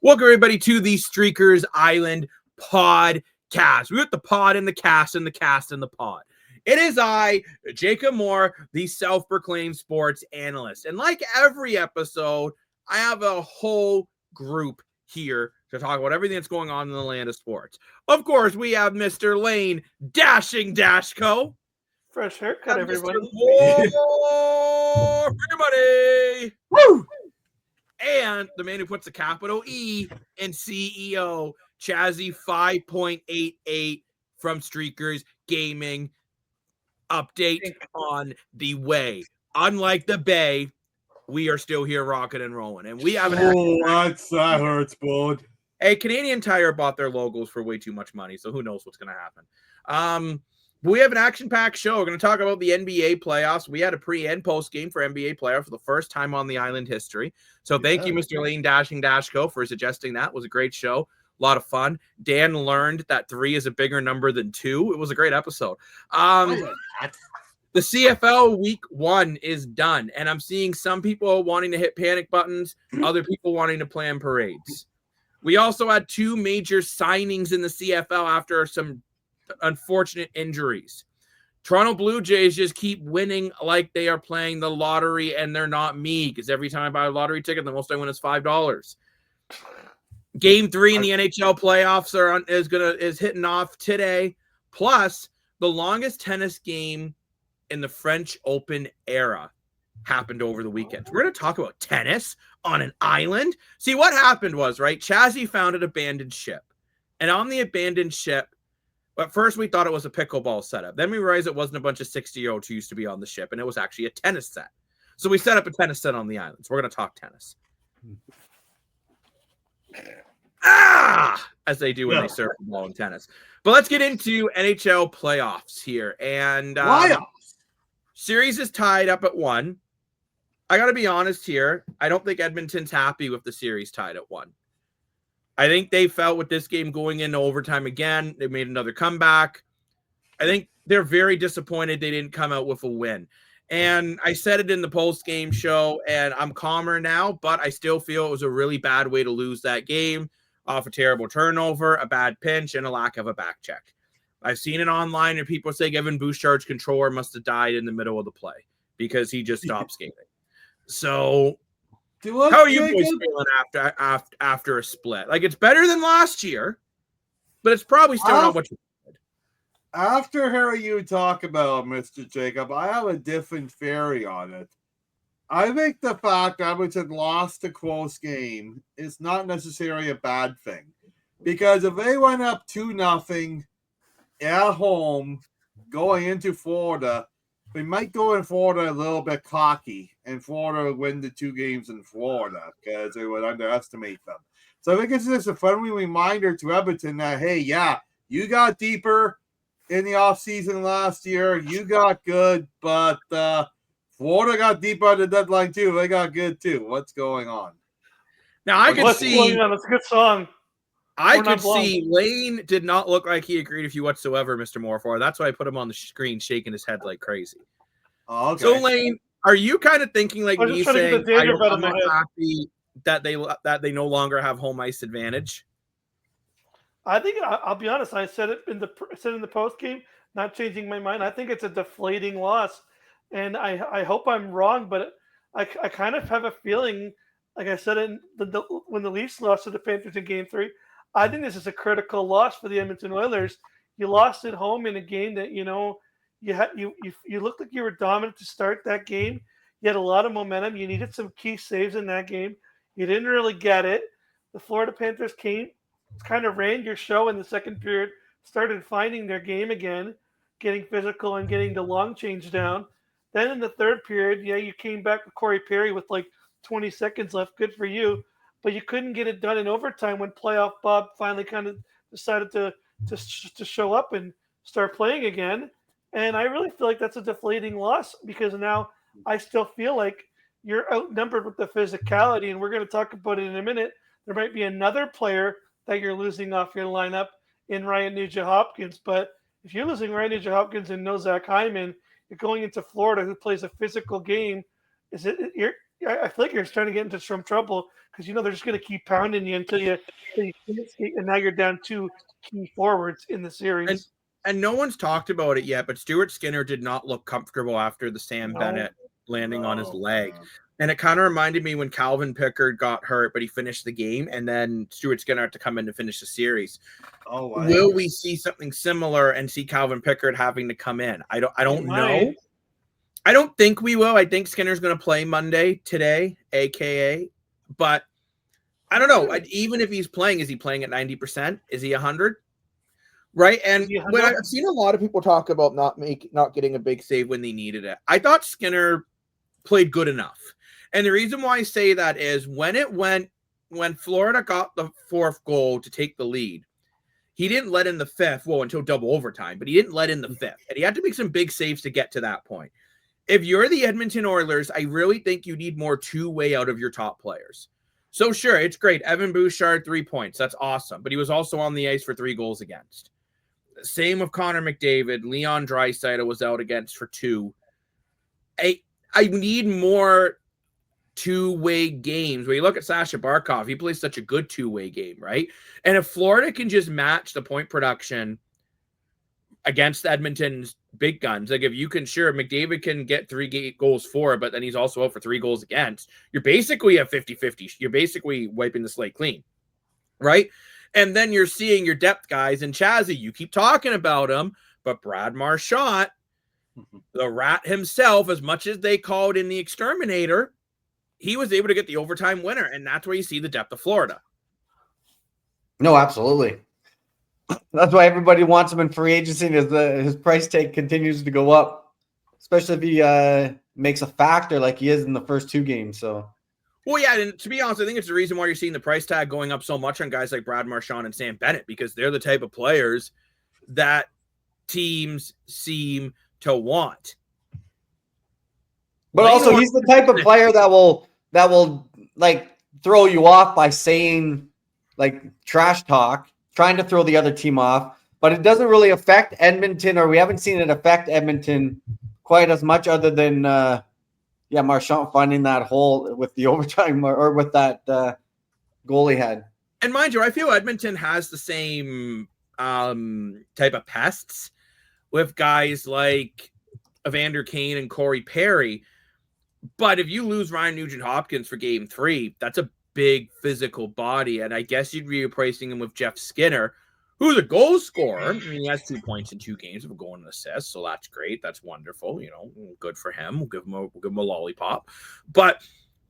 Welcome, everybody, to the Streakers Island podcast. We got the pod and the cast and the cast and the pod. It is I, Jacob Moore, the self-proclaimed sports analyst. And like every episode, I have a whole group here to talk about everything that's going on in the land of sports. Of course, we have Mr. Lane Dashing Dashco. Fresh haircut, everybody. More everybody. Woo! And the man who puts a capital E in CEO, Chazzy 5.88 from Streakers Gaming. Update on the way. Unlike the Bay, we are still here rocking and rolling. And we haven't. That hurts, bud. Hey, Canadian Tire bought their logos for way too much money, so who knows what's going to happen. But we have an action-packed show. We're going to talk about the NBA playoffs. We had a pre- and post-game for NBA playoff for the first time on the island history. So thank you, Mr. Lane Dashing Dashco, for suggesting that. It was a great show. A lot of fun. Dan learned that 3 is a bigger number than 2. It was a great episode. The CFL Week 1 is done, and I'm seeing some people wanting to hit panic buttons, other people wanting to plan parades. We also had 2 major signings in the CFL after some unfortunate injuries. Toronto Blue Jays just keep winning like they are playing the lottery, and they're not me, because every time I buy a lottery ticket, the most I win is $5. Game 3 in the NHL playoffs is hitting off today. Plus, the longest tennis game in the French Open era happened over the weekend. We're going to talk about tennis on an island. See, what happened was, right, Chazzy found an abandoned ship. And on the abandoned ship, at first we thought it was a pickleball setup. Then we realized it wasn't a bunch of 60-year-olds who used to be on the ship, and it was actually a tennis set. So we set up a tennis set on the island. So we're going to talk tennis. As they do when they serve the ball in tennis. But let's get into NHL playoffs here. And series is tied up at 1. I got to be honest here. I don't think Edmonton's happy with the series tied at 1. I think they felt with this game going into overtime again. They made another comeback. I think they're very disappointed they didn't come out with a win. And I said it in the post-game show, and I'm calmer now, but I still feel it was a really bad way to lose that game off a terrible turnover, a bad pinch, and a lack of a back check. I've seen it online, and people say Evan Bouchard's controller must have died in the middle of the play because he just stopped skating. So how are you boys feeling after a split? Like, it's better than last year, but it's probably still not what you wanted. After hearing you talk about Mr. Jacob, I have a different theory on it. I think the fact Edmonton lost a close game is not necessarily a bad thing. Because if they went up 2-0 at home going into Florida, we might go in Florida a little bit cocky, and Florida would win the 2 games in Florida because they would underestimate them. So I think it's just a friendly reminder to Edmonton that, hey, you got deeper in the offseason last year. You got good, but Florida got deep on the deadline too. They got good too. What's going on? Now I could see. That's a good song. I could see Lane did not look like he agreed with you whatsoever, Mr. Morefor. That's why I put him on the screen shaking his head like crazy. Oh, okay. So Lane, are you kind of thinking like me saying I'm not happy that they no longer have home ice advantage? I think I'll be honest. I said it in the post game, not changing my mind. I think it's a deflating loss, and I hope I'm wrong, but I kind of have a feeling, like I said when the Leafs lost to the Panthers in Game 3. I think this is a critical loss for the Edmonton Oilers. You lost at home in a game that you looked like you were dominant to start that game. You had a lot of momentum. You needed some key saves in that game. You didn't really get it. The Florida Panthers kind of ran your show in the second period, started finding their game again, getting physical and getting the long change down. Then in the third period, you came back with Corey Perry with like 20 seconds left. Good for you. But you couldn't get it done in overtime when playoff Bob finally kind of decided to show up and start playing again. And I really feel like that's a deflating loss because now I still feel like you're outnumbered with the physicality. And we're going to talk about it in a minute. There might be another player that you're losing off your lineup in Ryan Nugent-Hopkins. But if you're losing Ryan Nugent-Hopkins and no Zach Hyman, you're going into Florida, who plays a physical game. I feel like you're starting to get into some trouble because they're just going to keep pounding you until you can't skate, and now you're down 2 key forwards in the series. And no one's talked about it yet, but Stuart Skinner did not look comfortable after the Sam Bennett landing on his leg. And it kind of reminded me when Calvin Pickard got hurt, but he finished the game, and then Stuart Skinner had to come in to finish the series. Will we see something similar and see Calvin Pickard having to come in? I don't know. I don't think we will. I think Skinner's going to play Monday today, aka, but I don't know. Even if he's playing, is he playing at 90%? Is he 100? Right. And when I've seen a lot of people talk about not getting a big save when they needed it, I thought Skinner played good enough. And the reason why I say that is when Florida got the 4th goal to take the lead, he didn't let in the 5th, until double overtime, but he didn't let in the 5th. And he had to make some big saves to get to that point. If you're the Edmonton Oilers, I really think you need more two-way out of your top players. So sure, it's great. Evan Bouchard, 3 points. That's awesome. But he was also on the ice for 3 goals against. Same with Connor McDavid. Leon Draisaitl was out against for 2. I need more two-way games. When you look at Sasha Barkov, he plays such a good two-way game, right? And if Florida can just match the point production against Edmonton's big guns, like if you can, sure, McDavid can get 3 goals for, but then he's also out for 3 goals against, you're basically at 50-50. You're basically wiping the slate clean, right? And then you're seeing your depth guys. And Chazzy, you keep talking about him, but Brad Marchand, the rat himself, as much as they called in the exterminator, he was able to get the overtime winner. And that's where you see the depth of Florida. No, absolutely. That's why everybody wants him in free agency as his price tag continues to go up, especially if he makes a factor like he is in the first 2 games. So. Well, yeah, and to be honest, I think it's the reason why you're seeing the price tag going up so much on guys like Brad Marchand and Sam Bennett, because they're the type of players that teams seem to want. But also, he's the type of player that will like throw you off by saying like trash talk, trying to throw the other team off. But it doesn't really affect Edmonton, or we haven't seen it affect Edmonton quite as much, other than Marchand finding that hole with the overtime or with that goal he had. And mind you, I feel Edmonton has the same type of pests with guys like Evander Kane and Corey Perry. But if you lose Ryan Nugent-Hopkins for game 3, that's a big physical body. And I guess you'd be replacing him with Jeff Skinner, who's a goal scorer. I mean, he has 2 points in 2 games of a goal and an assist, so that's great. That's wonderful. Good for him. We'll give him a lollipop. But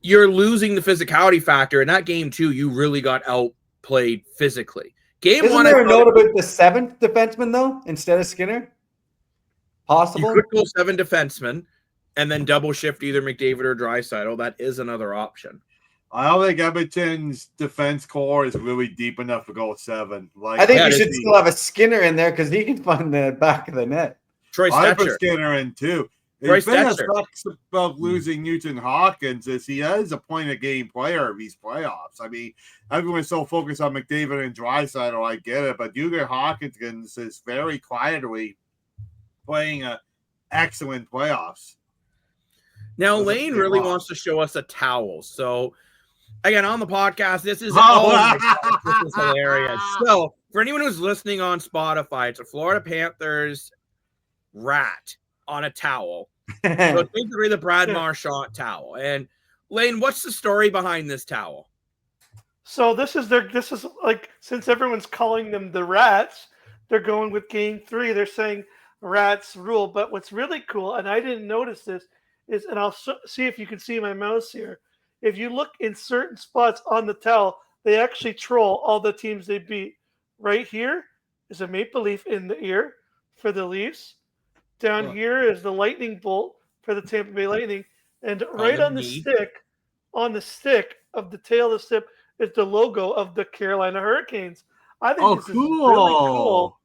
you're losing the physicality factor. In that game, too, you really got outplayed physically. Isn't there a note about the 7th defenseman, though, instead of Skinner? Possible? You could go 7 defensemen and then double shift either McDavid or Draisaitl. That is another option. I don't think Edmonton's defense core is really deep enough to go 7. I think you should still have a Skinner in there because he can find the back of the net. Troy Stetcher. I put Skinner in too. The thing that sucks about losing Nugent-Hopkins is he is a point-a-game player of these playoffs. I mean, everyone's so focused on McDavid and Draisaitl, I get it, but Nugent-Hopkins is very quietly playing an excellent playoffs. Now, Lane really wants to show us a towel. So, again, on the podcast, this is this is hilarious. So, for anyone who's listening on Spotify, it's a Florida Panthers rat on a towel. So, it's basically the Brad Marchand towel. And, Lane, what's the story behind this towel? So, this is like, since everyone's calling them the Rats, they're going with game 3. They're saying Rats rule. But what's really cool, and I didn't notice this, is, and I'll see if you can see my mouse here. If you look in certain spots on the towel, they actually troll all the teams they beat. Right here is a maple leaf in the ear for the Leafs. Down here is the lightning bolt for the Tampa Bay Lightning. And right on the stick of the tail of the stick is the logo of the Carolina Hurricanes. I think this is really cool.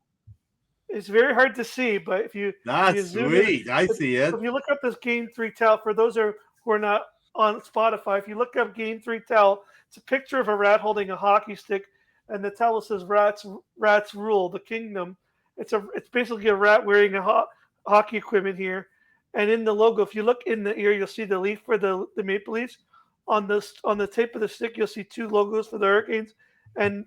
It's very hard to see, but if you sweet. I see it. If you look up this Game 3 towel, for those who are not on Spotify, if you look up Game 3 towel, it's a picture of a rat holding a hockey stick, and the towel says "Rats rule the kingdom." It's basically a rat wearing a hockey equipment here, and in the logo, if you look in the ear, you'll see the leaf for the Maple Leafs. on the tape of the stick, you'll see 2 logos for the Hurricanes, and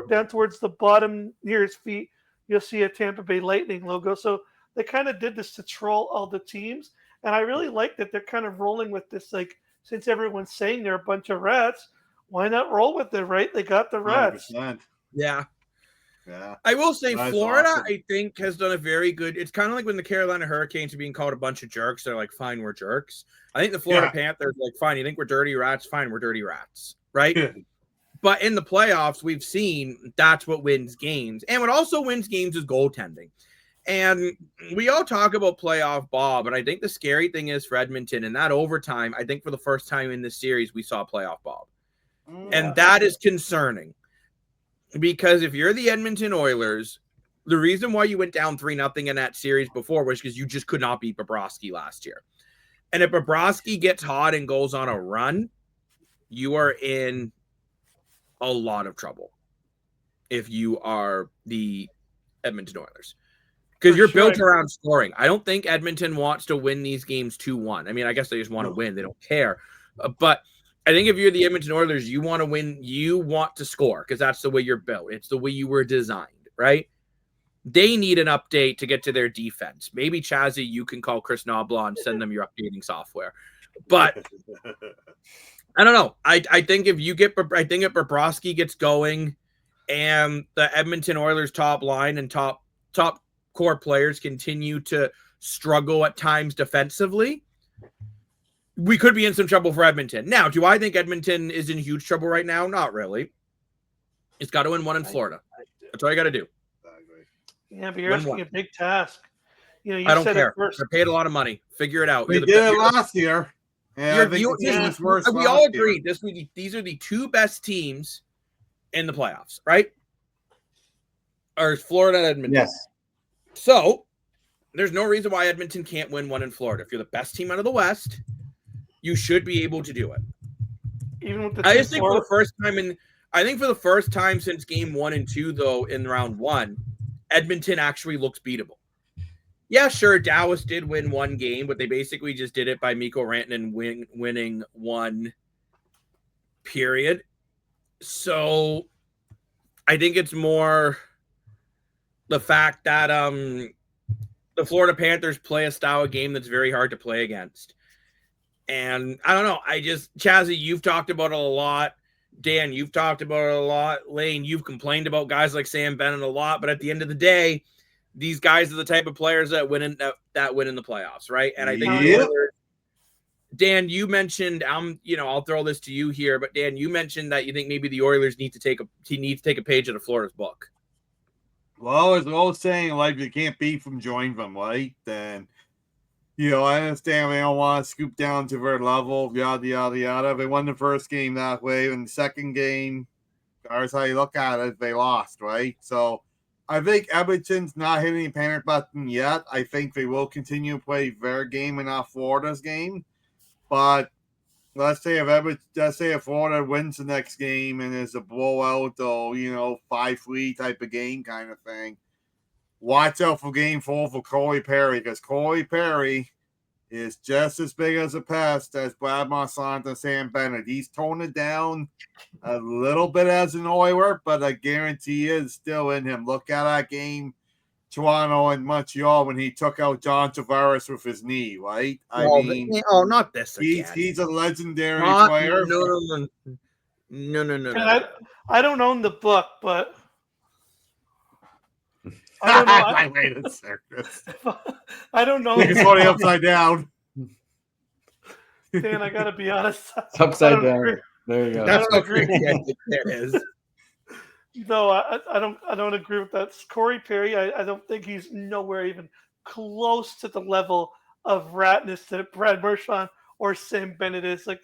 down towards the bottom near his feet, you'll see a Tampa Bay Lightning logo. So they kind of did this to troll all the teams, and I really like that they're kind of rolling with this. Like, since everyone's saying they're a bunch of rats, why not roll with it, right? They got the rats. 100%. Yeah. Yeah. I will say That's Florida, awesome. I think, has done a very good. It's kind of like when the Carolina Hurricanes are being called a bunch of jerks. They're like, fine, we're jerks. I think the Florida Panthers are like, fine, you think we're dirty rats? Fine, we're dirty rats. Right? But in the playoffs, we've seen that's what wins games. And what also wins games is goaltending. And we all talk about playoff Bob, but I think the scary thing is for Edmonton, and that overtime, I think for the first time in this series, we saw playoff Bob. And that is concerning. Because if you're the Edmonton Oilers, the reason why you went down 3-0 in that series before was because you just could not beat Bobrovsky last year. And if Bobrovsky gets hot and goes on a run, you are in a lot of trouble if you are the Edmonton Oilers. Because you're built around scoring. I don't think Edmonton wants to win these games 2-1. I mean, I guess they just want to win. They don't care. But I think if you're the Edmonton Oilers, you want to win. You want to score because that's the way you're built. It's the way you were designed, right? They need an update to get to their defense. Maybe, Chazzy, you can call Chris Knoblaw and send them your updating software. But I don't know. I think if Bobrovsky gets going and the Edmonton Oilers top line and top core players continue to struggle at times defensively, we could be in some trouble for Edmonton. Now, do I think Edmonton is in huge trouble right now? Not really. It's got to win 1 in Florida. That's all you got to do. Yeah, but you're asking a big task. You I don't care. They're paid a lot of money. Figure it out. We did it last year. Yeah, we all agreed these are the 2 best teams in the playoffs, right? Or Florida and Edmonton. Yes. So there's no reason why Edmonton can't win 1 in Florida. If you're the best team out of the West, you should be able to do it. Even with the I just think for the first time since game 1 and 2, though, in round 1, Edmonton actually looks beatable. Yeah, sure, Dallas did win 1 game, but they basically just did it by Mikko Rantanen winning 1 period. So I think it's more the fact that the Florida Panthers play a style of game that's very hard to play against. And I don't know. Chazzy, you've talked about it a lot. Dan, you've talked about it a lot. Lane, you've complained about guys like Sam Bennett a lot. But at the end of the day, these guys are the type of players that win in the playoffs, right? And I think Dan, you mentioned, I'll throw this to you here, but Dan, you mentioned that you think maybe the Oilers need to take a page out of Florida's book. Well, as the old saying, like, you can't beat from, join from, right? Then, I understand we don't want to scoop down to their level, yada, yada, yada. They won the first game that way. And the second game, that's how you look at it, they lost, right? So I think Edmonton's not hitting the panic button yet. I think they will continue to play their game and not Florida's game. But let's say if Florida wins the next game and it's a blowout or, 5-3 type of game kind of thing, watch out for game 4 for Corey Perry, because Corey Perry is just as big as a pest as Brad Marchand and Sam Bennett. He's toned it down a little bit as an Oiler, but I guarantee it's still in him. Look at that game, Toronto and Montreal, when he took out John Tavares with his knee, right? Not this again. He's a legendary player. No. I don't own the book, but I don't know. I made it circus. I don't know. It's only upside down. Dan, I gotta be honest. It's upside down. Agree. There you go. That's so crazy. There is. No, I don't agree with that. Corey Perry, I don't think he's nowhere even close to the level of ratness that Brad Marchand or Sam Bennett is. Like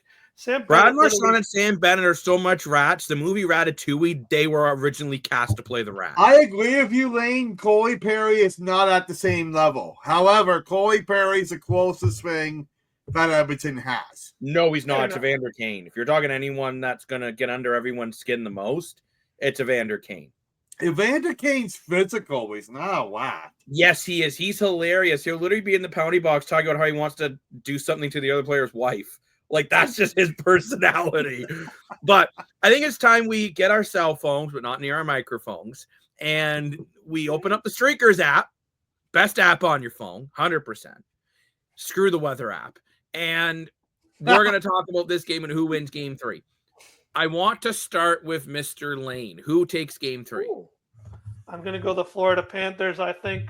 Brad Marchand and Sam Bennett are so much rats. The movie Ratatouille, they were originally cast to play the rat. I agree with you, Lane. Corey Perry is not at the same level. However, Corey Perry's the closest thing that Edmonton has. No, he's not. It's Evander Kane. If you're talking anyone that's going to get under everyone's skin the most, it's Evander Kane. Evander Kane's physical. He's not a whack. Yes, he is. He's hilarious. He'll literally be in the penalty box talking about how he wants to do something to the other player's wife Like, that's just his personality. But I think it's time we get our cell phones, but not near our microphones, and we open up the Streakers app, best app on your phone, 100%. Screw the weather app. And we're going to talk about this game and who wins game 3. I want to start with Mr. Lane. Who takes game 3? Ooh. I'm going to go the Florida Panthers. I think,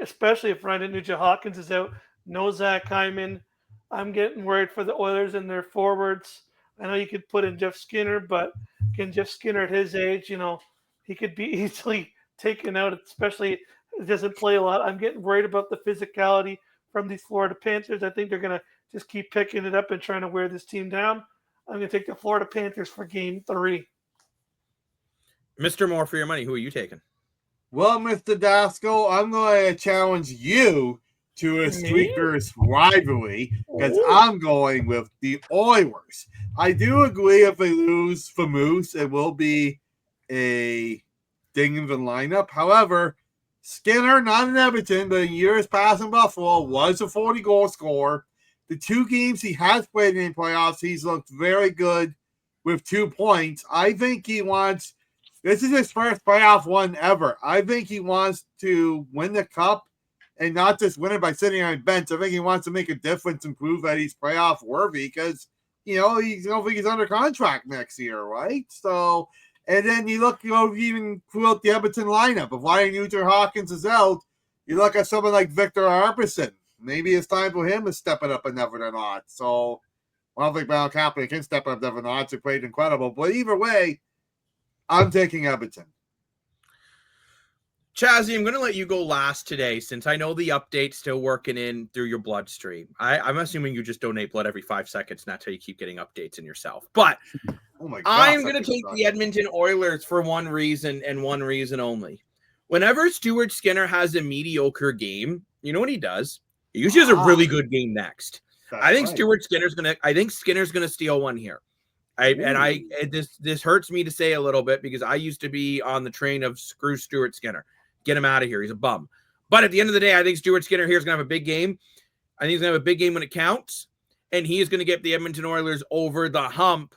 especially if Brandon Nugent-Hopkins is out, no Zach Hyman. I'm getting worried for the Oilers and their forwards. I know you could put in Jeff Skinner, but again, Jeff Skinner at his age, he could be easily taken out, especially if he doesn't play a lot. I'm getting worried about the physicality from these Florida Panthers. I think they're going to just keep picking it up and trying to wear this team down. I'm going to take the Florida Panthers for game 3. Mr. Moore, for your money, who are you taking? Well, Mr. Dasco, I'm going to challenge you to a Streakers rivalry because I'm going with the Oilers. I do agree if they lose for Moose, it will be a ding in the lineup. However, Skinner, not in Edmonton, but in years past in Buffalo, was a 40-goal scorer. The 2 games he has played in the playoffs, he's looked very good with 2 points. I think he wants – this is his first playoff one ever. I think he wants to win the cup and not just win it by sitting on a bench. I think he wants to make a difference and prove that he's playoff worthy because, I don't think he's under contract next year, right? So, and then you look, even throughout the Edmonton lineup. If Ryan Nugent-Hopkins is out, you look at someone like Victor Arvidsson. Maybe it's time for him to step it up another or not. So, I don't think Brown Kaepernick can step up another notch. He played incredible. But either way, I'm taking Edmonton. Chazzy, I'm going to let you go last today since I know the update's still working in through your bloodstream. I'm assuming you just donate blood every 5 seconds, and that's how you keep getting updates in yourself. But oh my gosh, I'm going to take the Edmonton Oilers for one reason and one reason only. Whenever Stuart Skinner has a mediocre game, you know what he does? He usually has a really good game next. I think right. Skinner's going to steal one here. This hurts me to say a little bit because I used to be on the train of screw Stuart Skinner. Get him out of here. He's a bum. But at the end of the day, I think Stuart Skinner here is going to have a big game. I think he's going to have a big game when it counts. And he is going to get the Edmonton Oilers over the hump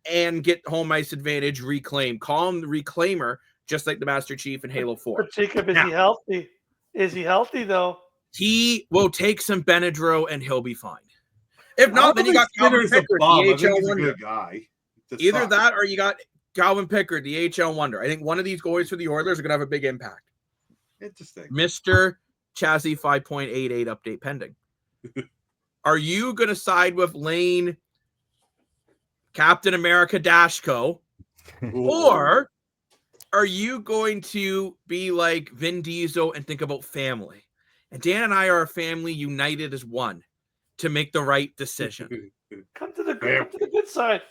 and get home ice advantage reclaimed. Call him the reclaimer, just like the Master Chief in Halo 4. But Jacob, is he healthy? Is he healthy, though? He will take some Benadryl and he'll be fine. If not, then you got Calvin Pickard, the AHL wonder. Good guy. Either that or you got Calvin Pickard, the AHL wonder. I think one of these goalies for the Oilers are going to have a big impact. Interesting. Mr. Chazzy 5.88 update pending. Are you going to side with Lane, Captain America Dashko, or are you going to be like Vin Diesel and think about family? And Dan and I are a family united as one to make the right decision. Come to the good side.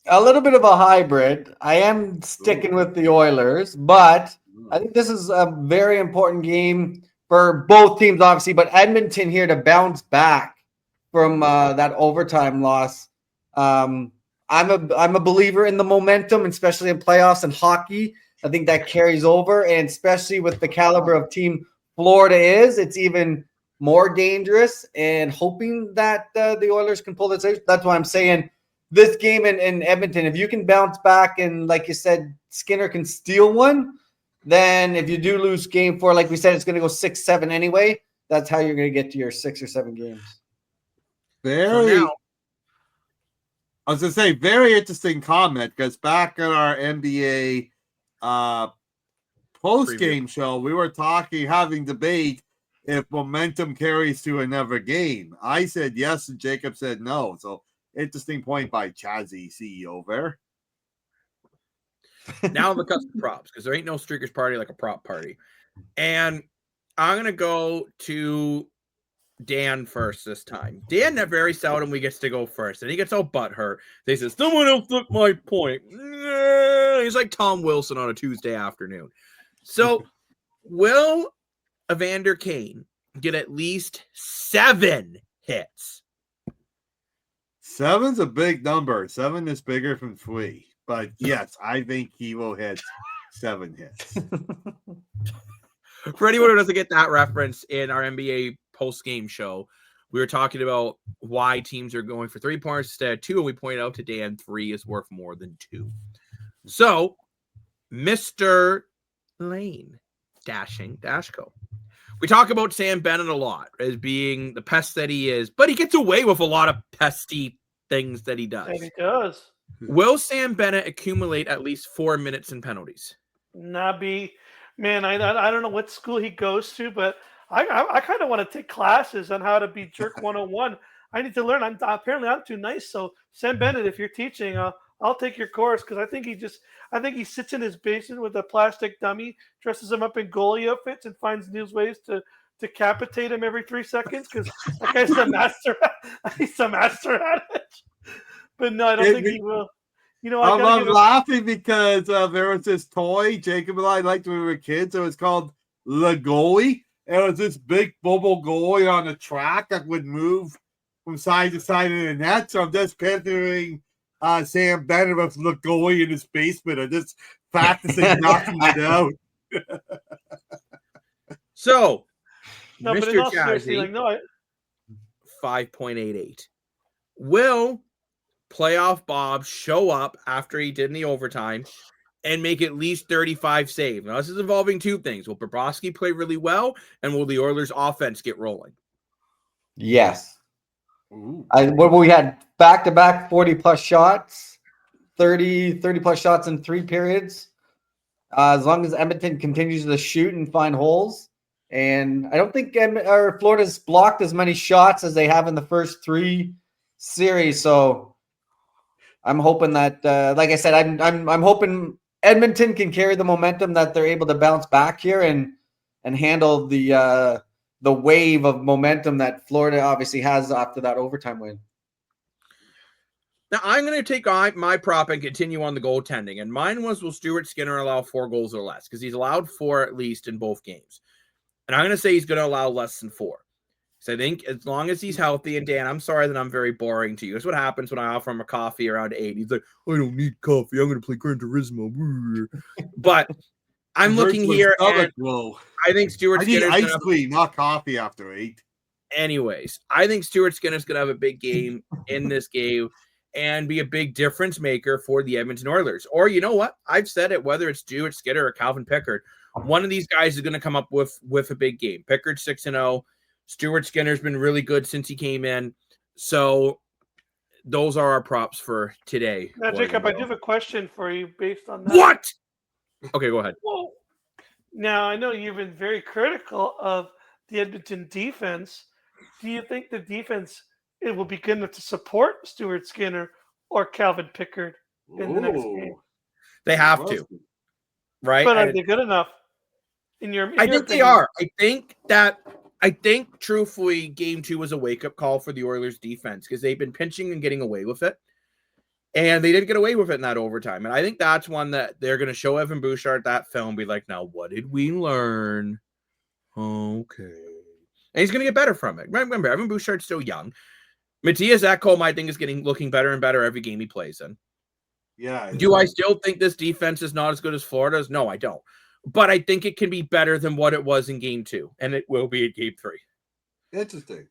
A little bit of a hybrid. I am sticking with the Oilers, but I think this is a very important game for both teams, obviously. But Edmonton here to bounce back from that overtime loss. I'm a believer in the momentum, especially in playoffs and hockey. I think that carries over, and especially with the caliber of team Florida is, it's even more dangerous. And hoping that the Oilers can pull this out. That's why I'm saying this game in Edmonton, if you can bounce back and, like you said, Skinner can steal one, then if you do lose game 4, like we said, it's going to go 6-7 anyway. That's how you're going to get to your 6 or 7 games. I was going to say, very interesting comment, because back in our NBA post-game show, we were having debate if momentum carries to another game. I said yes, and Jacob said no. So, interesting point by Chazzy, CEO there. Now the custom props, because there ain't no streakers party like a prop party. And I'm going to go to Dan first this time. Dan, that very seldom we gets to go first, and he gets all butthurt. He says, someone else took my point. He's like Tom Wilson on a Tuesday afternoon. So, will Evander Kane get at least 7 hits? 7's a big number. 7 is bigger than 3. But yes, I think he will hit 7 hits. For anyone who doesn't get that reference in our NBA post-game show, we were talking about why teams are going for 3 points instead of 2, and we pointed out to Dan 3 is worth more than 2. So, Mr. Lane, Dashco. We talk about Sam Bennett a lot as being the pest that he is, but he gets away with a lot of pesty things that he does. And he does. Will Sam Bennett accumulate at least 4 minutes in penalties? Nobby, man, I don't know what school he goes to, but I kind of want to take classes on how to be jerk 101. I need to learn. Apparently I'm too nice. So Sam Bennett, if you're teaching, I'll take your course because I think he sits in his basement with a plastic dummy, dresses him up in goalie outfits, and finds new ways to decapitate him every 3 seconds because that guy's the master. He's the master at it. But no, I don't think he will. You know, I'm laughing because there was this toy Jacob and I liked when we were kids. It was called the goalie. It was this big bubble goalie on a track that would move from side to side of the net. So I'm just picturing Sam Bennett with the goalie in his basement and just practicing knocking it out. So, no, but in Mr. all seriously, Jazzy, like, no, 5.88. Will playoff Bob show up after he did in the overtime and make at least 35 saves? Now, this is involving 2 things. Will Bobrovsky play really well, and will the Oilers' offense get rolling? Yes. We had back-to-back 40-plus shots, 30-plus shots in 3 periods. As long as Edmonton continues to shoot and find holes. And I don't think Florida's blocked as many shots as they have in the first 3 series. So I'm hoping that, like I said, I'm hoping Edmonton can carry the momentum that they're able to bounce back here and handle the wave of momentum that Florida obviously has after that overtime win. Now, I'm going to take my prop and continue on the goaltending. And mine was, will Stuart Skinner allow 4 goals or less? Because he's allowed 4 at least in both games. And I'm going to say he's going to allow less than 4. So I think as long as he's healthy, and Dan, I'm sorry that I'm very boring to you. That's what happens when I offer him a coffee around 8. He's like, I don't need coffee. I'm going to play Gran Turismo. But I'm looking here, and I think Stuart Skinner's ice cream, not coffee after 8. Anyways, I think Stuart Skinner's going to have a big game in this game and be a big difference maker for the Edmonton Oilers. Or you know what? I've said it, whether it's Stuart Skinner or Calvin Pickard, one of these guys is going to come up with a big game. Pickard's 6-0. Stuart Skinner's been really good since he came in. So those are our props for today. Now, Jacob, I do have a question for you based on that. What? Okay, go ahead. Well, now, I know you've been very critical of the Edmonton defense. Do you think the defense will be good enough to support Stuart Skinner or Calvin Pickard in the next game? They have to, right? But are they good enough? I think they are. I think, truthfully, Game 2 was a wake-up call for the Oilers' defense because they've been pinching and getting away with it. And they didn't get away with it in that overtime. And I think that's one that they're going to show Evan Bouchard that film, be like, now, what did we learn? Okay. And he's going to get better from it. Remember, Evan Bouchard's still young. Matthias Ekholm, I think, is looking better and better every game he plays in. Yeah. Do I still think this defense is not as good as Florida's? No, I don't. But I think it can be better than what it was in Game 2, and it will be in Game 3. Interesting.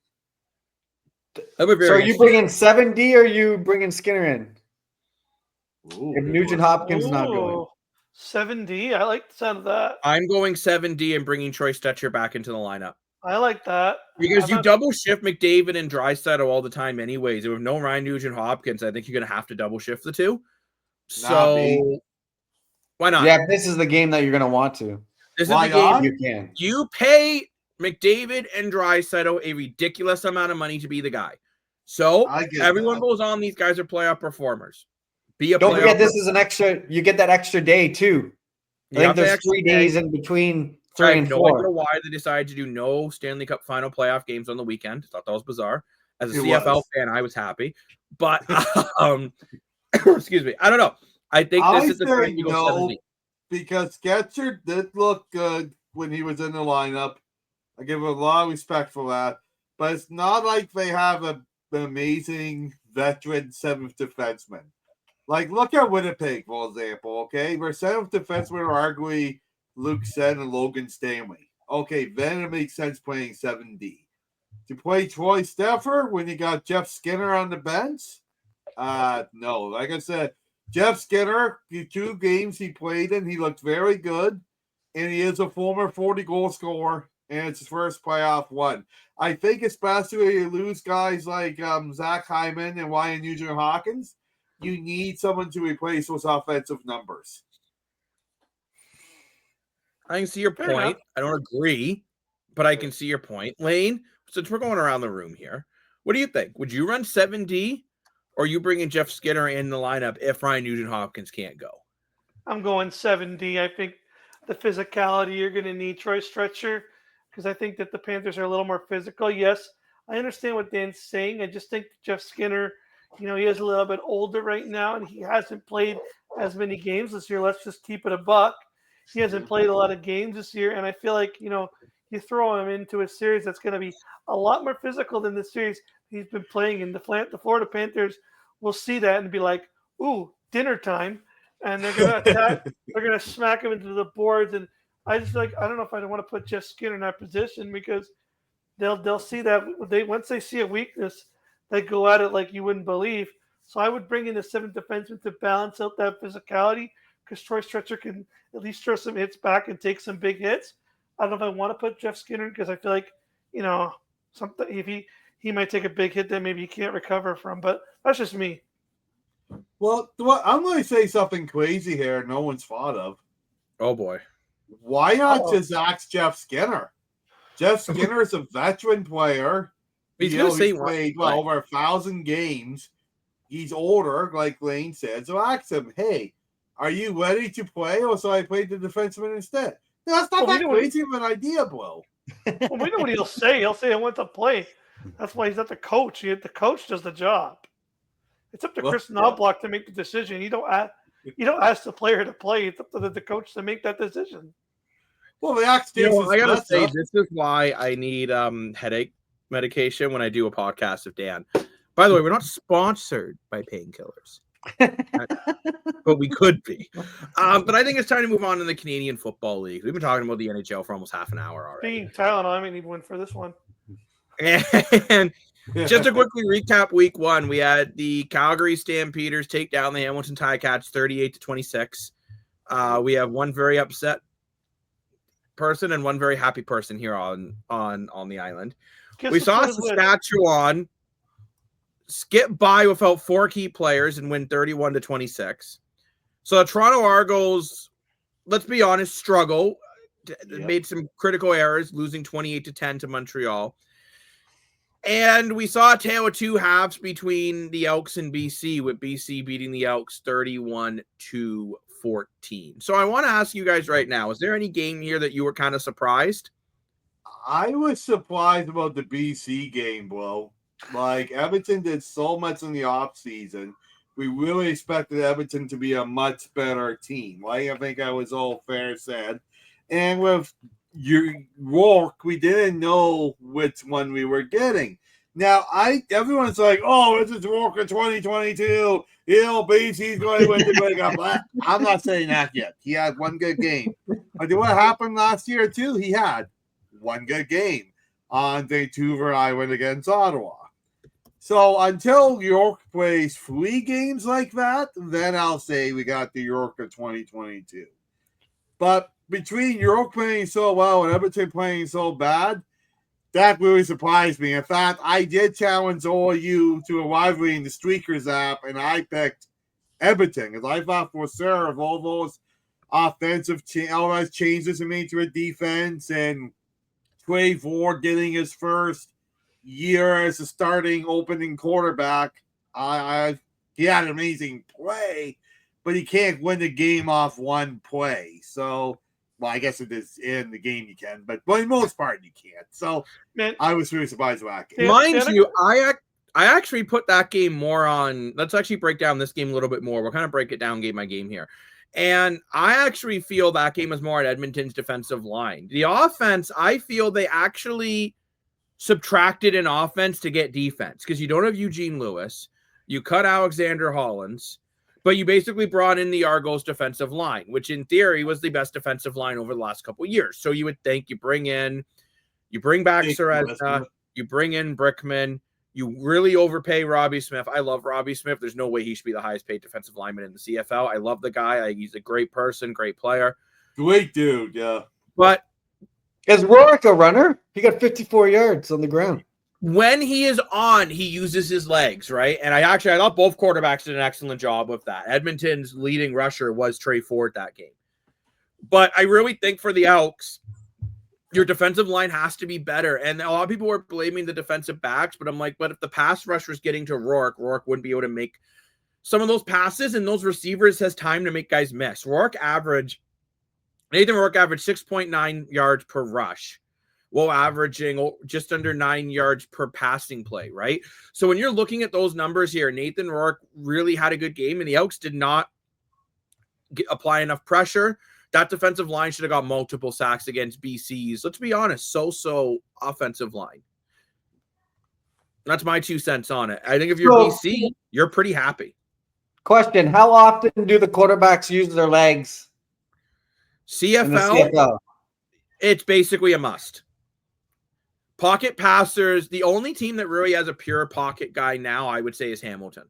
So are you bringing 7D or are you bringing Skinner in? Ooh, if Nugent Hopkins not going. 7D, I like the sound of that. I'm going 7D and bringing Troy Stetcher back into the lineup. I like that. Because you double shift McDavid and Draisaitl all the time anyways. And with no Ryan Nugent-Hopkins, I think you're going to have to double shift the two. So why not? Yeah, this is the game that you're going to want to. This is the game you can. You pay McDavid and Draisaitl a ridiculous amount of money to be the guy. So everyone goes on. These guys are playoff performers. Don't forget, this is an extra. You get that extra day too. I think there's 3 days in between 3 and 4. I don't know why they decided to do no Stanley Cup Final playoff games on the weekend. I thought that was bizarre. As a CFL fan, I was happy, but excuse me, I don't know. I think this is the time to go 70. Because Getcher did look good when he was in the lineup. I give him a lot of respect for that, but it's not like they have an amazing veteran 7th defenseman. Like, look at Winnipeg, for example, okay? Their 7th defensemen are arguably Luke Sen and Logan Stanley. Okay, then it makes sense playing 7D. To play Troy Steffer when you got Jeff Skinner on the bench? No. Like I said, Jeff Skinner, the 2 games he played in, he looked very good. And he is a former 40-goal scorer, and it's his first playoff one. I think especially when you lose guys like Zach Hyman and Ryan Nugent-Hopkins, you need someone to replace those offensive numbers. I can see your Fair point. enough. I don't agree, but I can see your point. Lane, since we're going around the room here, what do you think? Would you run 7D, or are you bringing Jeff Skinner in the lineup if Ryan Nugent-Hopkins can't go? I'm going 7D. I think the physicality you're going to need Troy Stretcher because I think that the Panthers are a little more physical. Yes, I understand what Dan's saying. I just think Jeff Skinner, he is a little bit older right now and he hasn't played as many games this year. Let's just keep it a buck. He hasn't played a lot of games this year, and I feel like, you throw him into a series that's going to be a lot more physical than the series he's been playing in. The Florida Panthers will see that and be like, ooh, dinner time. And they're going to attack. They're going to smack him into the boards. And I just I don't know if I want to put Jeff Skinner in that position because they'll see that once they see a weakness, they go at it like you wouldn't believe. So I would bring in the 7th defenseman to balance out that physicality because Troy Stretcher can at least throw some hits back and take some big hits. I don't know if I want to put Jeff Skinner because I feel like, something if he might take a big hit that maybe he can't recover from. But that's just me. Well, I'm going to say something crazy here no one's thought of. Oh, boy. Why not just ask Jeff Skinner? Jeff Skinner is a veteran player. He's going to say played over 1,000 games. He's older, like Lane said. So ask him, hey, are you ready to play or so I played the defenseman instead? No, that's not that crazy of an idea, bro. Well, we know what he'll say. He'll say, I want to play. That's why he's not the coach. The coach does the job. It's up to Chris Knobloch to make the decision. You don't ask the player to play. It's up to the coach to make that decision. Well, I gotta say, this is why I need headache medication when I do a podcast with Dan. By the way, we're not sponsored by painkillers, but we could be. But I think it's time to move on to the Canadian Football League. We've been talking about the NHL for almost half an hour already. Being Tylenol, I may need one for this one. And just to quickly recap week 1, we had the Calgary Stampeders take down the Hamilton Ticats 38-26. We have one very upset person and one very happy person here on the island. We saw Saskatchewan skip by without 4 key players and win 31-26. So the Toronto Argos, let's be honest, struggle. Made some critical errors, losing 28-10 to Montreal. And we saw a tale of 2 halves between the Elks and BC, with BC beating the Elks 31-14. So I want to ask you guys right now, is there any game here that you were kind of surprised? I was surprised about the BC game, bro. Like, Edmonton did so much in the offseason. We really expected Edmonton to be a much better team. Like, I think I was all fair said. And with Rourke, we didn't know which one we were getting. Now, everyone's like, oh, this is Rourke in 2022. BC's going to win the Grey Cup. I'm not saying that yet. He had one good game. But what happened last year, too? He had one good game on Vancouver Island against Ottawa. So until York plays 3 games like that, then I'll say we got the York of 2022. But between York playing so well and Edmonton playing so bad, that really surprised me. In fact, I did challenge all of you to a rivalry in the Streakers app, and I picked Edmonton because I thought for sure of all those offensive changes he made to a defense and Trey Ford getting his first year as a starting opening quarterback. He had an amazing play, but he can't win the game off one play. So, well, I guess it is in the game you can, but for the most part you can't. So, man, I was really surprised about that game. Mind you, I actually put that game more on. Let's actually break down this game a little bit more. We'll kind of break it down game by game here. And I actually feel that game is more at Edmonton's defensive line. The offense, I feel they actually subtracted an offense to get defense because you don't have Eugene Lewis. You cut Alexander Hollins, but you basically brought in the Argos defensive line, which in theory was the best defensive line over the last couple of years. So you would think you bring back Serezna, You bring in Brickman. You really overpay Robbie Smith. I love Robbie Smith. There's no way he should be the highest paid defensive lineman in the CFL. I love the guy. He's a great person, great player. Great dude, yeah. But is Rourke a runner? He got 54 yards on the ground. When he is on, he uses his legs, right? And I thought both quarterbacks did an excellent job with that. Edmonton's leading rusher was Trey Ford that game. But I really think for the Elks, your defensive line has to be better. And a lot of people were blaming the defensive backs, but I'm like, but if the pass rush was getting to Rourke wouldn't be able to make some of those passes, and those receivers has time to make guys miss. Nathan Rourke averaged 6.9 yards per rush, while averaging just under 9 yards per passing play, right? So when you're looking at those numbers here, Nathan Rourke really had a good game, and the Elks did not apply enough pressure. That defensive line should have got multiple sacks against BC's, let's be honest, so offensive line. That's my 2 cents on it. I think if you're BC, you're pretty happy. Question, how often do the quarterbacks use their legs? CFL, it's basically a must. Pocket passers, the only team that really has a pure pocket guy now, I would say, is Hamilton.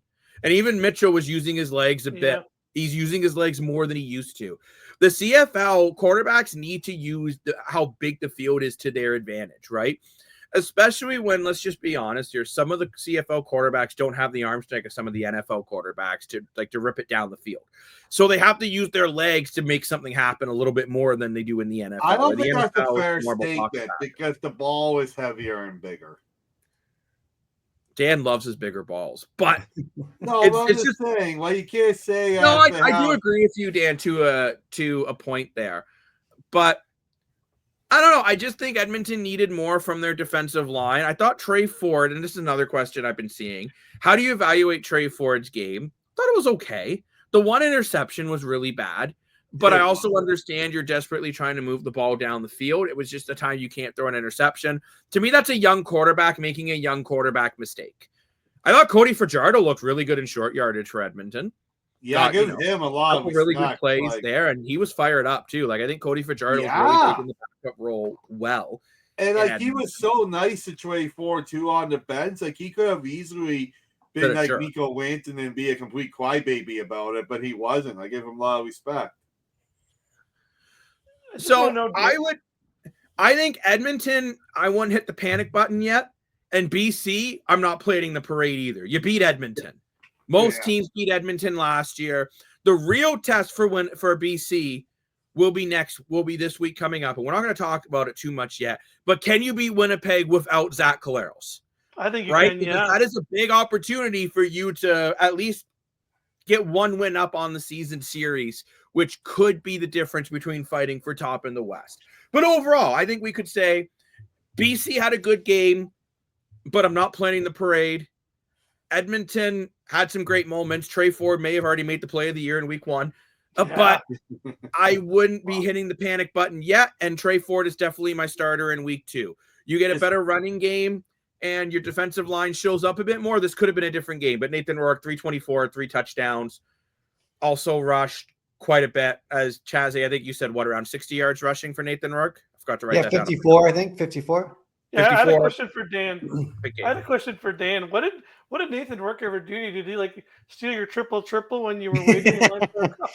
And even Mitchell was using his legs a bit. He's using his legs more than he used to. The CFL quarterbacks need to use how big the field is to their advantage, right? Especially when, let's just be honest here, some of the CFL quarterbacks don't have the arm strength of some of the NFL quarterbacks to rip it down the field. So they have to use their legs to make something happen a little bit more than they do in the NFL. I don't think that's a fair statement because the ball is heavier and bigger. Dan loves his bigger balls, but no, it's just saying. Well, you can't say. No, I do agree with you, Dan, to a point there, but I don't know. I just think Edmonton needed more from their defensive line. I thought Trey Ford, and this is another question I've been seeing. How do you evaluate Trey Ford's game? I thought it was okay. The one interception was really bad, but I also understand you're desperately trying to move the ball down the field. It was just a time you can't throw an interception. To me, that's a young quarterback making a young quarterback mistake. I thought Cody Fajardo looked really good in short yardage for Edmonton. Yeah, I give him a lot of really good plays there, and he was fired up too. Like I think Cody Fajardo was really taking the backup role well. And he was so nice to Trey Ford too on the bench. Like he could have easily been like Nico Winton and be a complete crybaby about it, but he wasn't. I give him a lot of respect. So I think Edmonton, I wouldn't hit the panic button yet, and BC, I'm not planning the parade either. You beat Edmonton. Most teams beat Edmonton last year. The real test for BC will be this week coming up, and we're not going to talk about it too much yet. But can you beat Winnipeg without Zach Collaros? I think you can. Because that is a big opportunity for you to at least get one win up on the season series, which could be the difference between fighting for top in the West. But overall, I think we could say BC had a good game, but I'm not planning the parade. Edmonton had some great moments. Trey Ford may have already made the play of the year in week 1, but I wouldn't be hitting the panic button yet. And Trey Ford is definitely my starter in week 2. You get a better running game and your defensive line shows up a bit more. This could have been a different game, but Nathan Rourke, 324, 3 touchdowns, also rushed quite a bit. As Chazzy, I think you said around 60 yards rushing for Nathan Rourke? I forgot to write that 54, down. I think 54. Yeah, 54. I had a question for Dan. What did Nathan Rourke ever do to you? Did he like steal your triple when you were waiting in line for a cup?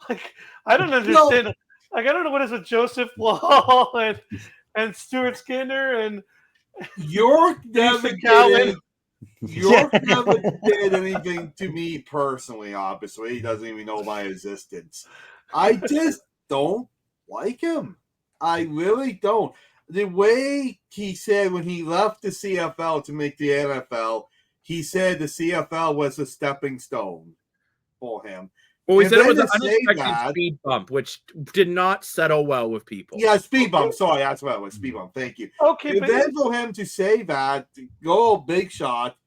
Like I don't understand. Like I don't know what is with Joseph Wall and Stuart Skinner and York never did anything to me personally. Obviously, he doesn't even know my existence. I just don't like him. I really don't. The way he said when he left the CFL to make the NFL, he said the CFL was a stepping stone for him. Well, he said it was an unexpected speed bump, which did not settle well with people. Yeah, speed bump. Sorry, that's what it was. Speed bump. Thank you. Okay, and then for him to say that, to go big shot,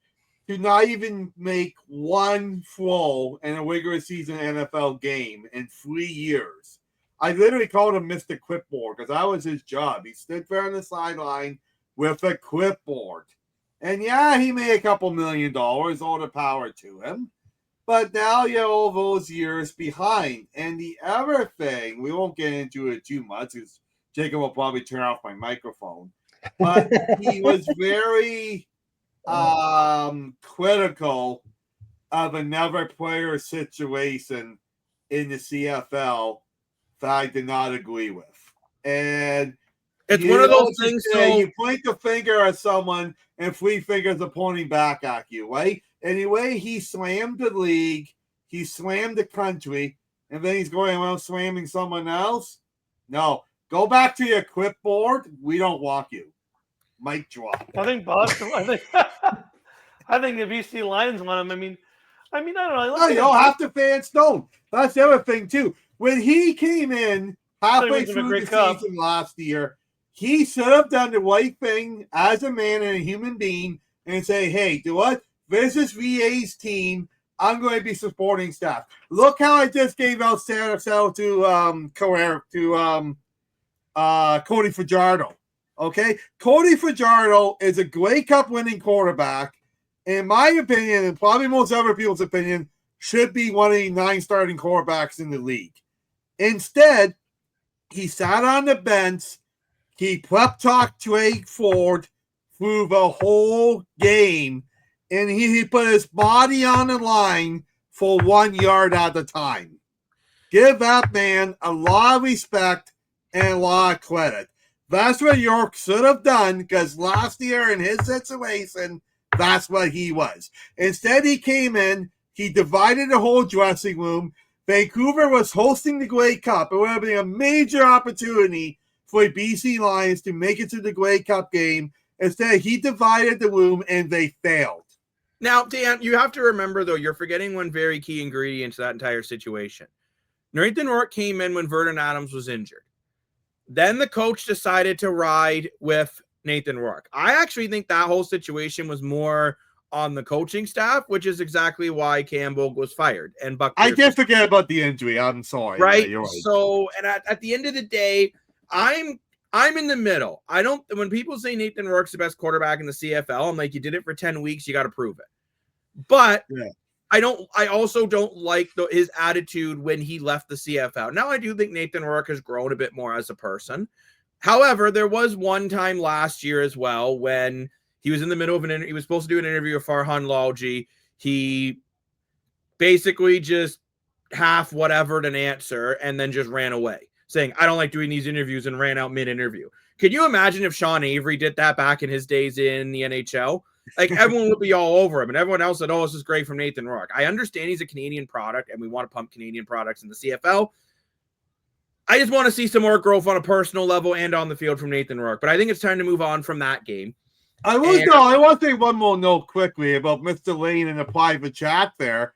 to not even make one throw in a regular season NFL game in 3 years. I literally called him Mr. Clipboard because that was his job. He stood there on the sideline with a clipboard. And yeah, he made a couple $1 million, all the power to him. But now you're all those years behind. And the other thing, we won't get into it too much because Jacob will probably turn off my microphone. but he was very critical of another player situation in the CFL that I did not agree with. And it's one of those things. So you point the finger at someone and 3 fingers are pointing back at you, right? Anyway, he slammed the league, he slammed the country, and then he's going around slamming someone else. No, go back to your clipboard. We don't want you. Mic drop. I think Boston. I think the BC Lions want him. I mean, I don't know. No, half the fans don't. That's the other thing too. When he came in halfway through the season last year, he should have done the right thing as a man and a human being and say, "Hey, do what? This is VA's team. I'm going to be supporting staff." Look how I just gave out Santa to Cody Fajardo. Okay, Cody Fajardo is a Grey Cup winning quarterback. In my opinion, and probably most other people's opinion, should be one of the 9 starting quarterbacks in the league. Instead, he sat on the bench. He prep talked Trey Ford through the whole game, and he put his body on the line for 1 yard at a time. Give that man a lot of respect and a lot of credit. That's what York should have done, because last year in his situation, that's what he was. Instead, he came in, he divided the whole dressing room. Vancouver was hosting the Grey Cup. It would have been a major opportunity for the BC Lions to make it to the Grey Cup game. Instead, he divided the room, and they failed. Now, Dan, you have to remember, though, you're forgetting one very key ingredient to that entire situation. Nathan Rourke came in when Vernon Adams was injured. Then the coach decided to ride with Nathan Rourke. I actually think that whole situation was more on the coaching staff, which is exactly why Campbell was fired. And Buck, I did forget about the injury. I'm sorry. Right? Yeah, you're right. So, and at the end of the day, I'm in the middle. I don't, when people say Nathan Rourke's the best quarterback in the CFL, I'm like, you did it for 10 weeks, you got to prove it. But yeah. I also don't like his attitude when he left the CFL. Now, I do think Nathan Rourke has grown a bit more as a person. However, there was one time last year as well when he was in the middle of he was supposed to do an interview with Farhan Lalji. He basically just half whatevered an answer and then just ran away, saying, "I don't like doing these interviews," and ran out mid-interview. Can you imagine if Sean Avery did that back in his days in the NHL? Like, everyone would be all over him, and everyone else said, "Oh, this is great from Nathan Rourke." I understand he's a Canadian product, and we want to pump Canadian products in the CFL. I just want to see some more growth on a personal level and on the field from Nathan Rourke. But I think it's time to move on from that game. I want to say one more note quickly about Mr. Lane in the private chat there.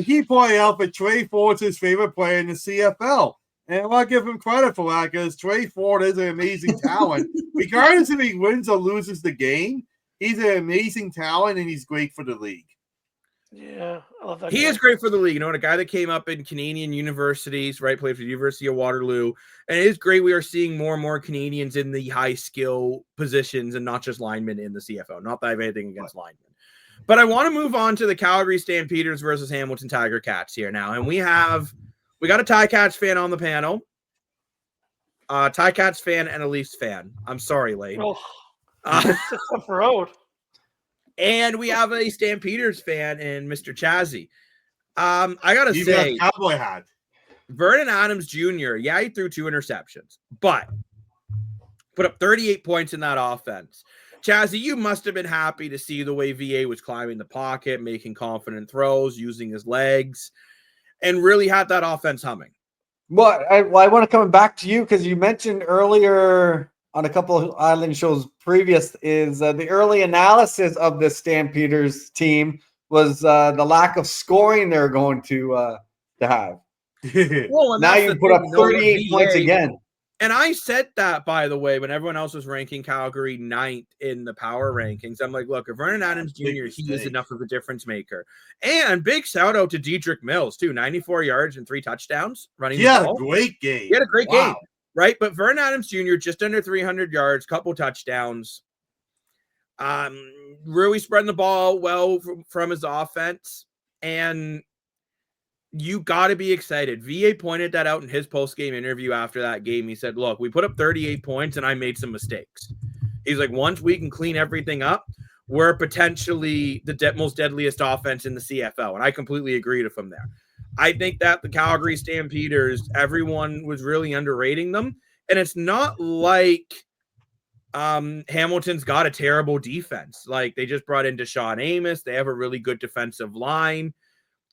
He pointed out that Trey Ford's his favorite player in the CFL. And I want to give him credit for that, because Trey Ford is an amazing talent. Regardless if he wins or loses the game, he's an amazing talent, and he's great for the league. Yeah, I love that. He is great for the league. You know, a guy that came up in Canadian universities, right? Played for the University of Waterloo. And it is great we are seeing more and more Canadians in the high skill positions and not just linemen in the CFL. Not that I have anything against linemen. But I want to move on to the Calgary Stampeders versus Hamilton Tiger Cats here now. And we got a Ticats fan on the panel. Ticats fan and a Leafs fan. I'm sorry, Lane. Oh, it's a tough road. And we have a Stampeders fan in Mr. Chazzy. I gotta say, Cowboy hat. Vernon Adams Jr., yeah, he threw 2 interceptions, but put up 38 points in that offense. Chazzy, you must have been happy to see the way VA was climbing the pocket, making confident throws, using his legs, and really had that offense humming. Well, I want to come back to you because you mentioned earlier on a couple of Island shows previous is the early analysis of the Stampeders team was the lack of scoring they're going to have. Well, now you put up 38 points again. And I said that, by the way, when everyone else was ranking Calgary 9th in the power rankings. I'm like, look, if Vernon Adams Jr., he is enough of a difference maker. And big shout out to Dedrick Mills, too. 94 yards and 3 touchdowns running the ball. Great game. He had a great game, right? But Vernon Adams Jr., just under 300 yards, couple touchdowns. Really spreading the ball well from his offense. And you got to be excited. VA pointed that out in his post-game interview after that game. He said, look, we put up 38 points and I made some mistakes. He's like, once we can clean everything up, we're potentially the most deadliest offense in the CFL. And I completely agreed with him there. I think that the Calgary Stampeders, everyone was really underrating them. And it's not like Hamilton's got a terrible defense. Like, they just brought in Deshaun Amos. They have a really good defensive line.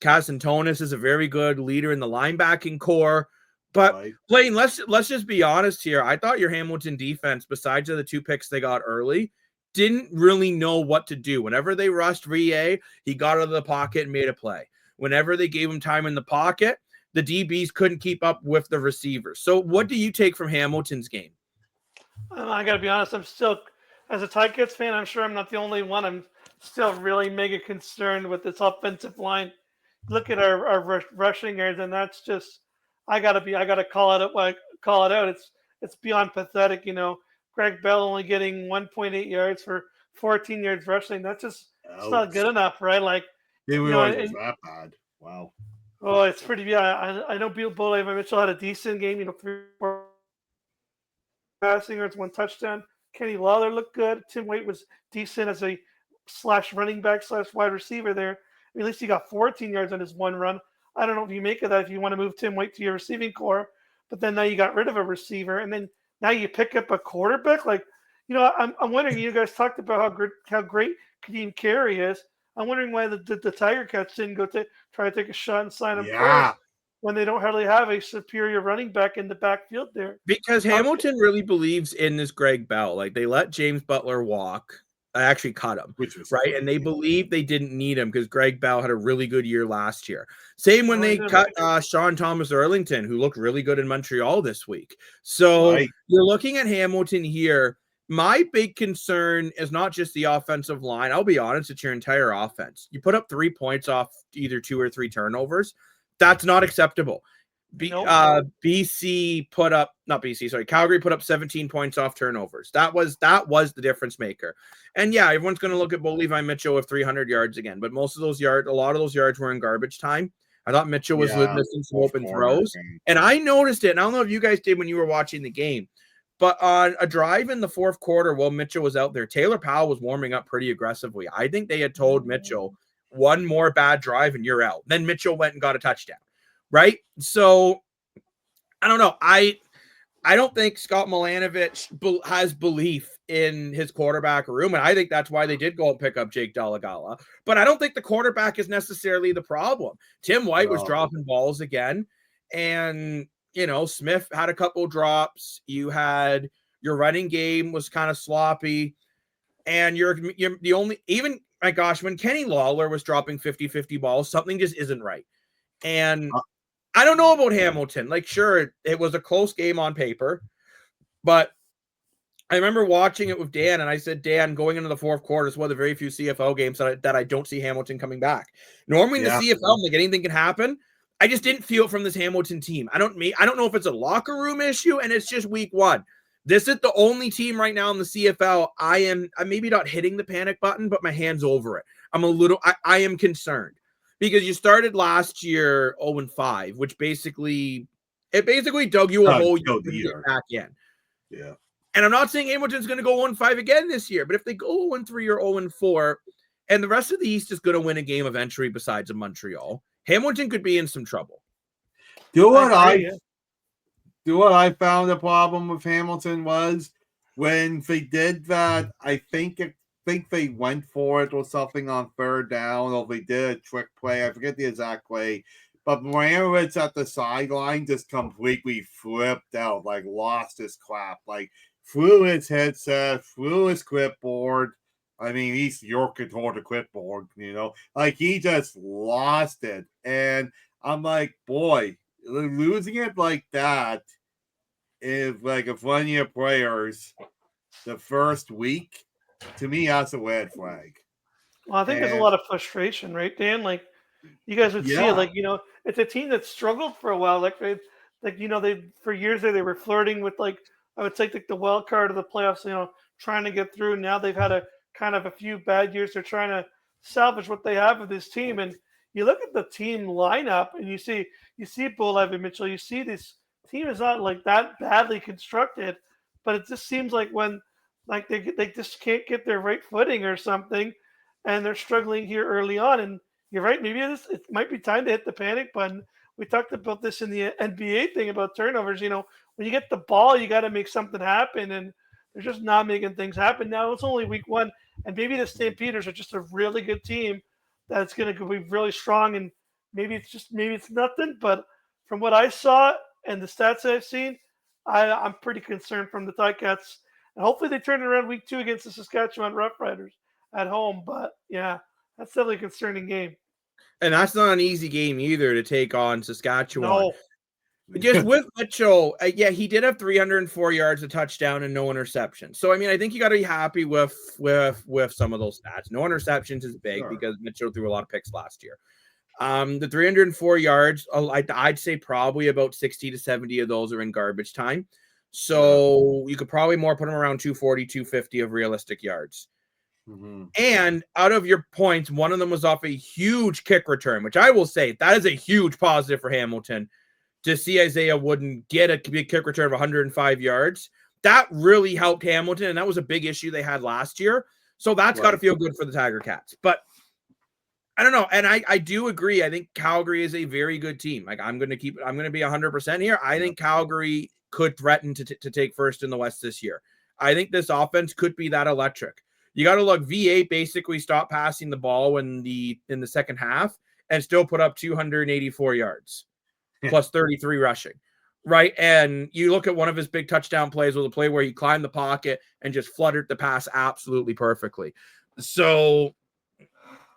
Casantonis is a very good leader in the linebacking core. But Right. Blaine, let's just be honest here. I thought your Hamilton defense, besides the 2 picks they got early, didn't really know what to do. Whenever they rushed Rie, he got out of the pocket and made a play. Whenever they gave him time in the pocket, the DBs couldn't keep up with the receivers. So what do you take from Hamilton's game? I got to be honest. I'm still, as a Ticats fan, I'm sure I'm not the only one. I'm still really mega concerned with this offensive line. Look at our rushing yards, and that's just, I got to call it out. It's beyond pathetic. Greg Bell only getting 1.8 yards for 14 yards rushing. That's just, it's not good enough, right? Like, Didn't realize it was that bad. Wow. Oh, it's pretty. Yeah, I know Bill Levi Mitchell had a decent game. 3 4 passing yards, 1 touchdown. Kenny Lawler looked good. Tim White was decent as a / running back / wide receiver there. At least he got 14 yards on his 1 run. I don't know if you make of that if you want to move Tim White to your receiving core, but then now you got rid of a receiver, and then now you pick up a quarterback. Like, I'm wondering. You guys talked about how great Kadeem Carey is. I'm wondering why the Tiger Cats didn't go try to take a shot and sign him first when they don't hardly have a superior running back in the backfield there. Because Hamilton really believes in this Greg Bell. Like, they let James Butler walk. I actually cut him, right? And they believe they didn't need him because Greg Bell had a really good year last year. Same when they cut Sean Thomas Erlington, who looked really good in Montreal this week. So you're looking at Hamilton here. My big concern is not just the offensive line. I'll be honest, it's your entire offense. You put up 3 points off either 2 or 3 turnovers. That's not acceptable. BC put up, not BC, sorry, Calgary put up 17 points off turnovers. That was the difference maker. And yeah, everyone's going to look at Bo Levi Mitchell with 300 yards again, but most of those yards, a lot of those yards were in garbage time. I thought Mitchell was missing some open throws. And I noticed it, and I don't know if you guys did when you were watching the game, but on a drive in the 4th quarter while Mitchell was out there, Taylor Powell was warming up pretty aggressively. I think they had told Mitchell, 1 more bad drive and you're out. Then Mitchell went and got a touchdown, right? So, I don't know. I don't think Scott Milanovich has belief in his quarterback room, and I think that's why they did go and pick up Jake Delagala. But I don't think the quarterback is necessarily the problem. Tim White was dropping balls again, and Smith had a couple drops. You had your running game was kind of sloppy, and you're the only, even, my gosh, when Kenny Lawler was dropping 50-50 balls, something just isn't right. And I don't know about Hamilton. Like, sure, it was a close game on paper, but I remember watching it with Dan, and I said, Dan, going into the 4th quarter is one of the very few CFL games that I don't see Hamilton coming back. Normally in the CFL, like, anything can happen. I just didn't feel it from this Hamilton team. I don't know if it's a locker room issue, and it's just week 1. This is the only team right now in the CFL. I'm maybe not hitting the panic button, but my hand's over it. I am concerned because you started last year 0-5, which basically dug you a hole you couldn't get back in. Yeah. And I'm not saying Hamilton's going to go 0-5 again this year, but if they go 0-3 or 0-4, and the rest of the East is going to win a game of entry besides Montreal, Hamilton could be in some trouble. Do what I found a problem with Hamilton was when they did that. I think they went for it or something on 3rd down, or they did a trick play. I forget the exact play, but Moranovich at the sideline just completely flipped out, like lost his crap, like threw his headset, threw his clipboard. I mean, he's your control the clipboard, like he just lost it. And I'm like, boy, losing it like that is like if one of your players the first week, to me, that's a red flag. Well, I think there's a lot of frustration, right, Dan? Like, you guys would see it, like, it's a team that struggled for a while. Like, they for years they were flirting with, like, I would say, like, the wild card of the playoffs, trying to get through. Now they've had a few bad years. They're trying to salvage what they have with this team. And you look at the team lineup and you see Bo Levi Mitchell. You see this team is not like that badly constructed, but it just seems like when like they just can't get their right footing or something, and they're struggling here early on. And you're right, maybe it might be time to hit the panic button. We talked about this in the NBA thing about turnovers. When you get the ball, you got to make something happen, and they're just not making things happen. Now it's only week 1, and maybe the Stampeders are just a really good team that's going to be really strong. And maybe it's nothing, but from what I saw and the stats I've seen, I'm pretty concerned from the Ticats. And hopefully they turn it around week 2 against the Saskatchewan Roughriders at home. But yeah, that's definitely a concerning game. And that's not an easy game either to take on Saskatchewan. No. Just with Mitchell, yeah, he did have 304 yards, a touchdown, and no interception. So, I mean, I think you got to be happy with some of those stats. No interceptions is big because Mitchell threw a lot of picks last year. The 304 yards, I'd say probably about 60 to 70 of those are in garbage time. So you could probably more put him around 240, 250 of realistic yards. Mm-hmm. And out of your points, one of them was off a huge kick return, which I will say that is a huge positive for Hamilton to see Isaiah Wooden get a big kick return of 105 yards. That really helped Hamilton, and that was a big issue they had last year. So that's got to feel good for the Tiger Cats. But I don't know. And I do agree. I think Calgary is a very good team. Like I'm going to be 100% here. I think Calgary could threaten to take first in the West this year. I think this offense could be that electric. You got to look, V8 basically stopped passing the ball in the second half and still put up 284 yards plus 33 rushing. Right. And you look at one of his big touchdown plays was a play where he climbed the pocket and just fluttered the pass absolutely perfectly. So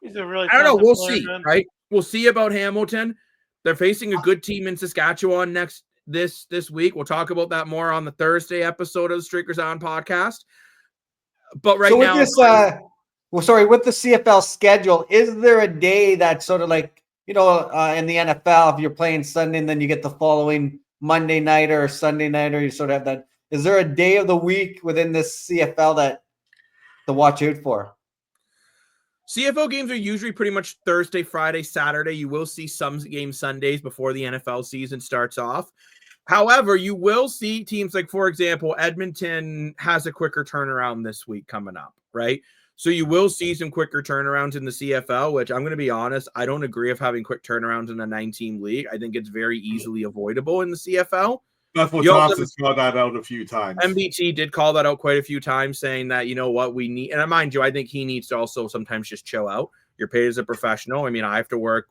he's a really I don't know. We'll player, see. man. Right. We'll see about Hamilton. They're facing a good team in Saskatchewan this week. We'll talk about that more on the Thursday episode of the Streakers On podcast. But right now, with the CFL schedule, is there a day that's sort of like, in the NFL, if you're playing Sunday and then you get the following Monday night or Sunday night, or you sort of have that, is there a day of the week within this CFL that to watch out for? CFL games are usually pretty much Thursday, Friday, Saturday. You will see some games Sundays before the NFL season starts off. However, you will see teams like, for example, Edmonton has a quicker turnaround this week coming up, right? So you will see some quicker turnarounds in the CFL, which I'm going to be honest, I don't agree with having quick turnarounds in a 9-team league. I think it's very easily avoidable in the CFL. That's what Thompson's called that out a few times. MBT did call that out quite a few times, saying that, you know what, we need, and mind you, I think he needs to also sometimes just chill out. You're paid as a professional. I mean, I have to work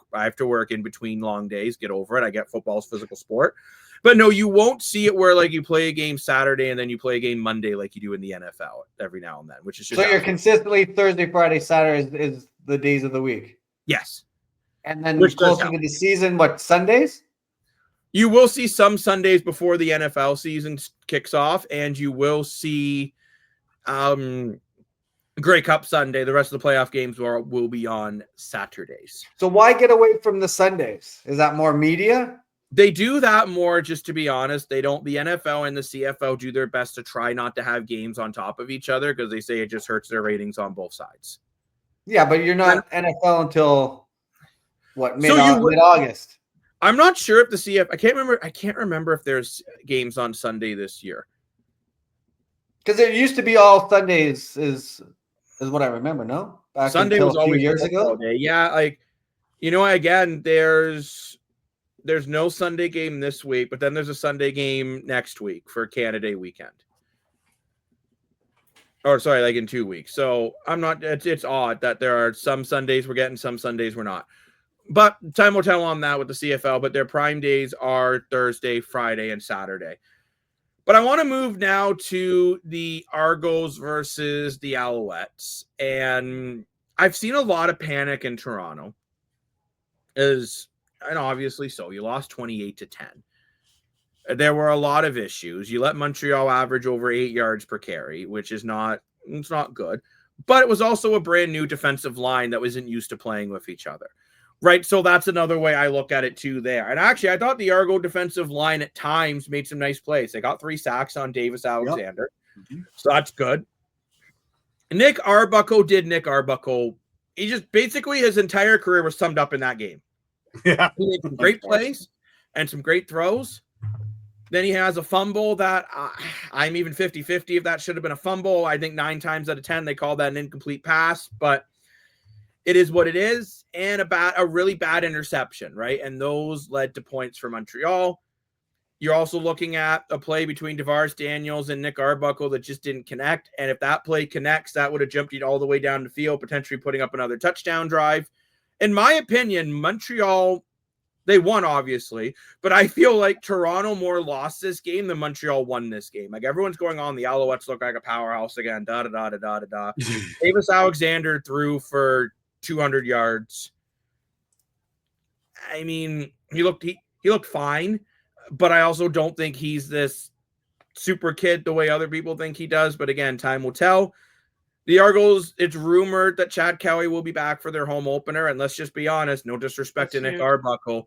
in between long days, get over it. I get football's physical sport. But no, you won't see it where like you play a game Saturday and then you play a game Monday like you do in the NFL every now and then, which is just so you're consistently Thursday, Friday, Saturday is the days of the week. Yes. And then closer to the season, what, Sundays? You will see some Sundays before the NFL season kicks off, and you will see Grey Cup Sunday. The rest of the playoff games will be on Saturdays. So why get away from the Sundays? Is that more media? They do that more, just to be honest. They don't. The NFL and the CFL do their best to try not to have games on top of each other because they say it just hurts their ratings on both sides. Yeah, but you're not NFL until what, mid-August? I'm not sure if the CFL. I can't remember if there's games on Sunday this year. Because it used to be all Sundays. Is what I remember. No, back Sunday was a few always years ago. Day. Yeah, again, there's no Sunday game this week, but then there's a Sunday game next week for Canada Day weekend. Or sorry, like in 2 weeks. So it's odd that there are some Sundays we're getting, some Sundays we're not. But time will tell on that with the CFL, but their prime days are Thursday, Friday, and Saturday. But I want to move now to the Argos versus the Alouettes. And I've seen a lot of panic in Toronto. And obviously so. You lost 28-10. There were a lot of issues. You let Montreal average over 8 yards per carry, which is not good. But it was also a brand new defensive line that wasn't used to playing with each other. Right, so that's another way I look at it too there. And actually, I thought the Argo defensive line at times made some nice plays. They got 3 sacks on Davis Alexander. Yep. Mm-hmm. So that's good. Nick Arbuckle did Nick Arbuckle. He just basically his entire career was summed up in that game. Yeah. He made some great plays and some great throws. Then he has a fumble that I'm even 50-50 if that should have been a fumble. I think 9 times out of 10 they call that an incomplete pass, but it is what it is. And a really bad interception, right? And those led to points for Montreal. You're also looking at a play between Tavares Daniels and Nick Arbuckle that just didn't connect. And if that play connects, that would have jumped you all the way down the field, potentially putting up another touchdown drive. In my opinion, Montreal, they won, obviously, but I feel like Toronto more lost this game than Montreal won this game. Like, everyone's going on, the Alouettes look like a powerhouse again, da-da-da-da-da-da-da. Davis Alexander threw for 200 yards. I mean, he looked fine, but I also don't think he's this super kid the way other people think he does. But again, time will tell. The Argos, it's rumored that Chad Kelly will be back for their home opener. And let's just be honest, no disrespect to Nick Arbuckle,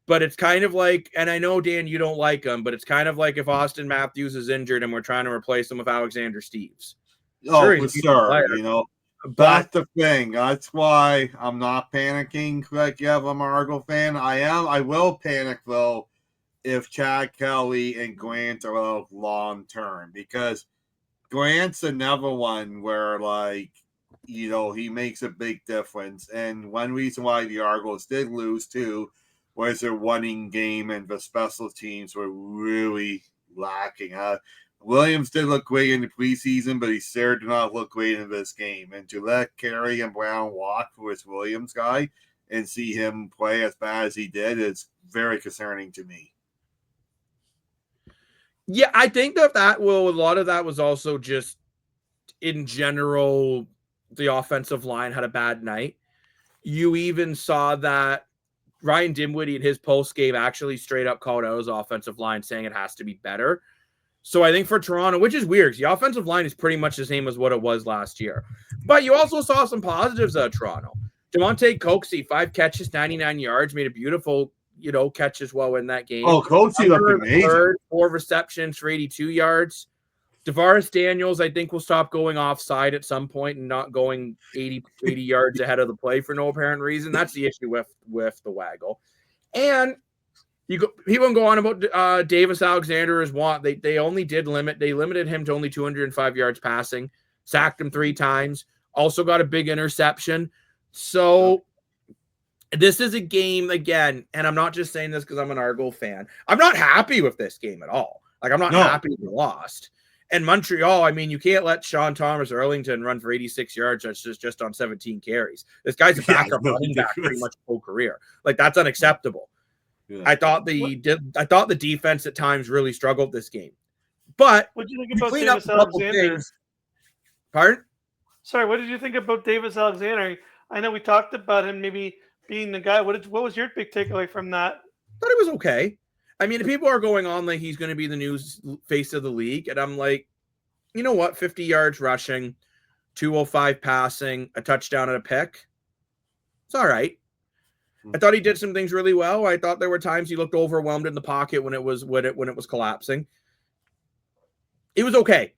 but it's kind of like, and I know, Dan, you don't like him, but it's kind of like if Austin Matthews is injured and we're trying to replace him with Alexander Steves. Oh, for sure. You know, that's the thing. That's why I'm not panicking like you have a Argo fan. I will panic, though, if Chad Kelly and Grant are out long term, because Grant's another one where, like, you know, he makes a big difference. And one reason why the Argos did lose, too, was their running game and the special teams were really lacking. Williams did look great in the preseason, but he sure did not look great in this game. And to let Carey and Brown walk for his Williams guy and see him play as bad as he did is very concerning to me. Yeah, I think a lot of that was also just in general, the offensive line had a bad night. You even saw that Ryan Dinwiddie in his post game actually straight up called out his offensive line, saying it has to be better. So I think for Toronto, which is weird, the offensive line is pretty much the same as what it was last year. But you also saw some positives out of Toronto. Devontae Coxey, 5 catches, 99 yards, made a beautiful, catch as well in that game. Oh, Coxey looked amazing. 4 receptions for 82 yards. Tavares Daniels, I think, will stop going offside at some point and not going 80 yards ahead of the play for no apparent reason. That's the issue with the waggle. And people can go on about Davis Alexander as want. They limited him to only 205 yards passing, sacked him 3 times, also got a big interception. So this is a game, again, and I'm not just saying this because I'm an Argo fan. I'm not happy with this game at all. Like, I'm not happy we lost. And Montreal, I mean, you can't let Sean Thomas Erlington run for 86 yards just on 17 carries. This guy's a backup running back pretty much full career. Like, that's unacceptable. Yeah. I thought the defense at times really struggled this game. But what did you think about Davis Alexander? Pardon? Sorry, what did you think about Davis Alexander? I know we talked about him maybe being the guy. What was your big takeaway from that? I thought it was okay. I mean, people are going on like he's going to be the new face of the league. And I'm like, you know what? 50 yards rushing, 205 passing, a touchdown and a pick. It's all right. I thought he did some things really well. I thought there were times he looked overwhelmed in the pocket when it was collapsing. It was okay.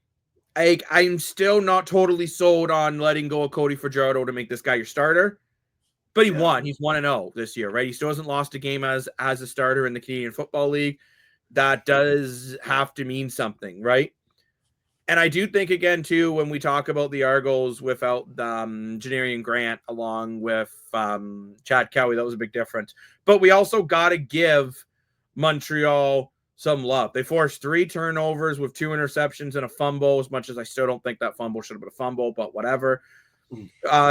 I'm still not totally sold on letting go of Cody Fajardo to make this guy your starter. But he won. He's 1-0 this year, right? He still hasn't lost a game as a starter in the Canadian Football League. That does have to mean something, right? And I do think, again, too, when we talk about the Argos without Janarian Grant along with Chad Kelly, that was a big difference. But we also got to give Montreal some love. They forced 3 turnovers with 2 interceptions and a fumble, as much as I still don't think that fumble should have been a fumble, but whatever.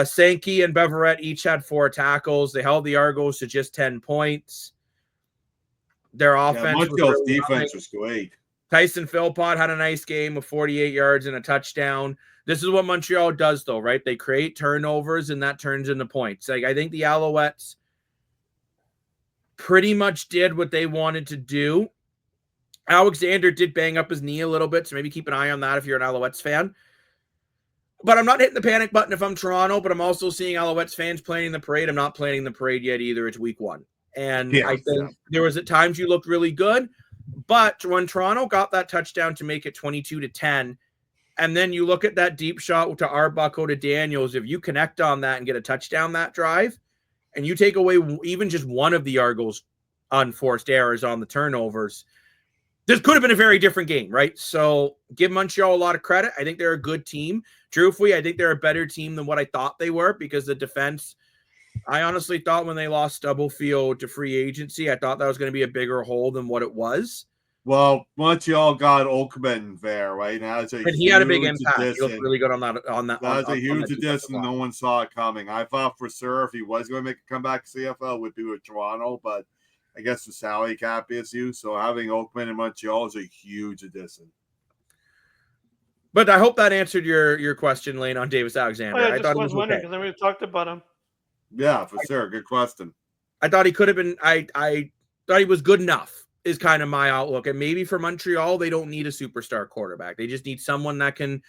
Sankey and Beverett each had 4 tackles. They held the Argos to just 10 points. Their offense defense was great. Tyson Philpott had a nice game of 48 yards and a touchdown. This is what Montreal does, though, right? They create turnovers, and that turns into points. Like, I think the Alouettes pretty much did what they wanted to do. Alexander did bang up his knee a little bit, so maybe keep an eye on that if you're an Alouettes fan. But I'm not hitting the panic button if I'm Toronto, but I'm also seeing Alouettes fans planning the parade. I'm not planning the parade yet either. It's week 1. And I think there was at times you looked really good, but when Toronto got that touchdown to make it 22-10, and then you look at that deep shot to Arbuckle to Daniels, if you connect on that and get a touchdown that drive, and you take away even just one of the Argos' unforced errors on the turnovers, this could have been a very different game, right? So give Montreal a lot of credit. I think they're a good team. Truthfully, I think they're a better team than what I thought they were because the defense, I honestly thought when they lost Stubblefield to free agency, I thought that was going to be a bigger hole than what it was. Well, Montreal got Oakman there, right? Now it's And he had a big impact. He looked really good on that. That was a huge addition. No one saw it coming. I thought for sure if he was going to make a comeback to CFL, it would be with Toronto, but I guess the salary cap issue. So having Oakman in Montreal is a huge addition. But I hope that answered your question, Lane, on Davis Alexander. I thought was wondering because we talked about him. Yeah, for sure. Good question. I thought he could have been. I thought he was good enough. Is kind of my outlook. And maybe for Montreal, they don't need a superstar quarterback. They just need someone that can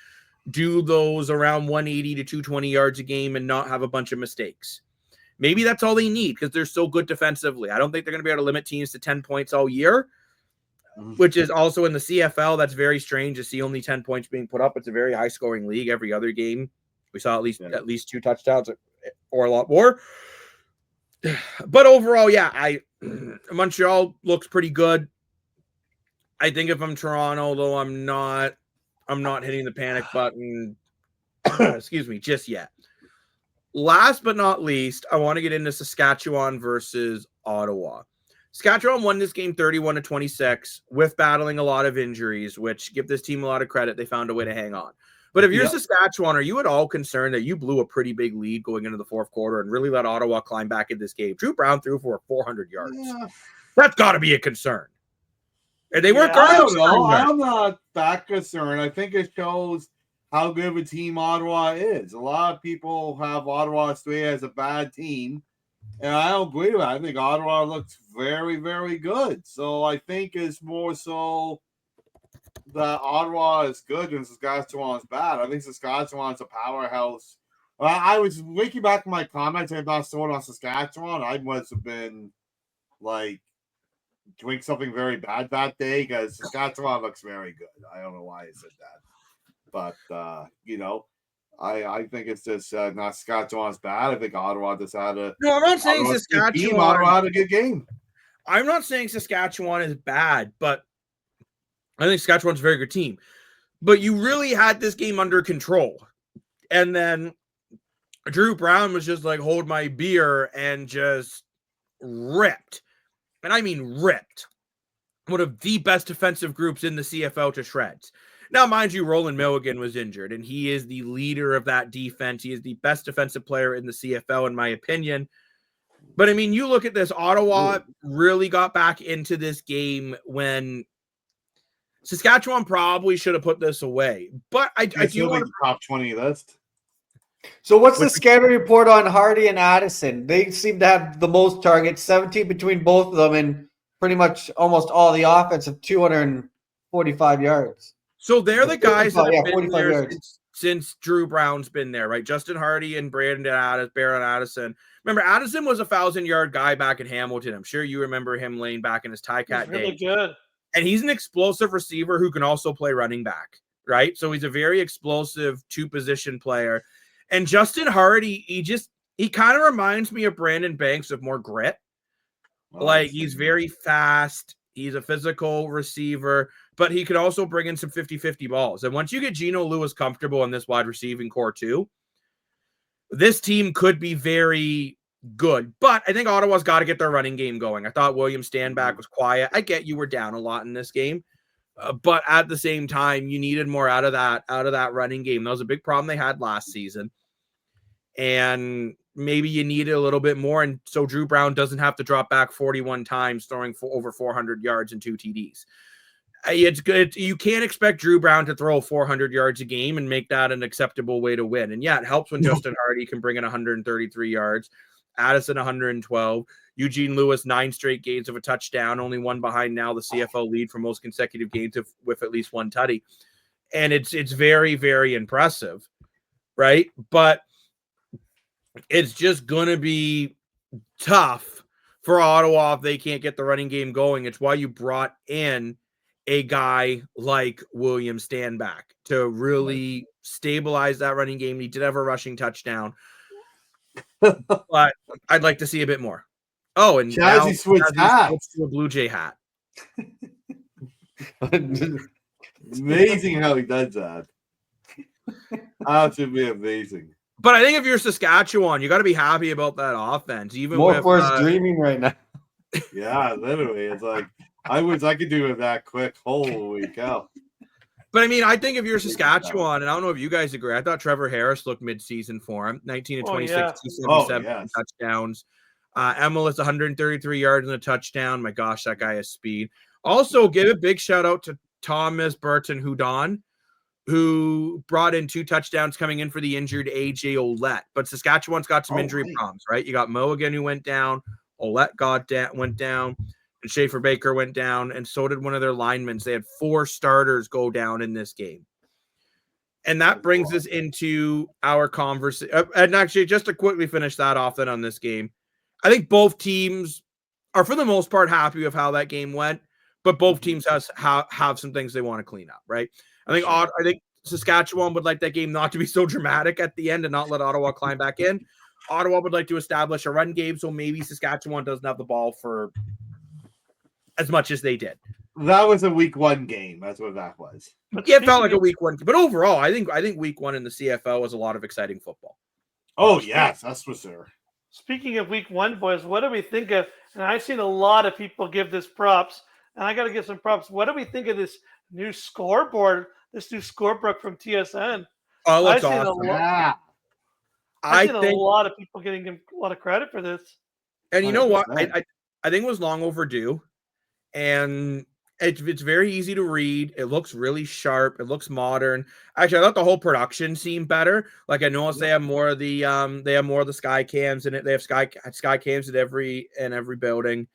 do those around 180 to 220 yards a game and not have a bunch of mistakes. Maybe that's all they need because they're so good defensively. I don't think they're going to be able to limit teams to 10 points all year, which is also in the CFL. That's very strange to see only 10 points being put up. It's a very high-scoring league. Every other game, we saw at least 2 touchdowns or a lot more. But overall, yeah, Montreal looks pretty good. I think if I'm Toronto, though, I'm not hitting the panic button. Excuse me, just yet. Last but not least, I want to get into Saskatchewan versus Ottawa. Saskatchewan won this game 31-26 with battling a lot of injuries, which give this team a lot of credit. They found a way to hang on. But if you're Saskatchewan, are you at all concerned that you blew a pretty big lead going into the fourth quarter and really let Ottawa climb back in this game? Drew Brown threw for 400 yards. Yeah. That's got to be a concern. And they weren't. I don't know. I'm not that concerned. I think it shows how good of a team Ottawa is. A lot of people have Ottawa straight as a bad team, and I don't agree with that. I think Ottawa looks very, very good. So I think it's more so that Ottawa is good and Saskatchewan's bad. I think Saskatchewan's a powerhouse. I was looking back in my comments. I'm not sold on Saskatchewan. I must have been like doing something very bad that day because Saskatchewan looks very good. I don't know why I said that, but I think it's just not Saskatchewan's bad. I think Ottawa just had a. No, I'm not saying Saskatchewan. Ottawa had a good game. I'm not saying Saskatchewan is bad, but I think Saskatchewan's a very good team. But you really had this game under control. And then Drew Brown was just like, hold my beer and just ripped. And I mean ripped. One of the best defensive groups in the CFL to shreds. Now, mind you, Roland Milligan was injured, and he is the leader of that defense. He is the best defensive player in the CFL, in my opinion. But, I mean, you look at this. Ottawa really got back into this game when Saskatchewan probably should have put this away. But I do want to top 20 list. So what's the scouting report on Hardy and Addison? They seem to have the most targets, 17 between both of them, and pretty much almost all the offense of 245 yards. So they're the guys that have been there since Drew Brown's been there, right? Justin Hardy and Baron Addison. Remember, Addison was a 1,000-yard guy back in Hamilton. I'm sure you remember him laying back in his Ticat days. Really good. And he's an explosive receiver who can also play running back, right? So he's a very explosive two-position player. And Justin Hardy, he kind of reminds me of Brandon Banks with more grit. Like, he's very fast. He's a physical receiver, but he could also bring in some 50-50 balls. And once you get Geno Lewis comfortable in this wide receiving core too, this team could be very good. But I think Ottawa's got to get their running game going. I thought William Stanback was quiet. I get you were down a lot in this game, but at the same time, you needed more out of that running game. That was a big problem they had last season. And maybe you need it a little bit more. And so Drew Brown doesn't have to drop back 41 times, throwing for over 400 yards and 2 TDs. It's good. You can't expect Drew Brown to throw 400 yards a game and make that an acceptable way to win. And yeah, it helps when Justin Hardy can bring in 133 yards, Addison 112, Eugene Lewis 9 straight games of a touchdown, only one behind now the CFL lead for most consecutive games with at least one tutty. And it's very, very impressive, right? But it's just going to be tough for Ottawa if they can't get the running game going. It's why you brought in a guy like William Stanback to really stabilize that running game. He did have a rushing touchdown, but I'd like to see a bit more. Oh, and Jazzy switched to a Blue Jay hat. Amazing how he does that. Absolutely amazing. But I think if you're Saskatchewan, you got to be happy about that offense, even with Morfor's dreaming right now. Yeah, literally. It's like I could do it that quick. Holy cow. But I mean, I think if you're Saskatchewan, and I don't know if you guys agree, I thought Trevor Harris looked mid-season for him. 19 and 26, 277 touchdowns. Emilus 133 yards and a touchdown. My gosh, that guy has speed. Also, give a big shout out to Thomas Burton Hudon, who brought in 2 touchdowns coming in for the injured AJ Olette. But Saskatchewan's got some injury problems, right? You got Mohigan who went down, Olette went down, and Schaefer Baker went down, and so did one of their linemen. They had 4 starters go down in this game. And that brings us into our conversation. And actually, just to quickly finish that off then on this game, I think both teams are, for the most part, happy with how that game went, but both teams have some things they want to clean up, right? I think Saskatchewan would like that game not to be so dramatic at the end and not let Ottawa climb back in. Ottawa would like to establish a run game, so maybe Saskatchewan doesn't have the ball for as much as they did. That was a week 1 game. That's what that was. Yeah, it felt like a week 1. But overall, I think week 1 in the CFL was a lot of exciting football. Oh, yes, that's for sure. Speaking of week 1, boys, what do we think of? And I've seen a lot of people give this props, and I got to give some props. What do we think of this new scoreboard, this new scorebook from TSN? Oh, it looks awesome. I've seen a lot of people getting a lot of credit for this. And you know what? I think it was long overdue. And it's very easy to read. It looks really sharp. It looks modern. Actually, I thought the whole production seemed better. Like I noticed they have more of the sky cams in it. They have sky cams at every building.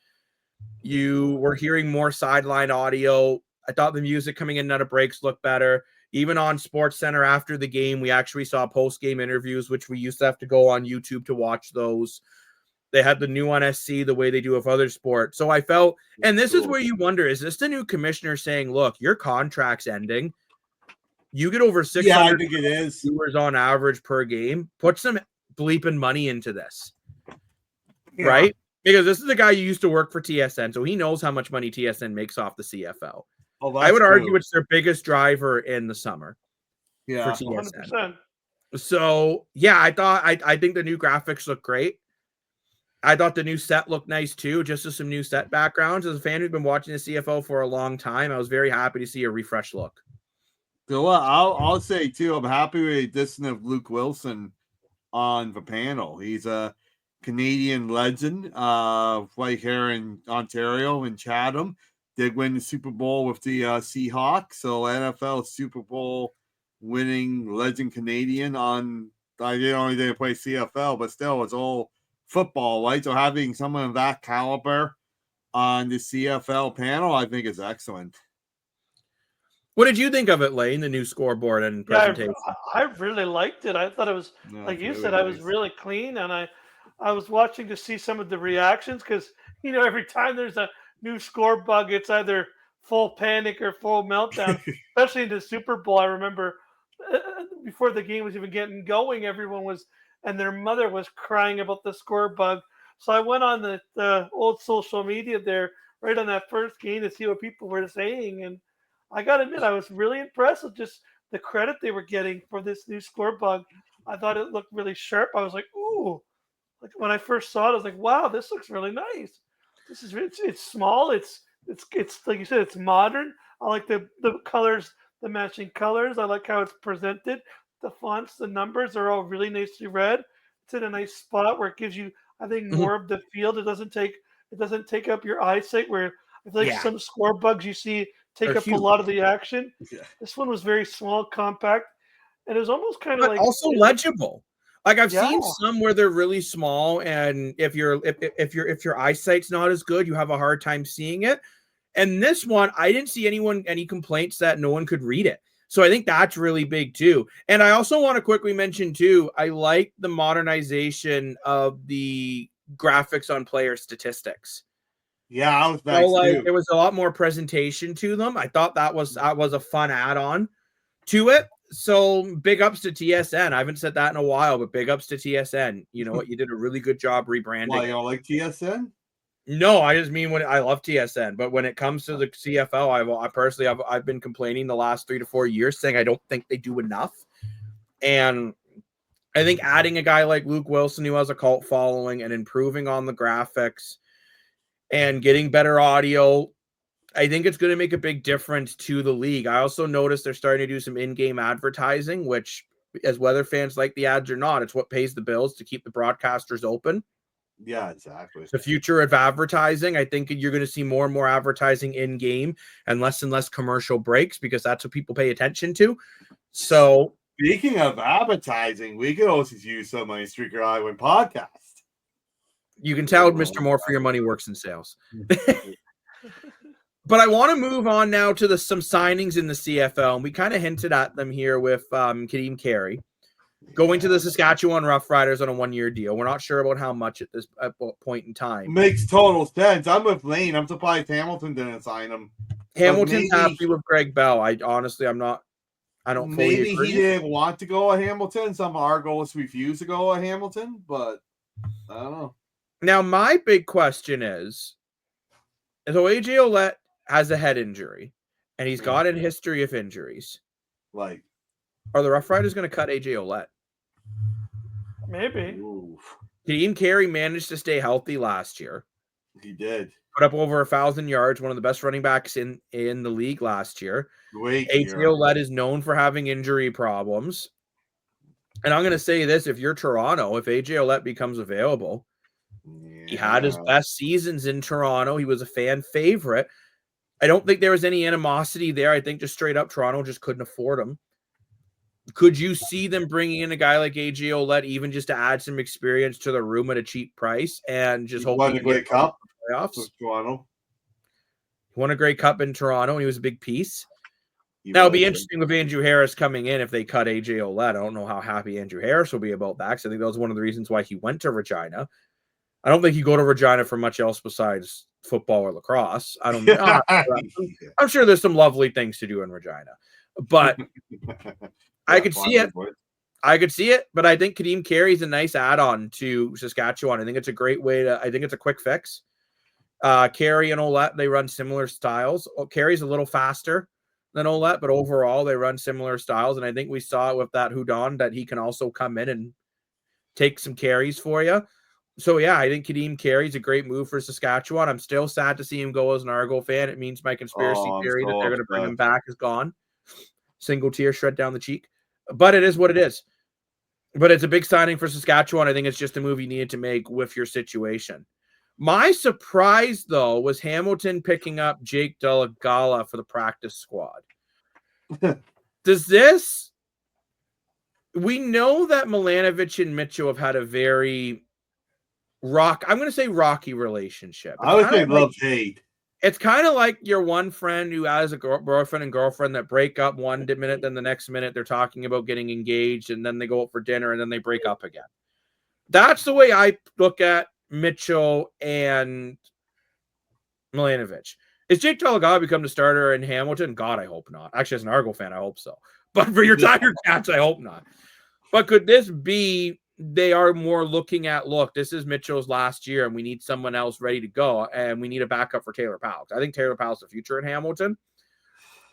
You were hearing more sideline audio. I thought the music coming in and out of breaks looked better. Even on Sports Center after the game, we actually saw post-game interviews, which we used to have to go on YouTube to watch those. They had the new on SC the way they do with other sports. So I felt, and this is where you wonder, is this the new commissioner saying, look, your contract's ending. You get over 600 viewers on average per game. Put some bleeping money into this. Yeah. Right? Because this is a guy who used to work for TSN, so he knows how much money TSN makes off the CFL. Oh, I would argue it's their biggest driver in the summer. Yeah, for TSN. 100%. So, yeah, I think the new graphics look great. I thought the new set looked nice too, just with some new set backgrounds. As a fan who's been watching the CFL for a long time, I was very happy to see a refresh look. So I'll say too, I'm happy with the addition of Luke Wilson on the panel. He's a Canadian legend, right here in Ontario in Chatham. Did win the Super Bowl with the Seahawks. So NFL Super Bowl winning legend Canadian on. I didn't play CFL, but still, it's all football, right? So having someone of that caliber on the CFL panel, I think is excellent. What did you think of it, Lane, the new scoreboard and presentation? I really liked it. I thought it was, like you said, I was really clean, and I was watching to see some of the reactions because, every time there's a new score bug, it's either full panic or full meltdown, especially in the Super Bowl. I remember before the game was even getting going, everyone was, and their mother was crying about the score bug. So I went on the old social media there right on that first game to see what people were saying. And I got to admit, I was really impressed with just the credit they were getting for this new score bug. I thought it looked really sharp. I was like, ooh. Like when I first saw it, I was like, wow, this looks really nice. It's small. It's like you said, it's modern. I like the colors, the matching colors. I like how it's presented. The fonts, the numbers are all really nicely read. It's in a nice spot where it gives you, I think, more of the field. It doesn't take up your eyesight. Where I feel like some score bugs you see take up huge. A lot of the action. Yeah. This one was very small, compact, and it was almost kind of like also legible. Like I've seen some where they're really small, and if your eyesight's not as good, you have a hard time seeing it. And this one, I didn't see any complaints that no one could read it. So I think that's really big too. And I also want to quickly mention too, I like the modernization of the graphics on player statistics. Yeah, I was nice too. There was a lot more presentation to them. I thought that was a fun add-on to it. So big ups to TSN. I haven't said that in a while, but big ups to TSN. You know what? You did a really good job rebranding. Why, you don't like TSN? No, I just mean when I love TSN, but when it comes to the CFL, I personally I've been complaining the last 3 to 4 years, saying I don't think they do enough, and I think adding a guy like Luke Wilson, who has a cult following, and improving on the graphics and getting better audio, I think it's going to make a big difference to the league. I also noticed they're starting to do some in-game advertising, which, as whether fans like the ads or not, it's what pays the bills to keep the broadcasters open. Yeah, exactly. The future of advertising, I think you're going to see more and more advertising in-game and less commercial breaks, because that's what people pay attention to. So, speaking of advertising, we could also use some on Streaker Island podcast. You can tell Mr. More for Your Money works in sales. But I want to move on now to some signings in the CFL, and we kind of hinted at them here with Kadeem Carey going to the Saskatchewan Roughriders on a 1-year deal. We're not sure about how much at this point in time. Makes total sense. I'm with Lane. I'm surprised Hamilton didn't sign him. Hamilton's happy with Greg Bell. I don't fully maybe agree. He didn't want to go at Hamilton. Some Argos refused to go at Hamilton, but I don't know. Now, my big question is, so AJ Ouellette has a head injury, and he's got a history of injuries. Like, are the Rough Riders going to cut AJ Ouellette? Maybe. Kadeem Carey managed to stay healthy last year. He did. Put up over 1,000 yards, one of the best running backs in the league last year. Great. AJ Ouellette is known for having injury problems. And I'm going to say this, if you're Toronto, if AJ Ouellette becomes available, he had his best seasons in Toronto. He was a fan favorite. I don't think there was any animosity there. I think just straight up Toronto just couldn't afford him. Could you see them bringing in a guy like AJ Ouellette even just to add some experience to the room at a cheap price and just hoping to get cup playoffs? Toronto. He won a great cup in Toronto, and he was a big piece. Now, it'll be interesting with Andrew Harris coming in if they cut AJ Ouellette. I don't know how happy Andrew Harris will be about that, because I think that was one of the reasons why he went to Regina. I don't think he'd go to Regina for much else besides football or lacrosse. I don't know. I'm sure there's some lovely things to do in Regina, but I could see it. I could see it, but I think Kadeem Carey is a nice add-on to Saskatchewan. I think it's a great way to. I think it's a quick fix. Carey and Ouellette, they run similar styles. Carey's a little faster than Ouellette, but overall they run similar styles. And I think we saw it with that Houdon that he can also come in and take some carries for you. So yeah, I think Kadeem Carey's a great move for Saskatchewan. I'm still sad to see him go as an Argo fan. It means my conspiracy theory that they're going to bring him back is gone. Single tear shred down the cheek. But it is what it is. But it's a big signing for Saskatchewan. I think it's just a move you needed to make with your situation. My surprise, though, was Hamilton picking up Jake Delagala for the practice squad. Does this... We know that Milanovic and Mitchell have had a very I'm going to say rocky relationship. I would say love-hate. It's kind of like your one friend who has a boyfriend and girlfriend that break up one minute, then the next minute they're talking about getting engaged, and then they go out for dinner, and then they break up again. That's the way I look at Mitchell and Milanovic. Is Jake Delagala become the starter in Hamilton? God, I hope not. Actually, as an Argo fan, I hope so. But for your Tiger Cats, I hope not. But could this be they are more looking at, look, this is Mitchell's last year, and we need someone else ready to go, and we need a backup for Taylor Powell. I think Taylor Powell's the future in Hamilton.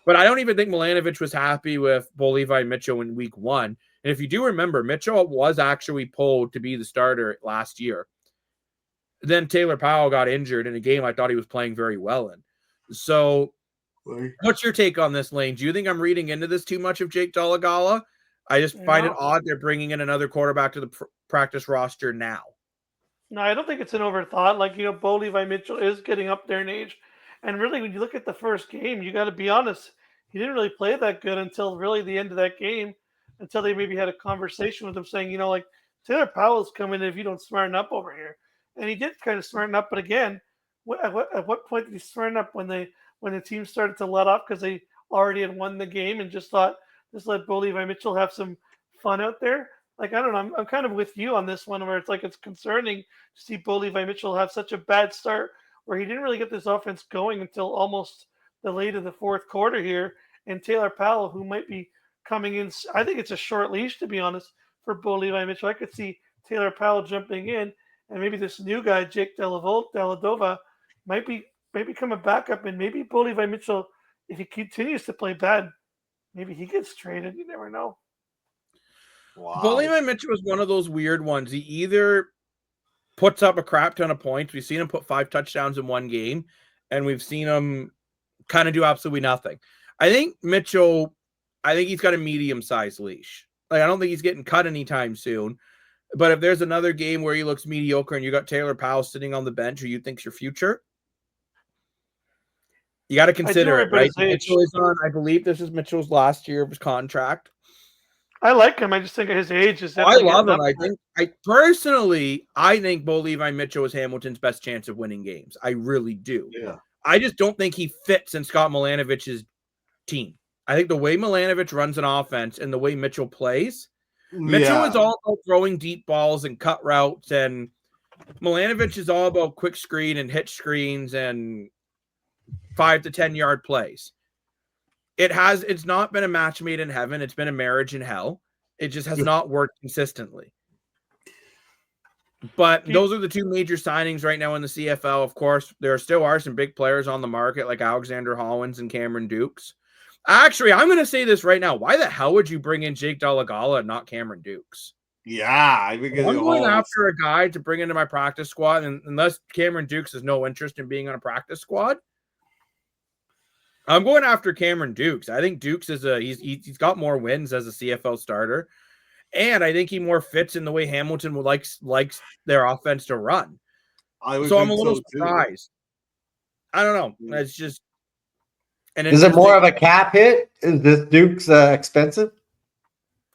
But I don't even think Milanovic was happy with Bo Levi Mitchell in week 1. And if you do remember, Mitchell was actually pulled to be the starter last year. Then Taylor Powell got injured in a game I thought he was playing very well in. So what's your take on this, Lane? Do you think I'm reading into this too much of Jake Delagala? I just find it odd they're bringing in another quarterback to the practice roster now. No, I don't think it's an overthought. Like, Bo Levi Mitchell is getting up there in age. And really, when you look at the first game, you got to be honest, he didn't really play that good until really the end of that game, until they maybe had a conversation with him saying, Taylor Powell's coming in if you don't smarten up over here. And he did kind of smarten up. But again, at what point did he smarten up when the team started to let up because they already had won the game and just thought, just let Bo Levi Mitchell have some fun out there? Like, I don't know. I'm kind of with you on this one where it's like it's concerning to see Bo Levi Mitchell have such a bad start where he didn't really get this offense going until almost the late of the fourth quarter here. And Taylor Powell, who might be coming in, I think it's a short leash, to be honest, for Bo Levi Mitchell. I could see Taylor Powell jumping in and maybe this new guy, Jake Deladova, might become a backup, and maybe Bo Levi Mitchell, if he continues to play bad, maybe he gets traded. You never know. Wow. Bo Levi Mitchell was one of those weird ones. He either puts up a crap ton of points. We've seen him put 5 touchdowns in one game, and we've seen him kind of do absolutely nothing. I think Mitchell, he's got a medium-sized leash. Like, I don't think he's getting cut anytime soon. But if there's another game where he looks mediocre and you got Taylor Powell sitting on the bench who you think's your future, you got to consider it, right? Mitchell is on, I believe this is Mitchell's last year of his contract. I like him. I just think his age is I love him. I think Bo Levi Mitchell is Hamilton's best chance of winning games. I really do. Yeah. I just don't think he fits in Scott Milanovich's team. I think the way Milanovich runs an offense and the way Mitchell plays, Mitchell is all about throwing deep balls and cut routes, and Milanovich is all about quick screen and hitch screens and 5 to 10 yard plays. It's not been a match made in heaven. It's been a marriage in hell. It just has not worked consistently. But those are the two major signings right now in the CFL. Of course, there still are some big players on the market like Alexander Hollins and Cameron Dukes. Actually, I'm going to say this right now. Why the hell would you bring in Jake Delagala and not Cameron Dukes? Yeah. I'm going after a guy to bring into my practice squad, and unless Cameron Dukes has no interest in being on a practice squad, I'm going after Cameron Dukes. I think Dukes is he's got more wins as a CFL starter, and I think he more fits in the way Hamilton would likes their offense to run. So I'm a little surprised. I don't know. It's just. Is it more of a cap hit? Is this Dukes expensive?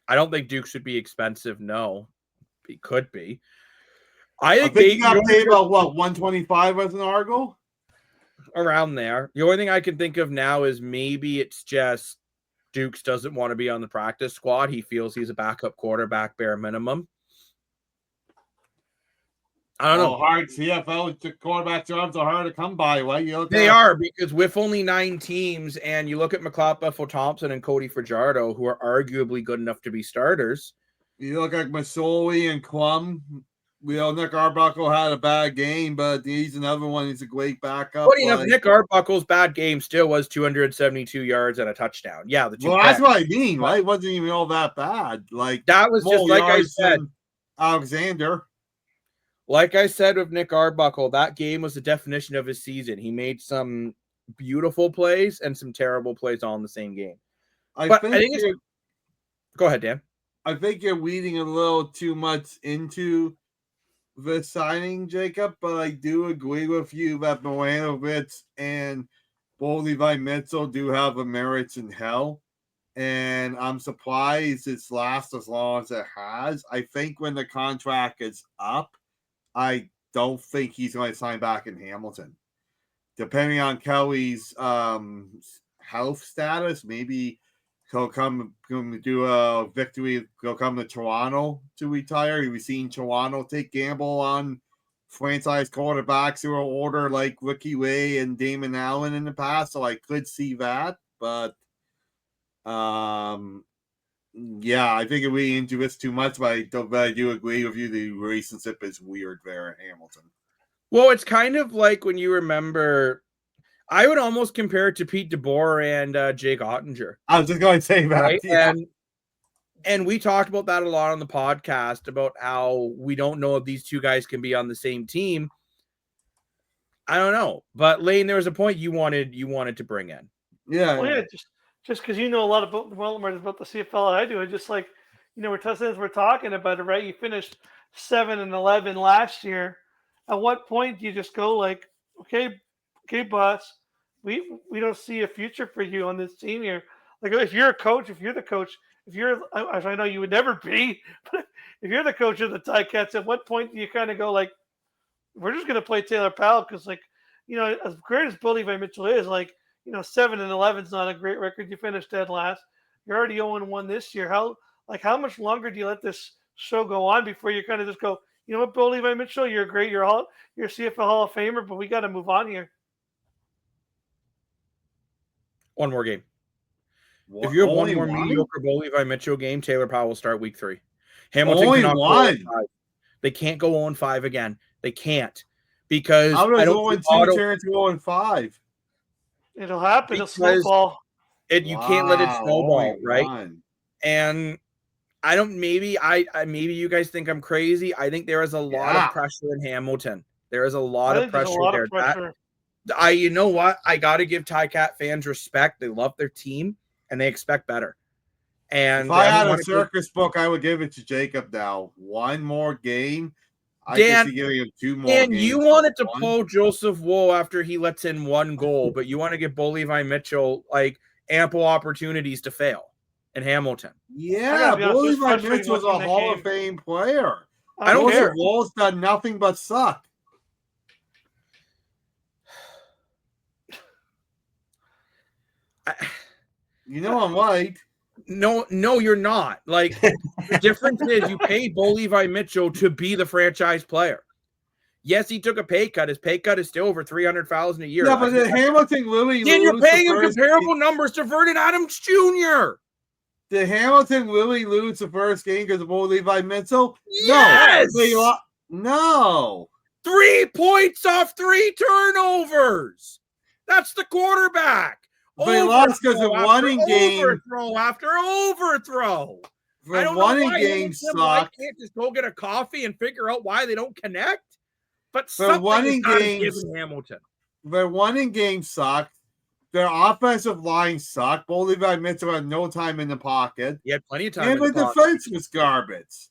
I don't think Dukes should be expensive. No, he could be. I think he got paid about what, 125 as an Argo? Around there. The only thing I can think of now is maybe it's just Dukes doesn't want to be on the practice squad. He feels he's a backup quarterback bare minimum. I don't know. Hard CFL quarterback jobs are hard to come by. Right? They are, because with only 9 teams, and you look at McLeod Bethel-Thompson and Cody Fajardo, who are arguably good enough to be starters. You look at Masoli and Klum. Nick Arbuckle had a bad game, but he's another one. He's a great backup. Funny enough, Nick Arbuckle's bad game still was 272 yards and a touchdown. Yeah, that's what I mean, right? It wasn't even all that bad. Like, that was just like I said. Alexander. Like I said with Nick Arbuckle, that game was the definition of his season. He made some beautiful plays and some terrible plays all in the same game. I think go ahead, Dan. I think you're reading a little too much into the signing, Jacob, but I do agree with you that Milanovic and Bo Levi Mitchell do have a marriage in hell. And I'm surprised it's lasted as long as it has. I think when the contract is up, I don't think he's going to sign back in Hamilton. Depending on Kelly's health status, maybe he'll come do a victory. He'll come to Toronto to retire. We've seen Toronto take gamble on franchise quarterbacks who are older, like Ricky Ray and Damon Allen in the past. So I could see that, but yeah, I think we into this too much, but I do agree with you. The relationship is weird there in Hamilton. Well, it's kind of like when you remember, I would almost compare it to Pete DeBoer and Jake Ottinger. I was just going to say that. Right? Yeah. And we talked about that a lot on the podcast about how we don't know if these two guys can be on the same team. I don't know. But Lane, there was a point you wanted to bring in. Yeah. Well, yeah, just because you know a lot about the CFL I do, I just like, we're talking about it, right? You finished 7-11 last year. At what point do you just go like, okay, boss, we don't see a future for you on this team here. Like, if you're a coach, if you're the coach, I know you would never be, but if you're the coach of the Ticats, at what point do you kind of go like, we're just going to play Taylor Powell? Because as great as Bo Levi Mitchell is, 7-11 is not a great record. You finished dead last. You're already 0-1 this year. How much longer do you let this show go on before you kind of just go, you know what, Bo Levi Mitchell, you're great. You're a CFL Hall of Famer, but we got to move on here. One more game. If you have one more mediocre Bo Levi Mitchell game, Taylor Powell will start week 3. Hamilton cannot go 0-5. They can't go 0-5 again. They can't. because I was I don't 0 think 2 Ottawa, turns 0 5. It'll happen. It'll Because- snowball. you can't let it Wow, snowball, only right? one. And I don't. Maybe maybe you guys think I'm crazy. I think there is a lot Yeah. of pressure in Hamilton. There is a lot I of think there's pressure a lot there. of pressure. You know what? I got to give Cat fans respect. They love their team and they expect better. And If I they had a wanna give- circus book, I would give it to Jacob now. One more game. I Dan- could see giving him 2 more and games. you wanted to One. pull Joseph Wool after he lets in 1 goal, but you want to give Bo Levi Mitchell like ample opportunities to fail in Hamilton. Yeah, gotta be honest, it was Levi frustrating Mitchell's a watching that Hall game. of Fame player. I don't Joseph care. Wool's done nothing but suck. You know I'm right. No, you're not. Like the difference is you paid Bo Levi Mitchell to be the franchise player. Yes, he took a pay cut. His pay cut is still over $300,000 a year. Yeah, but did Hamilton really Dan, you're lose the paying him first comparable game? numbers to Vernon Adams Jr. Did Hamilton really lose the first game because of Bo Levi Mitchell? Yes! No. 3 points off 3 turnovers. That's the quarterback. They lost because of Overthrow running after game. Overthrow after overthrow. I The don't know running why game him and Tim White sucked. can't just go get a coffee and figure out why they don't connect. But The something running is gotta games- give in Hamilton. Their running game sucked. Their offensive line sucked. Bo Levi Mitchell had no time in the pocket. He had plenty of time. And in the pocket. defense was garbage.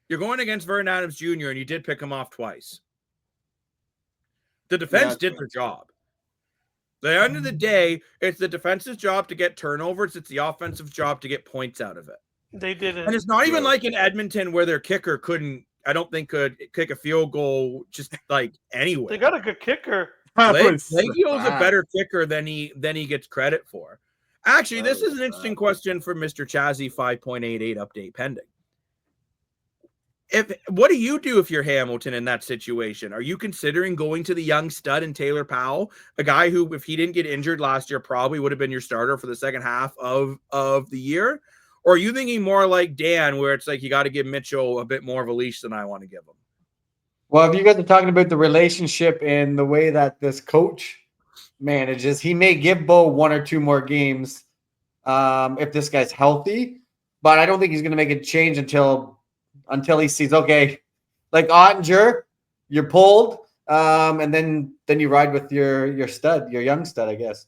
You're going against Vernon Adams Jr. and you did pick him off twice. The defense did their job. At the end of the day, it's the defense's job to get turnovers. It's the offensive job to get points out of it. They didn't. And it's not even like in Edmonton where their kicker could kick a field goal just like anywhere. They got a good kicker. Legio's a better kicker than he gets credit for. Actually, this is an interesting question for Mr. Chazzy 5.88 update pending. What do you do if you're Hamilton in that situation? Are you considering going to the young stud and Taylor Powell, a guy who, if he didn't get injured last year, probably would have been your starter for the second half of the year? Or are you thinking more like Dan, where it's like you got to give Mitchell a bit more of a leash than I want to give him? Well, if you guys are talking about the relationship and the way that this coach manages, he may give Bo 1 or 2 more games if this guy's healthy, but I don't think he's going to make a change until he sees, okay, like Ottinger, you're pulled, and then you ride with your young stud, I guess.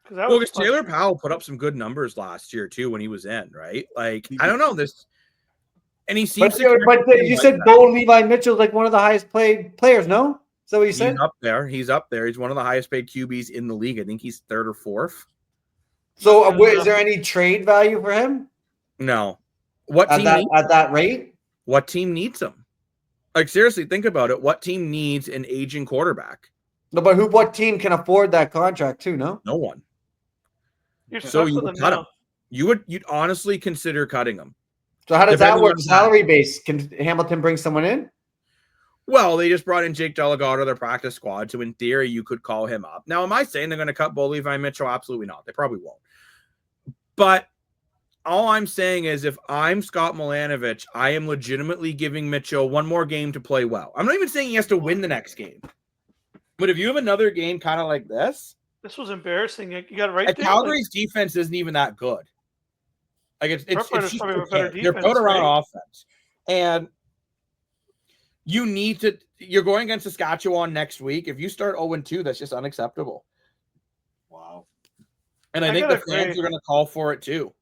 Because Taylor Powell put up some good numbers last year too when he was in, right? Like, I don't know this, and he seems But you said Bo Levi Mitchell's like one of the highest paid players, no? Is that what you said? He's up there. He's one of the highest paid QBs in the league. I think he's 3rd or 4th. So, is there any trade value for him? No. What team at that rate? What team needs him? Like, seriously, think about it. What team needs an aging quarterback? No, but what team can afford that contract too? No one. So you would cut him. You'd honestly consider cutting him. So how does that work? Salary base? Can Hamilton bring someone in? Well, they just brought in Jake Delgado, their practice squad. So in theory, you could call him up. Now, am I saying they're going to cut Bo Levi Mitchell? Absolutely not. They probably won't. But all I'm saying is if I'm Scott Milanovich, I am legitimately giving Mitchell 1 more game to play well. I'm not even saying he has to win the next game. But if you have another game kind of like this was embarrassing. You got it right. Calgary's defense isn't even that good. Like it's just okay. They're built around offense. And you're going against Saskatchewan next week. If you start 0-2, that's just unacceptable. Wow. And I think the fans are going to call for it too.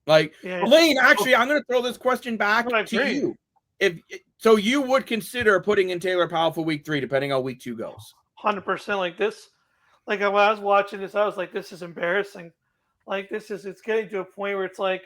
Like, Lane, actually, I'm going to throw this question back to you. So you would consider putting in Taylor Powell for week 3, depending on how week 2 goes. 100% like this. Like when I was watching this, I was like, this is embarrassing. Like it's getting to a point where it's like,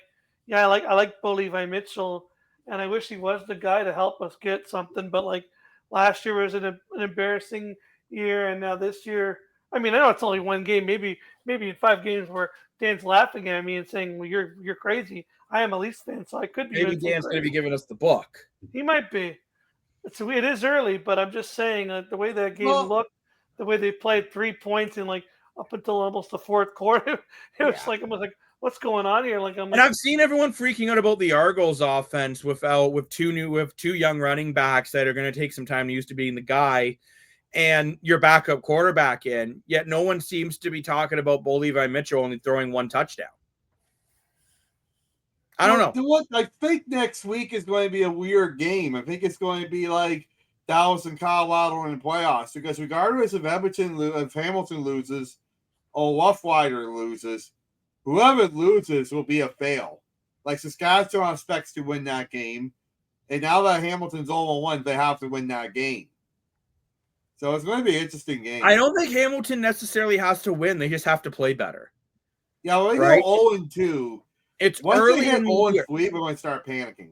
yeah, I like Bo Levi Mitchell, and I wish he was the guy to help us get something. But like last year was an embarrassing year, and now this year, I mean, I know it's only 1 game, maybe in 5 games where Dan's laughing at me and saying, well, you're crazy. I am a Leafs fan, so I could be. Maybe Dan's going to be giving us the book. He might be. It is early, but I'm just saying the way that game looked, the way they played 3 points in like up until almost the 4th quarter, it was like, I was like, what's going on here? I've seen everyone freaking out about the Argos offense with 2 young running backs that are going to take some time used to being the guy. and your backup quarterback in, yet no one seems to be talking about Bo Levi Mitchell only throwing 1 touchdown. I don't know. I think next week is going to be a weird game. I think it's going to be like Dallas and Colorado in the playoffs, because regardless if Hamilton loses or Roughrider loses, whoever loses will be a fail. Like Saskatchewan expects to win that game, and now that Hamilton's 0-1, they have to win that game. So it's going to be an interesting game. I don't think Hamilton necessarily has to win. They just have to play better. Yeah, well, they go 0-2. It's once early they hit in the 0-3, year. we're going to start panicking.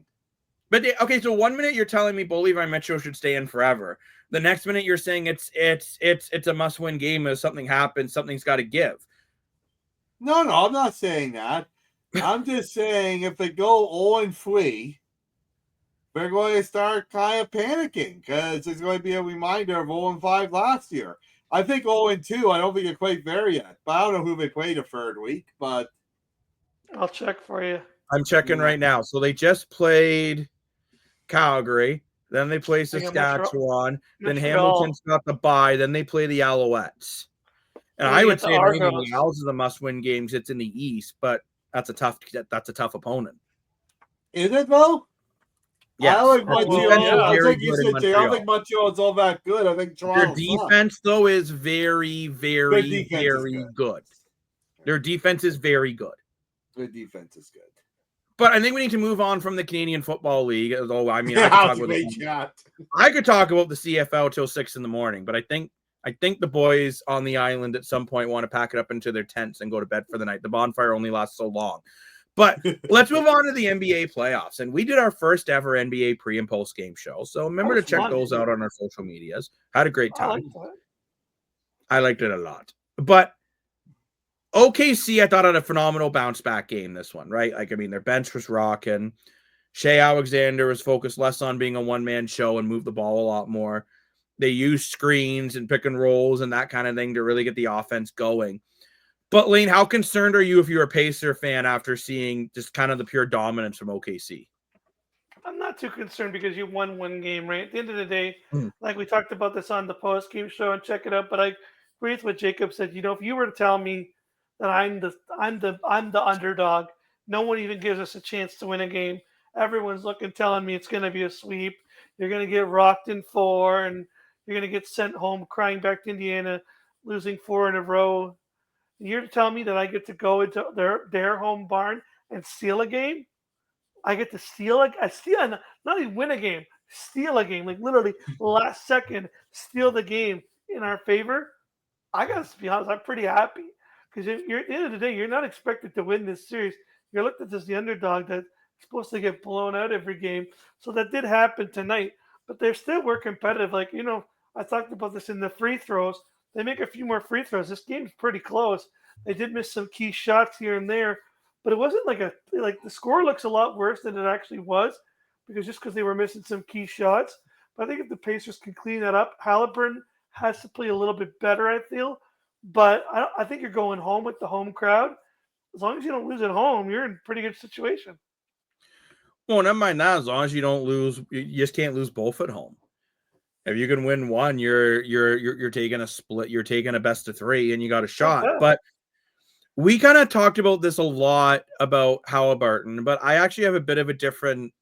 But okay, so 1 minute you're telling me Bo Levi Mitchell should stay in forever. The next minute you're saying it's a must-win game. If something happens, something's got to give. No, I'm not saying that. I'm just saying if they go 0-3, they're going to start kind of panicking, because it's going to be a reminder of 0-5 last year. I think 0-2, I don't think they're quite there yet. But I don't know who they played a third week, but I'll check for you. I'm checking right now. So they just played Calgary, then they play Saskatchewan, then Hamilton's got the bye, then they play the Alouettes. And I would say the Owls are the must-win games. It's in the East, but that's a tough opponent. Is it though? Yeah, I like Montreal. I think you said I don't think Montreal's all that good. I think Toronto. Their defense though is very, very, very good. Their defense is very good. Their defense is good. But I think we need to move on from the Canadian Football League. Although I mean, I could talk about the CFL till 6 a.m. But I think the boys on the island at some point want to pack it up into their tents and go to bed for the night. The bonfire only lasts so long. But let's move on to the NBA playoffs. And we did our first ever NBA pre- and post-game show. So remember to check those out on our social medias. Had a great time. I liked it a lot. But OKC, I thought, had a phenomenal bounce-back game this one, right? Like, I mean, their bench was rocking. Shea Alexander was focused less on being a one-man show and moved the ball a lot more. They used screens and pick and rolls and that kind of thing to really get the offense going. But, Lane, how concerned are you if you're a Pacer fan after seeing just kind of the pure dominance from OKC? I'm not too concerned because you won one game, right? At the end of the day, like we talked about this on the post-game show, and check it out. But I agree with what Jacob said. You know, if you were to tell me that I'm the underdog, no one even gives us a chance to win a game. Everyone's telling me it's going to be a sweep. You're going to get rocked in 4, and you're going to get sent home crying back to Indiana, losing 4 in a row. You're telling me that I get to go into their home barn and steal a game? I get to steal not even win a game, steal a game, like literally last second, steal the game in our favor. I got to be honest, I'm pretty happy, because at the end of the day, you're not expected to win this series. You're looked at as the underdog that's supposed to get blown out every game. So that did happen tonight, but they still were competitive. Like, you know, I talked about this in the free throws. They make a few more free throws. This game's pretty close. They did miss some key shots here and there, but it wasn't like the score looks a lot worse than it actually was, because they were missing some key shots. But I think if the Pacers can clean that up, Halliburton has to play a little bit better, I feel. But I think you're going home with the home crowd. As long as you don't lose at home, you're in a pretty good situation. Well, never mind that. As long as you don't lose, you just can't lose both at home. If you can win one, you're taking a split. You're taking a best of 3, and you got a shot. Okay. But we kind of talked about this a lot about Halliburton, but I actually have a bit of a different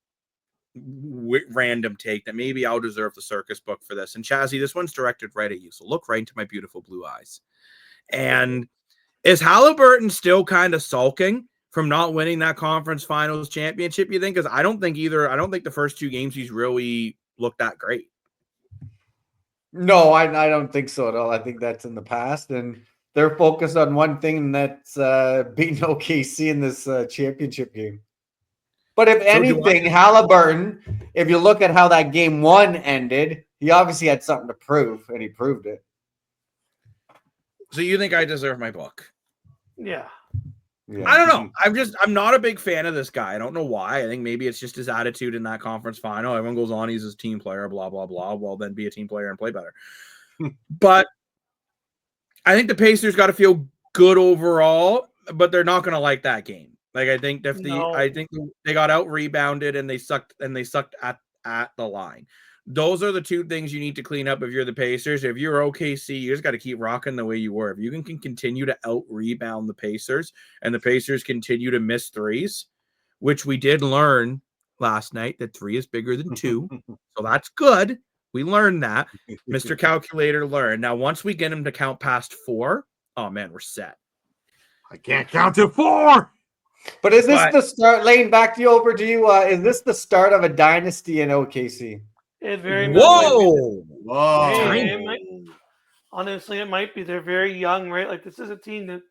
random take that maybe I'll deserve the circus book for this. And Chazzy, this one's directed right at you. So look right into my beautiful blue eyes. And is Halliburton still kind of sulking from not winning that conference finals championship, you think? Because I don't think the first 2 games he's really looked that great. No, I don't think so at all. I think that's in the past, and they're focused on one thing, and that's beating OKC in this championship game. But if anything, Halliburton, if you look at how that game 1 ended, he obviously had something to prove, and he proved it. So you think I deserve my book? Yeah. I don't know. I'm not a big fan of this guy. I don't know why. I think maybe it's just his attitude in that conference final. Everyone goes on, he's a team player, blah, blah, blah. Well, then be a team player and play better. But I think the Pacers got to feel good overall, but they're not going to like that game. Like, I think they got out rebounded and they sucked at the line. those are the two things you need to clean up if you're the Pacers. If you're OKC, you just got to keep rocking the way you were. If you can continue to out-rebound the Pacers and the Pacers continue to miss threes, which we did learn last night that 3 is bigger than 2. So that's good. We learned that. Mr. Calculator learned. Now, once we get him to count past 4, oh, man, we're set. I can't count to 4. But is this the start? Lane, back to you over to you. Is this the start of a dynasty in OKC? It very Whoa! Whoa! Honestly, it might be. They're very young, right? Like, this is a team that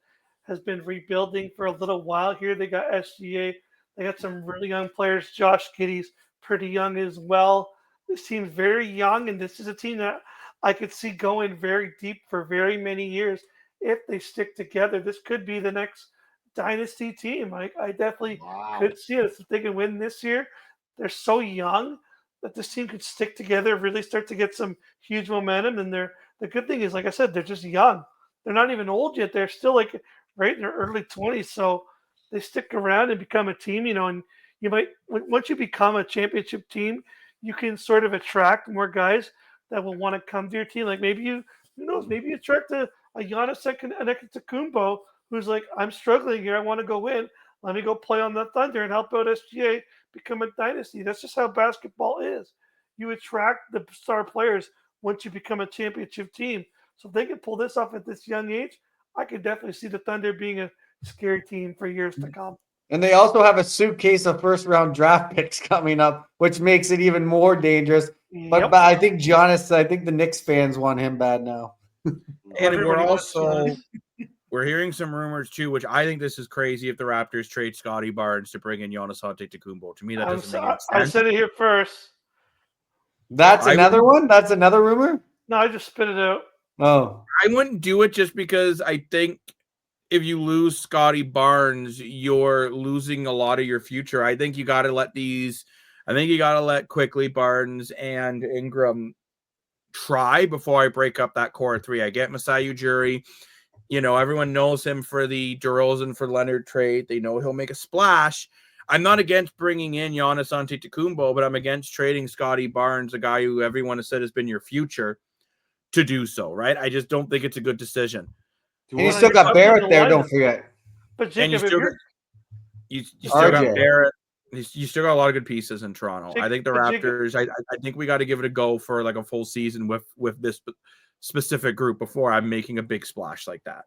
has been rebuilding for a little while here. They got SGA. They got some really young players. Josh Giddey's pretty young as well. This team's very young, and this is a team that I could see going very deep for very many years if they stick together. This could be the next dynasty team. I definitely could see it. If they can win this year, they're so young that this team could stick together, really start to get some huge momentum. And the good thing is, like I said, they're just young. They're not even old yet. They're still like right in their early 20s. So they stick around and become a team, and you might, once you become a championship team, you can sort of attract more guys that will want to come to your team. Like maybe who knows, maybe you attract a Giannis Antetokounmpo who's like, I'm struggling here. I want to go win. Let me go play on the Thunder and help out SGA become a dynasty. That's just how basketball is. You attract the star players once you become a championship team. So if they can pull this off at this young age, I could definitely see the Thunder being a scary team for years to come. And they also have a suitcase of first-round draft picks coming up, which makes it even more dangerous. But I think I think the Knicks fans want him bad now. And we're hearing some rumors too, which I think this is crazy if the Raptors trade Scotty Barnes to bring in Giannis Antetokounmpo. To me, that doesn't make any sense. I said it here first. That's another one? That's another rumor? No, I just spit it out. Oh. I wouldn't do it just because I think if you lose Scotty Barnes, you're losing a lot of your future. I think you got to let Quickly, Barnes, and Ingram try before I break up that core of 3. I get Masai Ujiri. Everyone knows him for the DeRozan for Leonard trade. They know he'll make a splash. I'm not against bringing in Giannis Antetokounmpo, but I'm against trading Scotty Barnes, a guy who everyone has said has been your future, to do so, right? I just don't think it's a good decision. And you still got Barrett there, don't forget. But Jacob, you still got Barrett. You still got a lot of good pieces in Toronto. I think the Raptors, I think we got to give it a go for like a full season with this specific group before I'm making a big splash like that.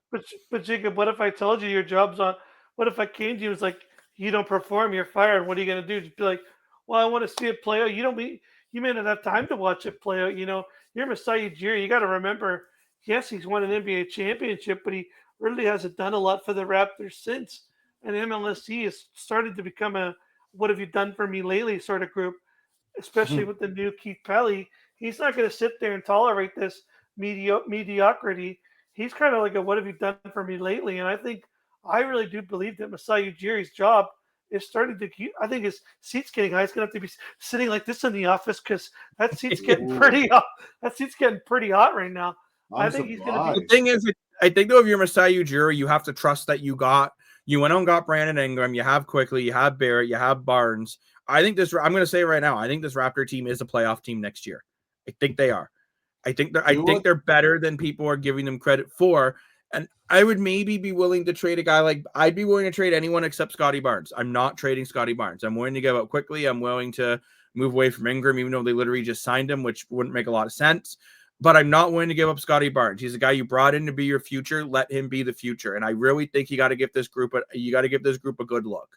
But Jacob, what if I told you your job's on? What if I came to you and was like, you don't perform, you're fired. What are you going to do? Just be like, well, I want to see it play out. You may not have time to watch it play out. You're Masai Ujiri. You got to remember, yes, he's won an NBA championship, but he really hasn't done a lot for the Raptors since. And MLSE is starting to become a what have you done for me lately sort of group, especially with the new Keith Pelly. He's not going to sit there and tolerate this mediocrity. He's kind of like a what have you done for me lately? And I really do believe that Masai Ujiri's job is starting to I think his seat's getting high. He's going to have to be sitting like this in the office because that seat's getting pretty hot. That seat's getting pretty hot right now. I think he's going to be. The thing is, I think though, if you're Masai Ujiri, you have to trust that you went out and got Brandon Ingram, you have Quickly, you have Barrett, you have Barnes. I'm going to say right now, I think this Raptor team is a playoff team next year. I think they are. I think they're better than people are giving them credit for. And I would maybe be willing to trade a guy I'd be willing to trade anyone except Scotty Barnes. I'm not trading Scotty Barnes. I'm willing to give up Quickly. I'm willing to move away from Ingram, even though they literally just signed him, which wouldn't make a lot of sense. But I'm not willing to give up Scotty Barnes. He's a guy you brought in to be your future. Let him be the future. And I really think you got to give this group a good look.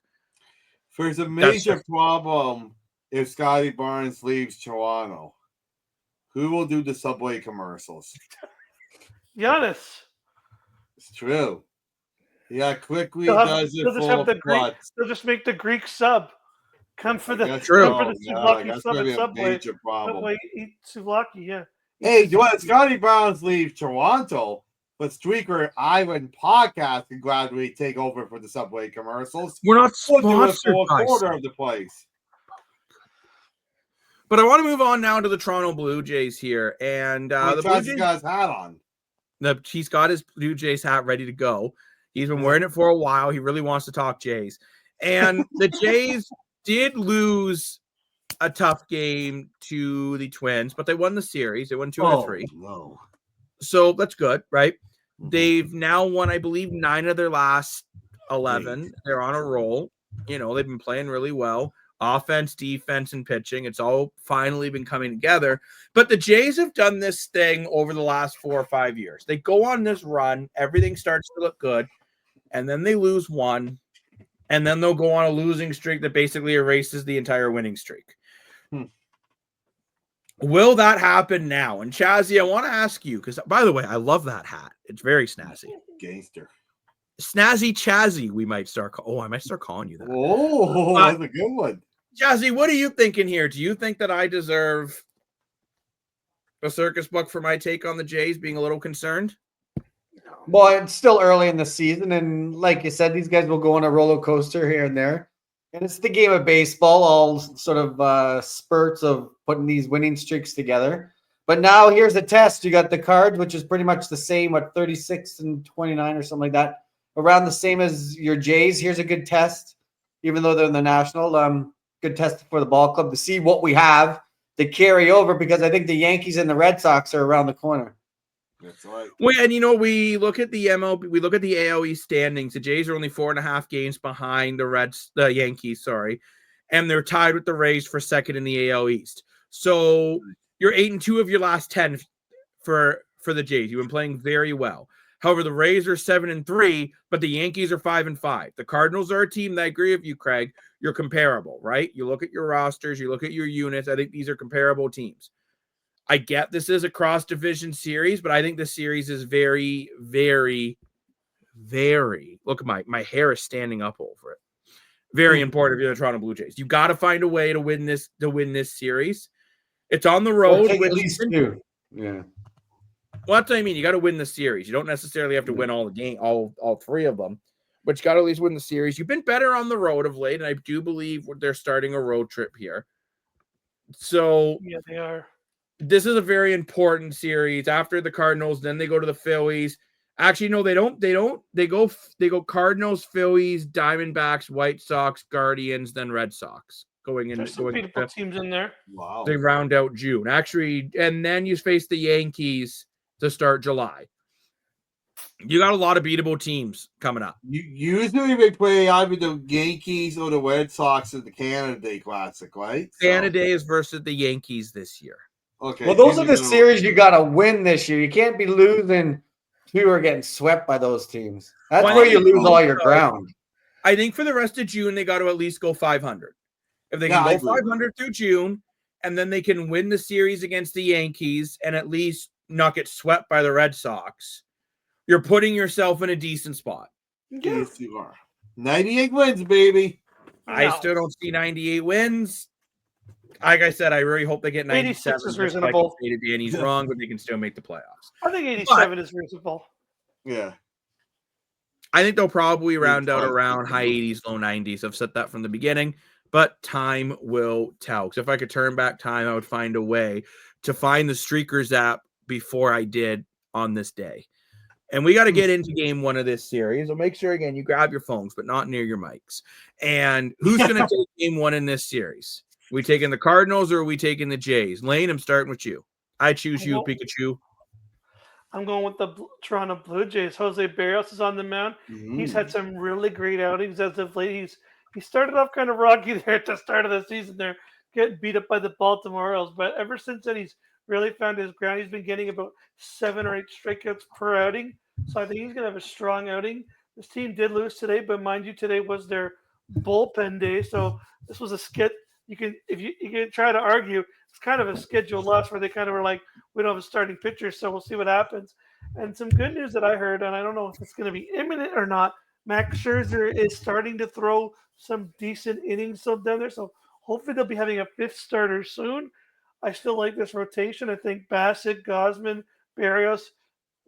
There's a major problem if Scotty Barnes leaves Toronto. Who will do the Subway commercials? Giannis. It's true. Yeah, Quickly does it full of butts. They'll just make the Greek sub. Come for the souvlaki sub at Subway. Subway eat souvlaki, yeah. Hey, do you want Scotty Barnes leave Toronto, but Streaker Island podcast can gradually take over for the Subway commercials? We're not sponsored we'll do a quarter of the place. But I want to move on now to the Toronto Blue Jays here, and the Blue Jays got his hat on. He's got his Blue Jays hat ready to go. He's been wearing it for a while. He really wants to talk Jays, and the Jays did lose a tough game to the Twins, but they won the series. They won 2-3. No. So that's good, right? Mhm. They've now won, I believe, 9 of their last 11. They're on a roll. You know, they've been playing really well. Offense, defense, and pitching. It's all finally been coming together. But the Jays have done this thing over the last 4 or 5 years. They go on this run. Everything starts to look good. And then they lose one. And then they'll go on a losing streak that basically erases the entire winning streak. Will that happen now? And Chazzy, I want to ask you, because by the way, I love that hat. It's very snazzy. Gangster. Snazzy Chazzy, we might start. I might start calling you that. Oh, that's a good one. Chazzy, what are you thinking here? Do you think that I deserve a circus book for my take on the Jays being a little concerned? Well, it's still early in the season, and like you said, these guys will go on a roller coaster here and there. And it's the game of baseball, all sort of spurts of putting these winning streaks together. But now here's a test. You got the Cards, which is pretty much the same, 36 and 29 or something like that, around the same as your Jays. Here's a good test, even though they're in the National. Good test for the ball club to see what we have to carry over, because I think the Yankees and the Red Sox are around the corner. That's right. Well, and you know, we look at the MLB, we look at the AL East standings. The Jays are only 4.5 games behind the Yankees, and they're tied with the Rays for second in the AL East. So you're 8-2 of your last 10 for the Jays. You've been playing very well. However, the Rays are 7-3, but the Yankees are 5-5. The Cardinals are a team that I agree with you, Craig. You're comparable, right? You look at your rosters, you look at your units. I think these are comparable teams. I get this is a cross-division series, but I think the series is very, very, very, look at my hair is standing up over it. Very important if you're the Toronto Blue Jays. You got to find a way to win this series. It's on the road. At least 2. Yeah. Well, that's what I mean. You got to win the series. You don't necessarily have to win all the game, all 3 of them, but you got to at least win the series. You've been better on the road of late, and I do believe they're starting a road trip here. So Yeah, they are. This is a very important series. After the Cardinals, then they go to the Phillies. Actually, no, they don't. They go Cardinals, Phillies, Diamondbacks, White Sox, Guardians, then Red Sox. There's some beautiful teams in there. Wow. They round out June. Actually, and then you face the Yankees to start July. You got a lot of beatable teams coming up. Usually they play either the Yankees or the Red Sox in the Canada Day Classic, right? Canada Day is versus the Yankees this year. Okay. Well, those are the series you got to win this year. You can't be losing 2 or getting swept by those teams. That's where you lose all your ground. I think for the rest of June, they got to at least go 500. If they can go 500 through June, and then they can win the series against the Yankees and at least not get swept by the Red Sox, you're putting yourself in a decent spot. Yes, you are. 98 wins, baby. I still don't see 98 wins. Like I said, I really hope they get 97. 86 is reasonable. Danny's wrong, but they can still make the playoffs. I think 87 is reasonable. Yeah. I think they'll probably round out around high 80s, low 90s. I've said that from the beginning, but time will tell. Because if I could turn back time, I would find a way to find the Streakers app before I did on this day. And we got to get into game 1 of this series. So make sure, again, you grab your phones, but not near your mics. And who's going to take game 1 in this series? We taking the Cardinals or are we taking the Jays? Lane, I'm starting with you. I choose you, Pikachu. I'm going with the Toronto Blue Jays. Jose Barrios is on the mound. He's had some really great outings as of late. He started off kind of rocky there at the start of the season there, getting beat up by the Baltimore Orioles. But ever since then, he's really found his ground. He's been getting about 7 or 8 strikeouts per outing. So I think he's going to have a strong outing. This team did lose today, but mind you, today was their bullpen day. So this was a skit. You can try to argue it's kind of a scheduled loss where they kind of were like, we don't have a starting pitcher, so we'll see what happens. And some good news that I heard, and I don't know if it's going to be imminent or not, Max Scherzer is starting to throw some decent innings down there. So hopefully they'll be having a 5th starter soon. I still like this rotation. I think Bassett, Gosman, Barrios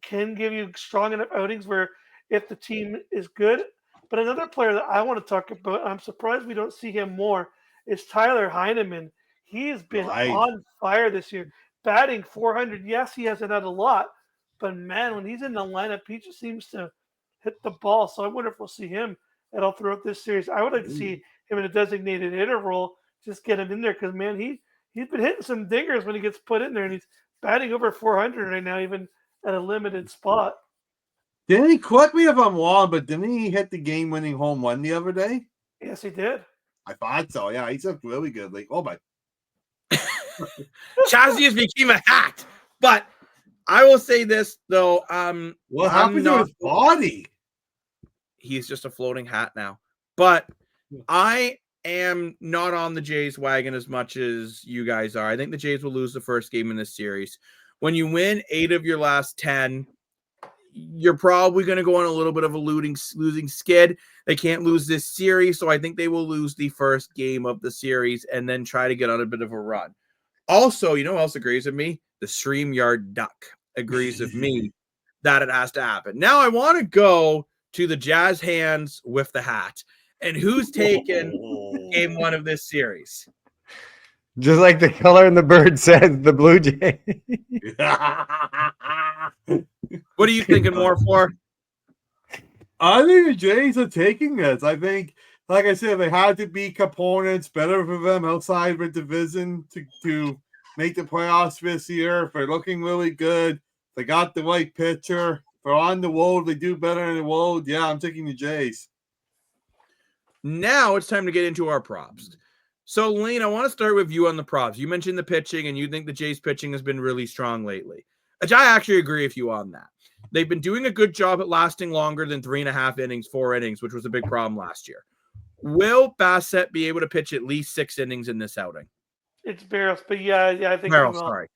can give you strong enough outings where if the team is good. But another player that I want to talk about, I'm surprised we don't see him more, is Tyler Heineman. He has been on fire this year, batting 400. Yes, he hasn't had a lot, but man, when he's in the lineup, he just seems to hit the ball. So I wonder if we'll see him at all throughout this series. I would like to see him in a designated hitter role just get him in there because, man, he's been hitting some dingers when he gets put in there, and he's batting over 400 right now, even at a limited spot. Didn't he, correct me if I'm wrong, but didn't he hit the game-winning home run the other day? Yes, he did. I thought so. Yeah, he's looked really good. Like, oh my. Chazzy has became a hat. But I will say this though. What happened to his body? He's just a floating hat now. But I am not on the Jays wagon as much as you guys are. I think the Jays will lose the first game in this series. When you win 8 of your last 10, you're probably going to go on a little bit of a losing skid. They can't lose this series, so I think they will lose the first game of the series and then try to get on a bit of a run. Also, you know who else agrees with me? The StreamYard Duck agrees with me that it has to happen. Now I want to go to the Jazz hands with the hat. And who's taken game 1 of this series? Just like the color in the bird says, the Blue Jay. What are you thinking more for? I think the Jays are taking this. I think, like I said, they had to beat opponents better for them outside the division to make the playoffs this year. If they're looking really good, they got the right pitcher. If they're on the road, they do better on the road. Yeah, I'm taking the Jays. Now it's time to get into our props. So, Lane, I want to start with you on the props. You mentioned the pitching, and you think the Jays pitching has been really strong lately. Which I actually agree with you on that. They've been doing a good job at lasting longer than 3.5 innings, 4 innings, which was a big problem last year. Will Bassett be able to pitch at least 6 innings in this outing? It's Barros, but yeah, I think Barrel, he will. sorry.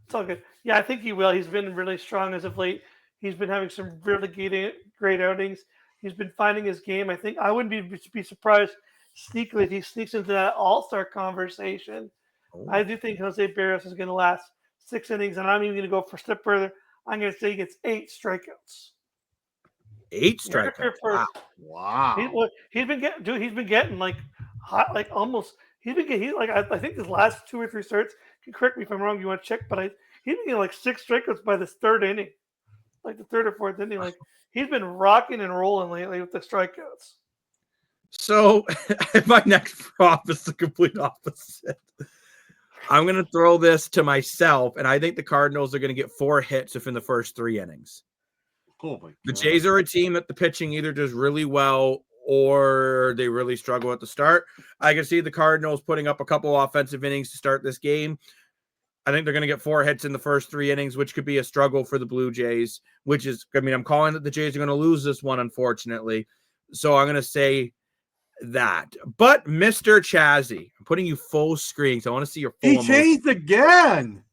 It's all good. Yeah, I think he will. He's been really strong as of late. He's been having some really great outings. He's been finding his game. I think I wouldn't be surprised sneakily if he sneaks into that all-star conversation. Oh. I do think Jose Barros is going to last 6 innings, and I'm even going to go for a step further. I'm going to say he gets 8 strikeouts. 8 strikeouts. Wow. He's been getting like hot, like almost. He's been getting I think his last 2 or 3 starts. You can correct me if I'm wrong. You want to check, but he's been getting like 6 strikeouts by this 3rd inning, like the 3rd or 4th inning. Like he's been rocking and rolling lately with the strikeouts. So my next prop is the complete opposite. I'm going to throw this to myself, and I think the Cardinals are going to get 4 hits within the first 3 innings. Oh my God. The Jays are a team that the pitching either does really well or they really struggle at the start. I can see the Cardinals putting up a couple offensive innings to start this game. I think they're going to get 4 hits in the first 3 innings, which could be a struggle for the Blue Jays, I'm calling that the Jays are going to lose this one, unfortunately. So I'm going to say that. But Mr. Chazzy, I'm putting you full screen, so I want to see your full He changed again.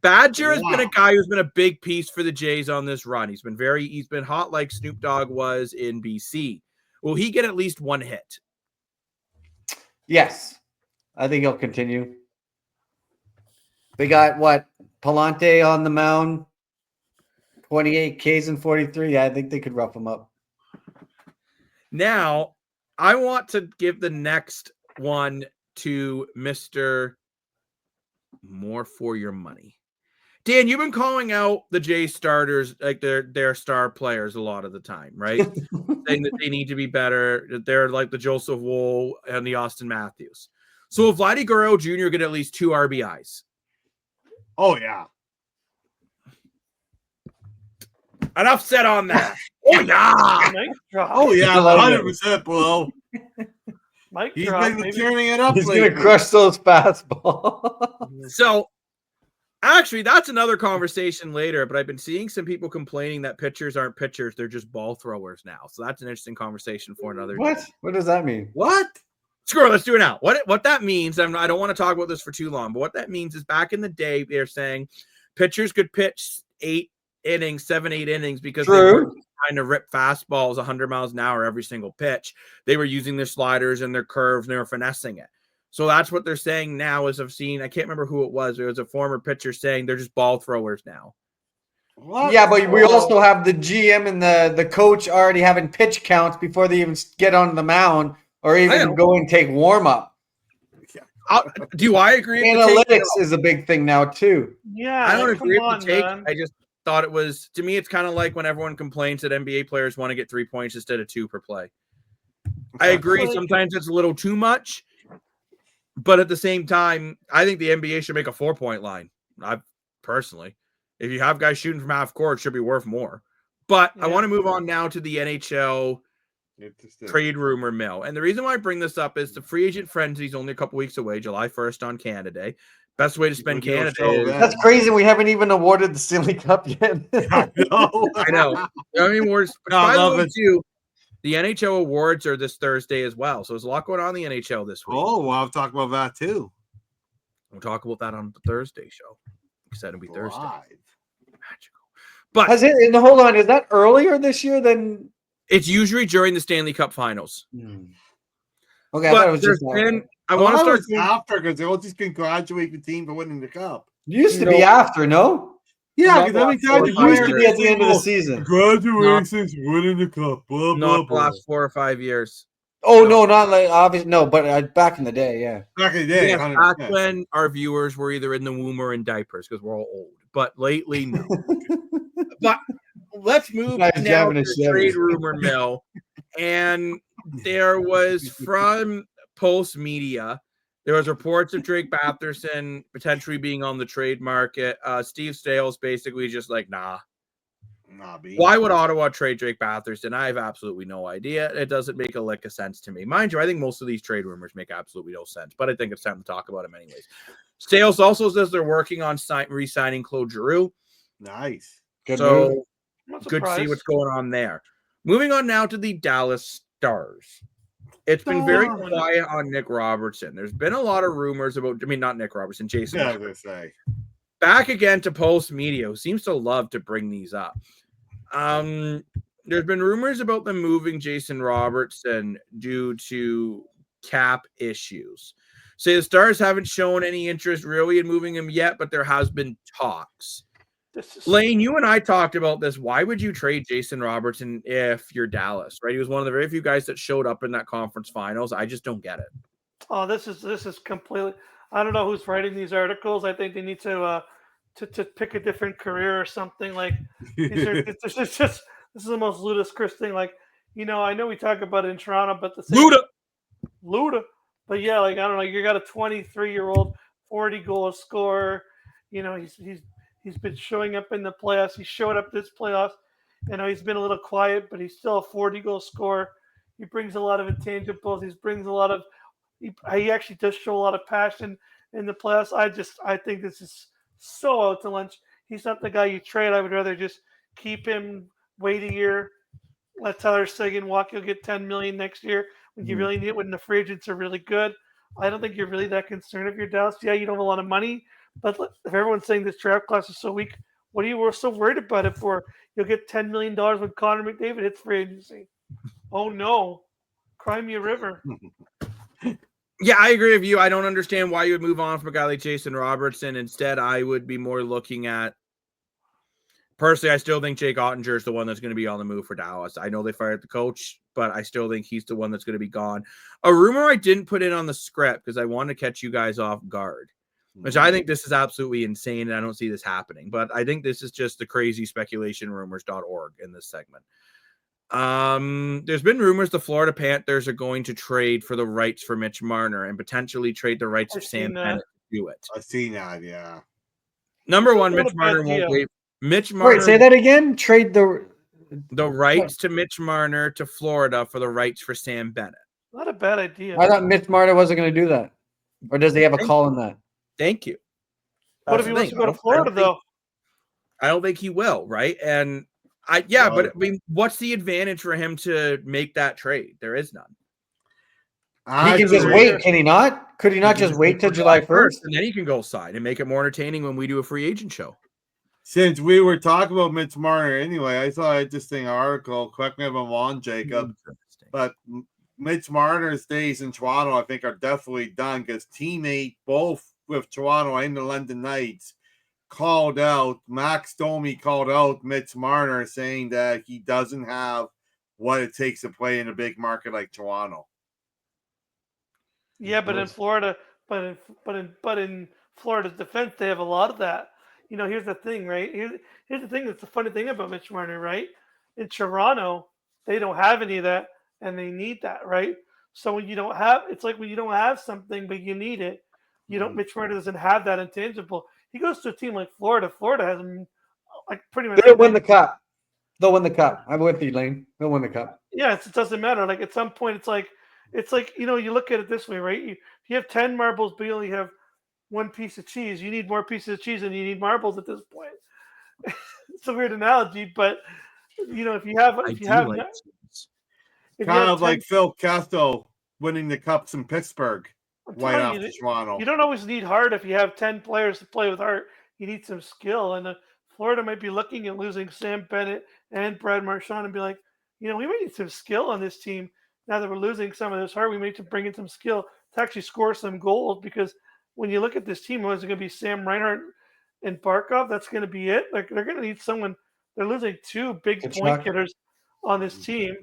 Badger has been a guy who's been a big piece for the Jays on this run. He's been hot like Snoop Dogg was in BC. Will he get at least 1 hit? Yes. I think he'll continue. They got Palante on the mound, 28 Ks and 43. Yeah, I think they could rough him up. Now, I want to give the next one to Mr. More for your money. Dan, you've been calling out the Jays starters like they're star players a lot of the time, right? Saying that they need to be better, that they're like the Joseph Wool and the Austin Matthews. So will Vladdy Guerrero Jr. get at least 2 RBIs? Oh, yeah. Enough said on that. Oh, yeah. Oh, yeah. 100%, bro. He's been turning it up. He's going to crush those fastballs. So, actually, that's another conversation later, but I've been seeing some people complaining that pitchers aren't pitchers. They're just ball throwers now. So that's an interesting conversation for another day. What does that mean? What? Screw it, let's do it now. What that means, I don't want to talk about this for too long, but what that means is back in the day, they're saying pitchers could pitch 8 innings, 7, 8 innings because they were trying to rip fastballs 100 miles an hour every single pitch. They were using their sliders and their curves and they were finessing it. So that's what they're saying now. As I've seen, I can't remember who it was. It was a former pitcher saying they're just ball throwers now. What? Yeah, but we also have the GM and the coach already having pitch counts before they even get on the mound or even go and take warm up. Do I agree? Analytics is a big thing now too. Yeah, I don't agree with the take. Man. I just thought it was, to me, it's kind of like when everyone complains that NBA players want to get 3 points instead of 2 per play. I agree. Sometimes it's a little too much. But at the same time, I think the NBA should make a 4-point line. I personally, if you have guys shooting from half court, it should be worth more. But I want to move on now to the NHL trade rumor mill. And the reason why I bring this up is the free agent frenzy is only a couple weeks away, July 1st on Canada Day. Best way to spend Canada Day. That's crazy. We haven't even awarded the Stanley Cup yet. I know. I know. I mean, by the way, too, the NHL awards are this Thursday as well. So there's a lot going on in the NHL this week. Oh, well, I'll talk about that too. We'll talk about that on the Thursday show. Said it'll be Thursday. Magical. But hold on, is that earlier this year than? It's usually during the Stanley Cup Finals. Okay, but I want to start after because they all just congratulate the team for winning the cup. Used to be after, no? Yeah, because every time it used to be at the end of the season. Congratulations, winning the cup. Blah, not blah, the last 4 or 5 years. Oh no, not like obviously no, but back in the day, yeah. Back in the day, yes, back when our viewers were either in the womb or in diapers because we're all old. But lately, no. But let's move now to the trade rumor mill. And there was from Post Media, there was reports of Drake Batherson potentially being on the trade market. Steve Stales basically just like, nah. Why would Ottawa trade Drake Batherson? I have absolutely no idea. It doesn't make a lick of sense to me. Mind you, I think most of these trade rumors make absolutely no sense, but I think it's time to talk about them anyways. Stales also says they're working on re-signing Claude Giroux. Nice. Good to see what's going on there. Moving on now to the Dallas Stars. It's been very quiet on Nick Robertson. There's been a lot of rumors about, not Nick Robertson, Jason. Yeah, I was going to say. Back again to Post Media, who seems to love to bring these up. There's been rumors about them moving Jason Robertson due to cap issues. Say the Stars haven't shown any interest really in moving him yet, but there has been talks. Lane, you and I talked about this. Why would you trade Jason Robertson if you're Dallas, right? He was one of the very few guys that showed up in that conference finals. I just don't get it. Oh, this is completely. I don't know who's writing these articles. I think they need to pick a different career or something. Like this is the most ludicrous thing. Like, I know we talk about it in Toronto, but the same Luda. But yeah, like I don't know. You got a 23-year-old 40-goal scorer. He's been showing up in the playoffs. He showed up this playoffs. He's been a little quiet, but he's still a 40-goal scorer. He brings a lot of intangibles. He actually does show a lot of passion in the playoffs. I think this is so out to lunch. He's not the guy you trade. I would rather just keep him, wait a year, let Tyler Seguin walk. You'll get $10 million next year when you really need it, when the free agents are really good. I don't think you're really that concerned if you're Dallas. Yeah, you don't have a lot of money, but if everyone's saying this draft class is so weak, what are you so worried about it for? You'll get $10 million when Connor McDavid hits free agency. Oh no, cry me a river. Yeah, I agree with you. I don't understand why you would move on from a guy like Jason Robertson. Instead, I would be more looking at, personally, I still think Jake Ottinger is the one that's going to be on the move for Dallas. I know they fired the coach, but I still think he's the one that's going to be gone. A rumor I didn't put in on the script because I wanted to catch you guys off guard, which I think this is absolutely insane, and I don't see this happening. But I think this is just the crazy speculation rumors.org in this segment. There's been rumors the Florida Panthers are going to trade for the rights for Mitch Marner and potentially trade the rights of Sam Bennett to do it. I've seen that, yeah. Number one, Mitch Marner won't wait. Mitch Marner. Wait, say that again. Trade the rights to Mitch Marner to Florida for the rights for Sam Bennett. Not a bad idea. I thought Mitch Marner wasn't going to do that, or does he have a call in that? Thank you. What if he wants to go to Florida though? I don't think he will, right? And but I mean, what's the advantage for him to make that trade? There is none. He can just wait, can he not? Could he not just wait till July 1st? And then he can go sign and make it more entertaining when we do a free agent show. Since we were talking about Mitch Marner anyway, I saw an interesting article. Correct me if I'm wrong, Jacob. But Mitch Marner's days in Toronto, I think, are definitely done because teammate both with Toronto and the London Knights called out, Max Domi called out Mitch Marner saying that he doesn't have what it takes to play in a big market like Toronto. Yeah, but in Florida, but in Florida's defense, they have a lot of that. Here's the thing, right? Here's the thing that's the funny thing about Mitch Marner, right? In Toronto, they don't have any of that, and they need that, right? So when you don't have, it's like when you don't have something but you need it, you don't. Mitch Marner doesn't have that intangible. He goes to a team like Florida. Florida has him like pretty much. They'll win the cup. They'll win the cup. I'm with you, Lane. They'll win the cup. Yeah, it doesn't matter. Like at some point, it's like you look at it this way, right? You have 10 marbles, but you only have one piece of cheese. You need more pieces of cheese than you need marbles at this point. It's a weird analogy, but if you have kind of like Phil Kessel winning the cups in Pittsburgh right after Toronto. You don't always need heart if you have 10 players to play with heart. You need some skill, and Florida might be looking at losing Sam Bennett and Brad Marchand and be like, we might need some skill on this team. Now that we're losing some of this heart, we need to bring in some skill to actually score some goals, because when you look at this team, is it going to be Sam Reinhart and Barkov? That's going to be it. Like they're going to need someone. They're losing two big point getters on this team,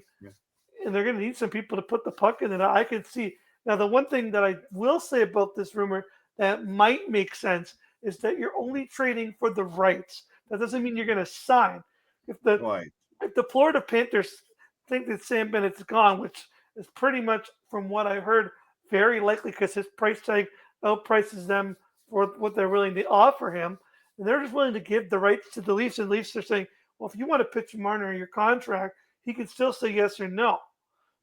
and they're going to need some people to put the puck in. And I can see now the one thing that I will say about this rumor that might make sense is that you're only trading for the rights. That doesn't mean you're going to sign. If the Florida Panthers think that Sam Bennett's gone, which is pretty much, from what I heard, very likely because his price tag outprices them for what they're willing to offer him, and they're just willing to give the rights to the Leafs. And the Leafs are saying, well, if you want to pitch Marner in your contract, he can still say yes or no.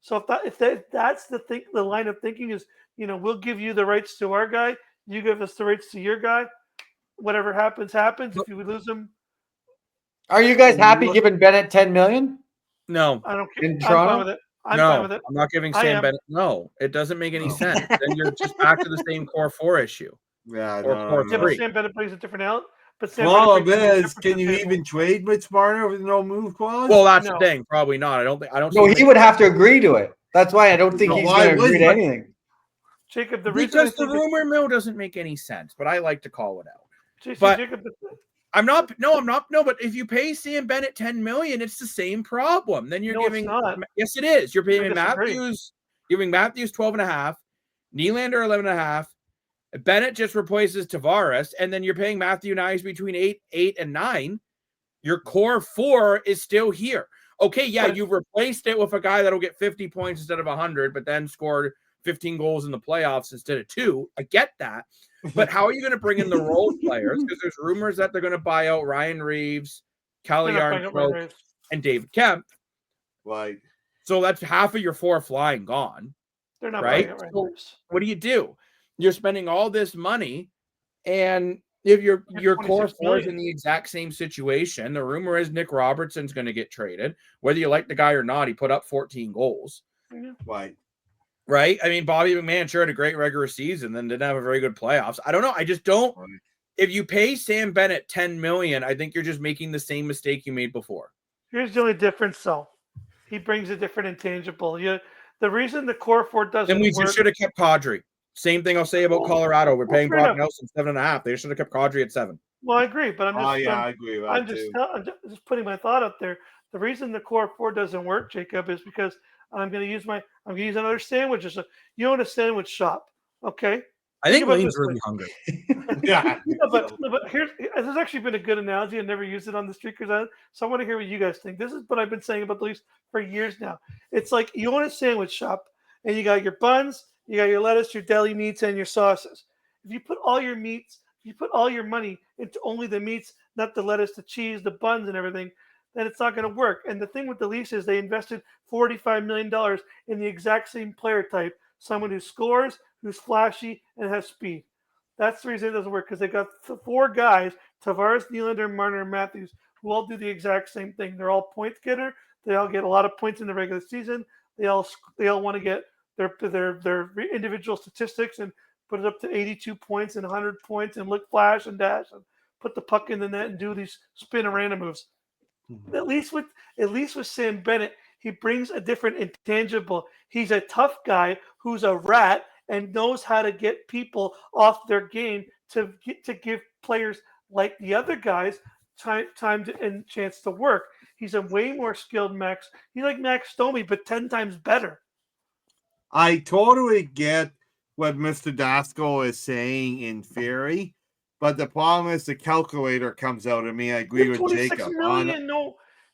So if that's the line of thinking is, we'll give you the rights to our guy, you give us the rights to your guy. Whatever happens. If you would lose him, are you guys happy giving Bennett $10 million? No, I don't care. In Toronto? I'm fine with it. I'm fine with it. I'm not giving Sam Bennett. No, it doesn't make any sense. Then you're just back to the same core 4 issue. Yeah, core 3. Sam Bennett plays a different out. But problem is, can you even trade Mitch Marner with no move clause? Well, that's the thing. Probably not. I don't. No, he would have to agree to it. That's why I don't think he's going to agree to anything. Jacob, because the rumor mill doesn't make any sense, but I like to call it out. Jacob, I'm not. No, but if you pay Sam Bennett $10 million, it's the same problem. Then you're giving. It's not. Yes, it is. You're paying Matthews. Giving Matthews 12.5, Nylander 11.5. Bennett just replaces Tavares, and then you're paying Matthew Nyes between 8 and 9. Your core 4 is still here. Okay, yeah, you've replaced it with a guy that'll get 50 points instead of 100, but then scored 15 goals in the playoffs instead of 2. I get that. But how are you going to bring in the role players? Because there's rumors that they're going to buy out Ryan Reeves, Calle Yarncroke, and David Kemp. Right. So that's half of your 4 flying gone. They're not right. So what do? You're spending all this money, and if your core 4 is in the exact same situation, the rumor is Nick Robertson's going to get traded. Whether you like the guy or not, he put up 14 goals. Right? I mean, Bobby McMahon sure had a great regular season, then didn't have a very good playoffs. I don't know. I just don't. Right. If you pay Sam Bennett $10 million, I think you're just making the same mistake you made before. Here's the only difference, though. He brings a different intangible. The reason the core 4 doesn't work. Then we should have kept Kadri. Same thing I'll say about Colorado. We're paying Brock Nelson 7.5. They should have kept Kadri at 7. Well, I agree, but I agree with that too. I'm just putting my thought up there. The reason the core 4 doesn't work, Jacob, is because I'm going to use another sandwich. You own a sandwich shop, okay? I think Lane's really hungry. Yeah. But there's actually been a good analogy. I never used it on the street so I want to hear what you guys think. This is what I've been saying about the Leafs for years now. It's like you own a sandwich shop, and you got your buns, you got your lettuce, your deli meats, and your sauces. If you put all your money into only the meats, not the lettuce, the cheese, the buns, and everything, then it's not going to work. And the thing with the Leafs is they invested $45 million in the exact same player type, someone who scores, who's flashy, and has speed. That's the reason it doesn't work, because they got 4 guys, Tavares, Nylander, Marner, and Matthews, who all do the exact same thing. They're all point getter. They all get a lot of points in the regular season. They all want to get their individual statistics and put it up to 82 points and 100 points and look flash and dash and put the puck in the net and do these spin and random moves. Mm-hmm. At least with Sam Bennett, he brings a different intangible. He's a tough guy who's a rat and knows how to get people off their game to give players like the other guys time and chance to work. He's a way more skilled Max. He's like Max Domi, but 10 times better. I totally get what Mr. Daskell is saying in theory, but the problem is the calculator comes out of me. I agree with Jacob.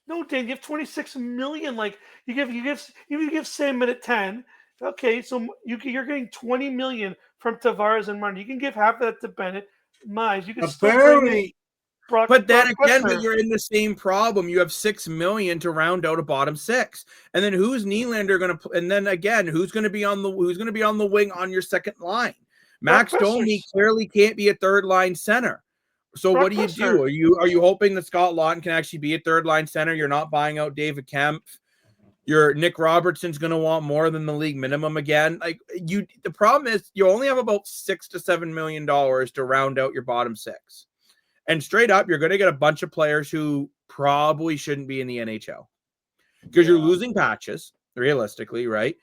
No, Dan, you have $26 million. Like you give Sam Bennett 10, Okay, so you're getting $20 million from Tavares and Martin. You can give half of that to Bennett. Mize, you can still bring in Apparently, Brock. But then Brock again, Lesnar. but you're in the same problem. You have $6 million to round out a bottom six, and then who's Nylander going to? And then again, who's going to be on the wing on your second line? Max Brock Domi Lesnar's- clearly can't be a third line center. So Brock what do you do? Lesnar. Are you hoping that Scott Lawton can actually be a third line center? You're not buying out David Kemp. Your Nick Robertson's going to want more than the league minimum again. The problem is you only have about $6 to $7 million to round out your bottom six. And straight up, you're going to get a bunch of players who probably shouldn't be in the NHL because you're losing Patches, realistically, right?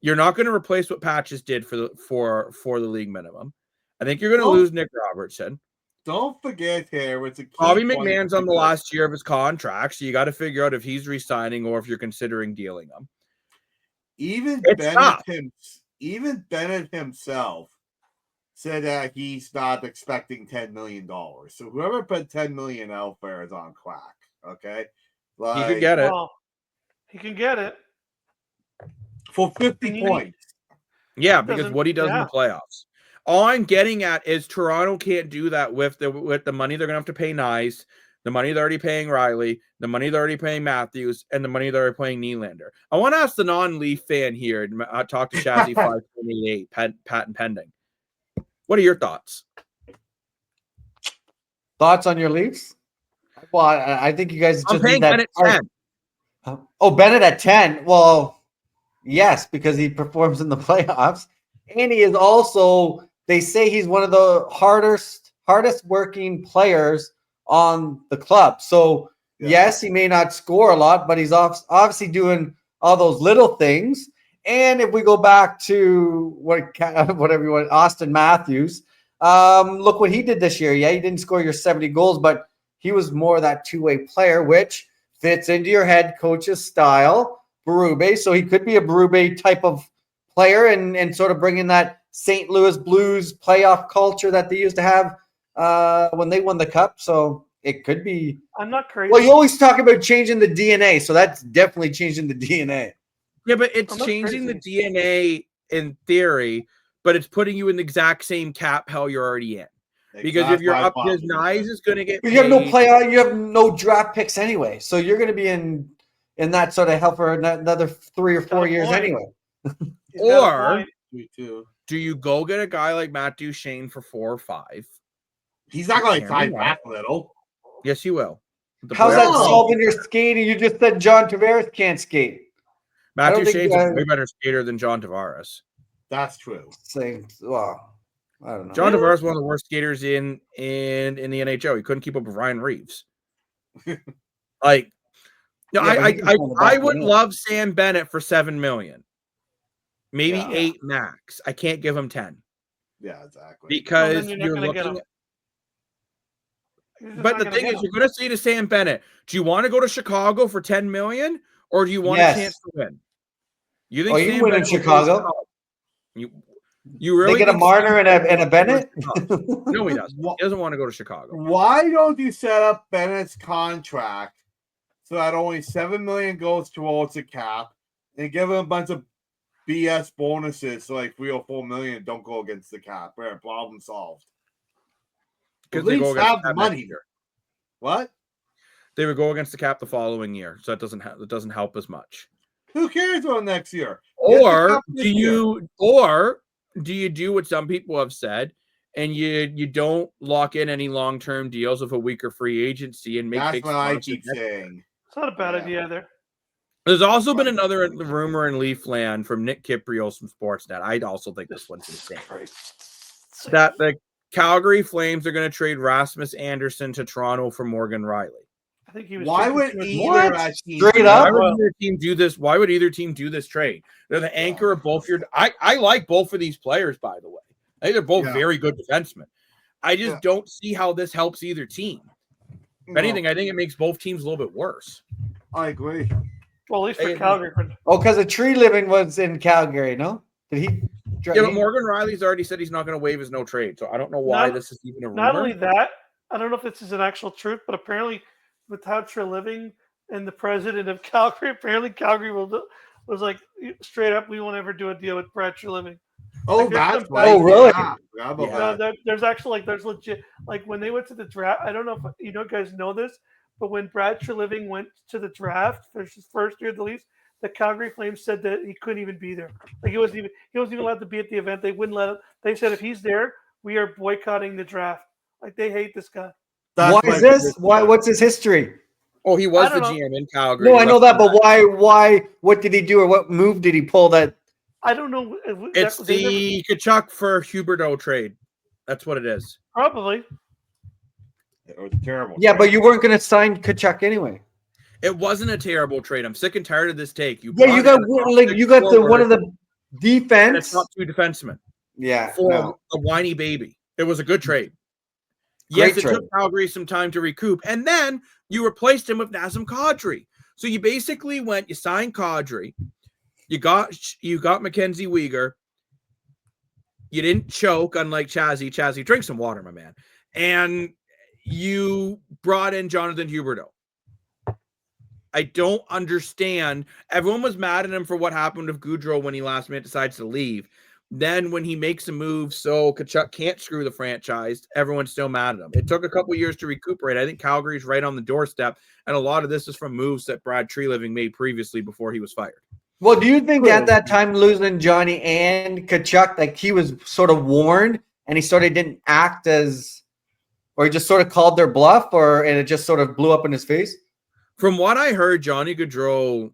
You're not going to replace what Patches did for the league minimum. I think you're going to lose Nick Robertson. don't forget here, it's a key Bobby point McMahon's on the because last year of his contract, so you got to figure out if he's re-signing or if you're considering dealing him. even It's tough. Bennett himself said that he's not expecting $10 million. So whoever put $10 million out there is on crack. Okay, He could get it. Well, he can get it. for 50 And you points. Yeah, because Doesn't- what he does in the playoffs. All I'm getting at is Toronto can't do that with the money they're gonna have to pay Nyes, the money they're already paying Riley, the money they're already paying Matthews, and the money they're already paying Nylander. I want to ask the non-Leaf fan here. I talked to Shazzy 528, patent pending. What are your thoughts? Thoughts on your Leafs? Well, I think you guys I'm just paying need that. Bennett 10. Oh, Bennett at 10. Well, yes, because he performs in the playoffs. And he is also, they say he's one of the hardest working players on the club. So, yes, he may not score a lot, but he's obviously doing all those little things. And if we go back to whatever you want, Austin Matthews, look what he did this year. Yeah, he didn't score your 70 goals, but he was more that two-way player, which fits into your head coach's style, Berube. So he could be a Berube type of player and sort of bring in that St. Louis Blues playoff culture that they used to have when they won the cup. So it could be. I'm not crazy. Well, you always talk about changing the DNA, so that's definitely changing the DNA. Yeah, but it's I'm not changing the crazy. DNA in theory, but it's putting you in the exact same cap hell you're already in. Because if you're up, because Nyes is going to get You have no paid. playoff, you have no draft picks anyway, so you're going to be in that sort of hell for another 3 or 4 years point. anyway. He's got a Or point. Me too. do you go get a guy like Matt Duchene for 4 or 5? He's not going to Cameron tie back little. Yes, you will. How's that playoffs- solving your skating? You just said John Tavares can't skate. I Matt don't think Duchene's a way better skater than John Tavares. That's true. Well, I don't know. John Tavares is one of the worst skaters in the NHL. He couldn't keep up with Ryan Reeves. Like, no, Yeah, but he can pull the I back would end. love Sam Bennett for $7 million, maybe Yeah. 8 max. I can't give him 10 Yeah, exactly. because you're not you're gonna get looking. him. He's just But not the gonna thing get is, him. you're going to say to Sam Bennett, "Do you want to go to Chicago for $10 million, or do you want Yes. a chance to win?" You think Oh, you Sam win in Bennett will go to Chicago? You really They get a think Marner Sam and a Bennett Bennett? will go to Chicago? No, he doesn't. He doesn't want to go to Chicago. Why don't you set up Bennett's contract so that only $7 million goes towards the cap and give him a bunch of BS bonuses so like 3 or 4 million don't go against the cap? Where problem solved. Because At they go least against have the cap next money. year. What? They would go against the cap the following year, so that doesn't help as much. Who cares about next year? Get the Or cap this year. do you do what some people have said, and you don't lock in any long-term deals with a weaker free agency and make That's big what I splashes keep next year? saying. It's not a bad Yeah. idea either. There's also been another rumor in Leafland from Nick Kiprios from Sportsnet. I also think this one's insane. That the Calgary Flames are going to trade Rasmus Anderson to Toronto for Morgan Riley. I think he was. Why taking would too much- either What? of our teams Straight do up? Why that? would either team do this? Why would either team do this trade? They're the anchor of both your. I like both of these players, by the way. I think they're both Yeah. very good defensemen. I just Yeah. don't see how this helps either team. If anything, I think it makes both teams a little bit worse. I agree. Well, at least for Hey, Calgary. Oh, because the tree living was in Calgary, no? Did he? Yeah, but Morgan Riley's already said he's not going to waive his no trade, so I don't know why Not- this is even a rumor. Not only that, I don't know if this is an actual truth, but apparently with how Treliving and the president of Calgary, apparently Calgary will was like straight up, we won't ever do a deal with Brad Treliving. Oh, Like, that's some right. Oh, really? Yeah, forgot about Yeah. that. there's actually there's legit when they went to the draft. I don't know if you guys know this, but when Brad Treliving went to the draft for his first year of the Leafs, the Calgary Flames said that he couldn't even be there. Like he wasn't even allowed to be at the event. They wouldn't let him. They said if he's there, we are boycotting the draft. Like they hate this guy. That's Why is like this? Why? What's his history? Oh, he was I the don't know. GM in Calgary. No, He I know left that, him but back. why? Why? What did he do, or what move did he pull? That I don't know. It's They never- the Kachuk for Huberdeau trade. That's what it is. probably. It was terrible. yeah, but you weren't going to sign Kachuk anyway. It wasn't a terrible trade. I'm sick and tired of this take. Yeah, you got one of the and defense. it's not two defensemen Yeah, for no. a whiny baby. It was a good trade. Great Yes, it trade. took Calgary some time to recoup, and then you replaced him with Nazem Kadri. So you basically you signed Kadri, you got Mackenzie Weegar. You didn't choke, unlike Chazzy. Chazzy, drink some water, my man. And you brought in Jonathan Huberdeau. I don't understand. Everyone was mad at him for what happened with Goudreau when he last minute decides to leave. Then when he makes a move so Kachuk can't screw the franchise, everyone's still mad at him. It took a couple years to recuperate. I think Calgary's right on the doorstep, and a lot of this is from moves that Brad Treliving made previously before he was fired. Well, do you think at that time losing Johnny and Kachuk, like he was sort of warned and he sort of didn't act as, or he just sort of called their bluff, and it just sort of blew up in his face? From what I heard, Johnny Gaudreau,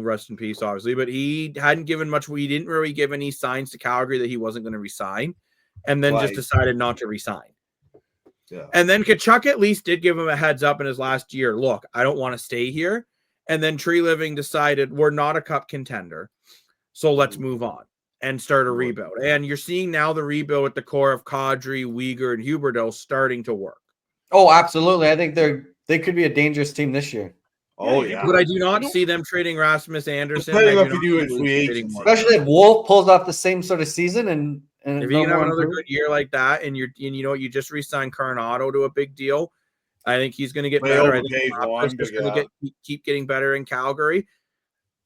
rest in peace, obviously, but he hadn't given much. He didn't really give any signs to Calgary that he wasn't going to resign, and then just decided not to resign. Yeah. And then Kachuk at least did give him a heads up in his last year. Look, I don't want to stay here. And then Treliving decided we're not a cup contender, so let's move on and start a rebuild. And you're seeing now the rebuild at the core of Kadri, Weegar, and Huberdeau starting to work. Oh, absolutely. I think they could be a dangerous team this year. Oh, yeah. But I do not see them trading Rasmus Anderson. Depending I on if you do it free agency. Especially if Wolf pulls off the same sort of season and if you can have another good year like that, and you just re-signed Carnado to a big deal, I think he's going to get better. I think Raptors just going to keep getting better in Calgary.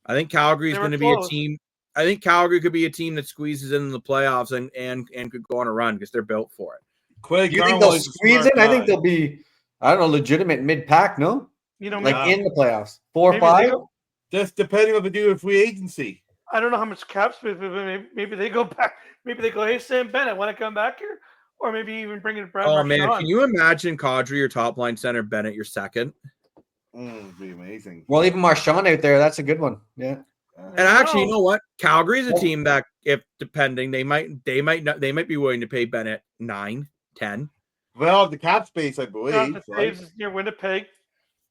I think Calgary is going to be a team. I think Calgary could be a team that squeezes in the playoffs and could go on a run because they're built for it. Do you think they'll squeeze in? I think they'll be, I don't know, legitimate mid-pack, no? In the playoffs. 4 or 5? Just depending on the do with free agency. I don't know how much cap space, but maybe they go back. Maybe they go, hey, Sam Bennett, want to come back here? Or maybe even bring in Brad Marchand. Man, can you imagine Kadri, your top line center, Bennett, your second? It'd be amazing. Well, even Marchand out there, that's a good one. Yeah. And actually, you know what? Calgary is a team that, if depending, they might be willing to pay Bennett 9, 10. Well, the cap space, I believe. Jonathan Taves is near Winnipeg.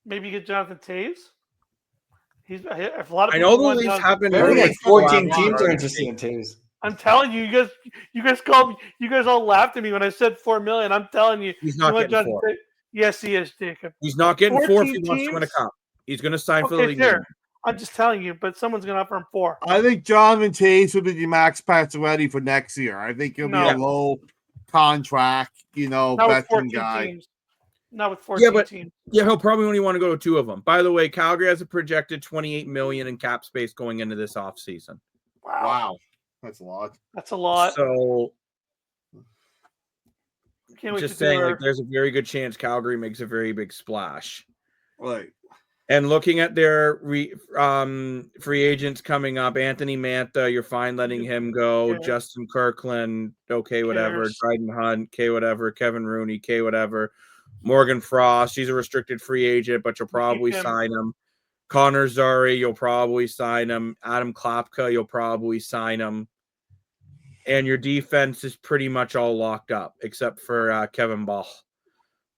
Maybe you get Jonathan Taves. If a lot of I know the Leafs have been like 14 teams are interested in Taves. I'm telling you, you guys called me. You guys all laughed at me when I said $4 million. I'm telling you, he's not getting 4. Yes, he is, Jacob. He's not getting 4 if he wants to win a cup. He's going to sign for the league. I'm just telling you, but someone's going to offer him 4. I think Jonathan Taves will be the max patch ready for next year. I think he'll be a low contract, veteran guy. Teams. Not with 14 teams. Yeah, he'll probably only want to go to 2 of them. By the way, Calgary has a projected $28 million in cap space going into this offseason. Wow. That's a lot. That's a lot. So can't wait just saying, there's a very good chance Calgary makes a very big splash. Right. And looking at their free agents coming up, Anthony Mantha, you're fine letting him go. Yeah. Justin Kirkland, okay, whatever. Dryden Hunt, okay, whatever. Kevin Rooney, okay, whatever. Morgan Frost, he's a restricted free agent, but you'll probably sign him. Connor Zary, you'll probably sign him. Adam Klapka, you'll probably sign him. And your defense is pretty much all locked up, except for Kevin Ball.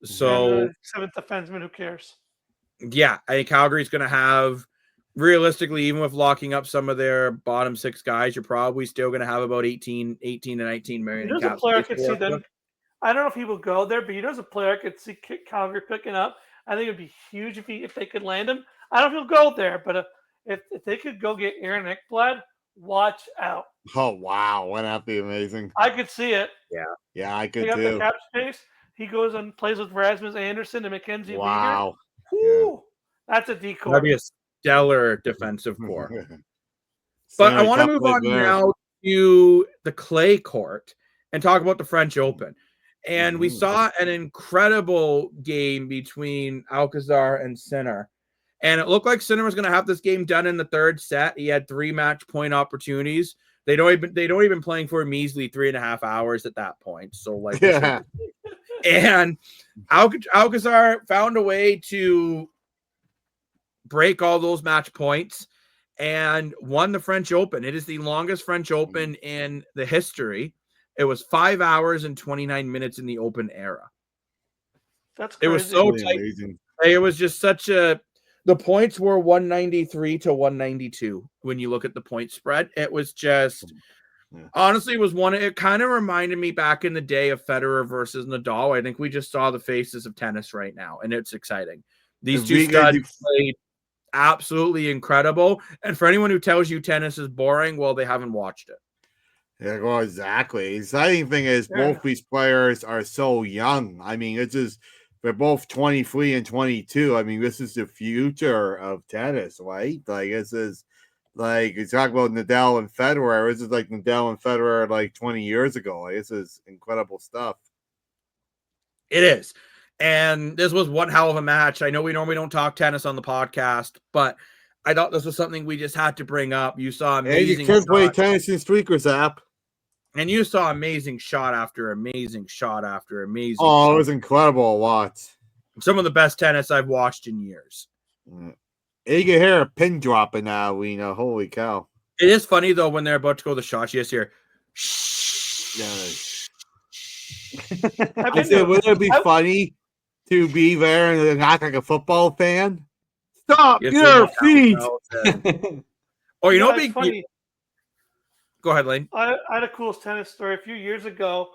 So, 7th defenseman, who cares? Yeah, I think Calgary's going to have, realistically, even with locking up some of their bottom 6 guys, you're probably still going to have about 18 to 19 million in cap space. I could see them. I don't know if he will go there, but there's a player I could see Calgary picking up. I think it would be huge if they could land him. I don't know if he'll go there, but if they could go get Aaron Ekblad, watch out. Oh, wow. Wouldn't that be amazing? I could see it. Yeah, I could too. too. The cap space. He goes and plays with Rasmus Anderson and Mackenzie Weegar. Wow. That's a decoy. That'd be a stellar defensive core. But I Stanley want to Cup move right on there. now to the clay court and talk about the French Open. And we saw an incredible game between Alcazar and Sinner. And it looked like Sinner was going to have this game done in the third set. He had 3 match point opportunities. They'd only been playing for a measly 3.5 hours at that point. So like, Yeah. and Alcazar found a way to break all those match points and won the French Open. It is the longest French Open in the history. It was 5 hours and 29 minutes in the Open era. That's It crazy. was so Really tight. amazing. It was just such a. The points were 193 to 192 when you look at the point spread. It was just. Honestly, it kind of reminded me back in the day of Federer versus Nadal. I think we just saw the faces of tennis right now, and it's exciting. These two studs played absolutely incredible. And for anyone who tells you tennis is boring, well, they haven't watched it. Yeah, well, exactly. The exciting thing is both these players are so young. I mean, they're both 23 and 22. I mean, this is the future of tennis, right? Like, this is like you talk about Nadal and Federer. This is like Nadal and Federer like 20 years ago. Like, this is incredible stuff. It is. And this was one hell of a match. I know we normally don't talk tennis on the podcast, but I thought this was something we just had to bring up. You saw amazing. And you can play tennis in Streakers app. And you saw amazing shot after amazing shot after amazing. Oh, it was incredible to watch. Some of the best tennis I've watched in years. You can hear a pin drop in that arena. Holy cow. It is funny, though, when they're about to go the shot, you just hear, I said, wouldn't it be funny to be there and act like a football fan? Stop your feet. Or, you know, it's funny. Go ahead, Lane. I had a cool tennis story a few years ago.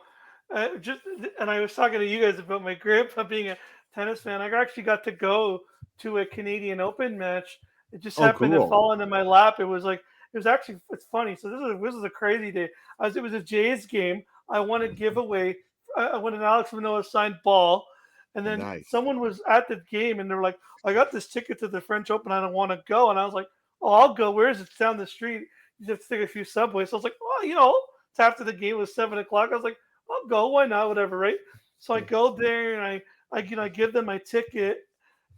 And I was talking to you guys about my grandpa being a tennis fan. I actually got to go to a Canadian Open match. It just happened to fall into my lap. It's funny. So this is a crazy day. It was a Jays game. I won a giveaway. I won an Alex Manoah signed ball. And then someone was at the game and they're like, I got this ticket to the French Open. I don't want to go. And I was like, oh, I'll go. Where is it? It's down the street. You have to take a few subways. So I was like, well, it's after the game was 7 o'clock. I was like, I'll go. Why not? Whatever, right? So I go there and I give them my ticket.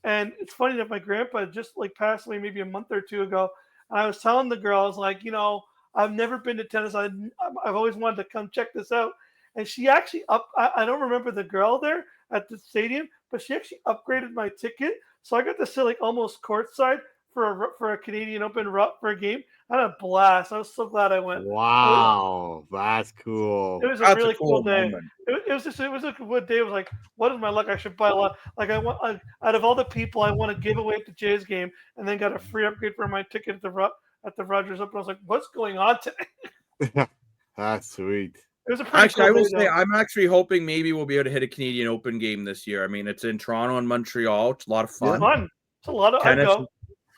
And it's funny that my grandpa just like passed away maybe a month or two ago. And I was telling the girl, I was like, I've never been to tennis. I've always wanted to come check this out. And she actually I don't remember the girl there at the stadium, but she actually upgraded my ticket. So I got to sit like almost courtside for a Canadian Open for a game. I had a blast. I was so glad I went. Wow, that's cool. It was a really cool day. It was a good day. It was like, what is my luck? I should buy a lot. Like out of all the people, I want to give away the Jays game, and then got a free upgrade for my ticket at the Rogers Open. I was like, what's going on today? That's sweet. It was a pretty cool I will day, say I'm actually hoping maybe we'll be able to hit a Canadian Open game this year. I mean, it's in Toronto and Montreal. It's a lot of fun. It's a lot of tennis. I go.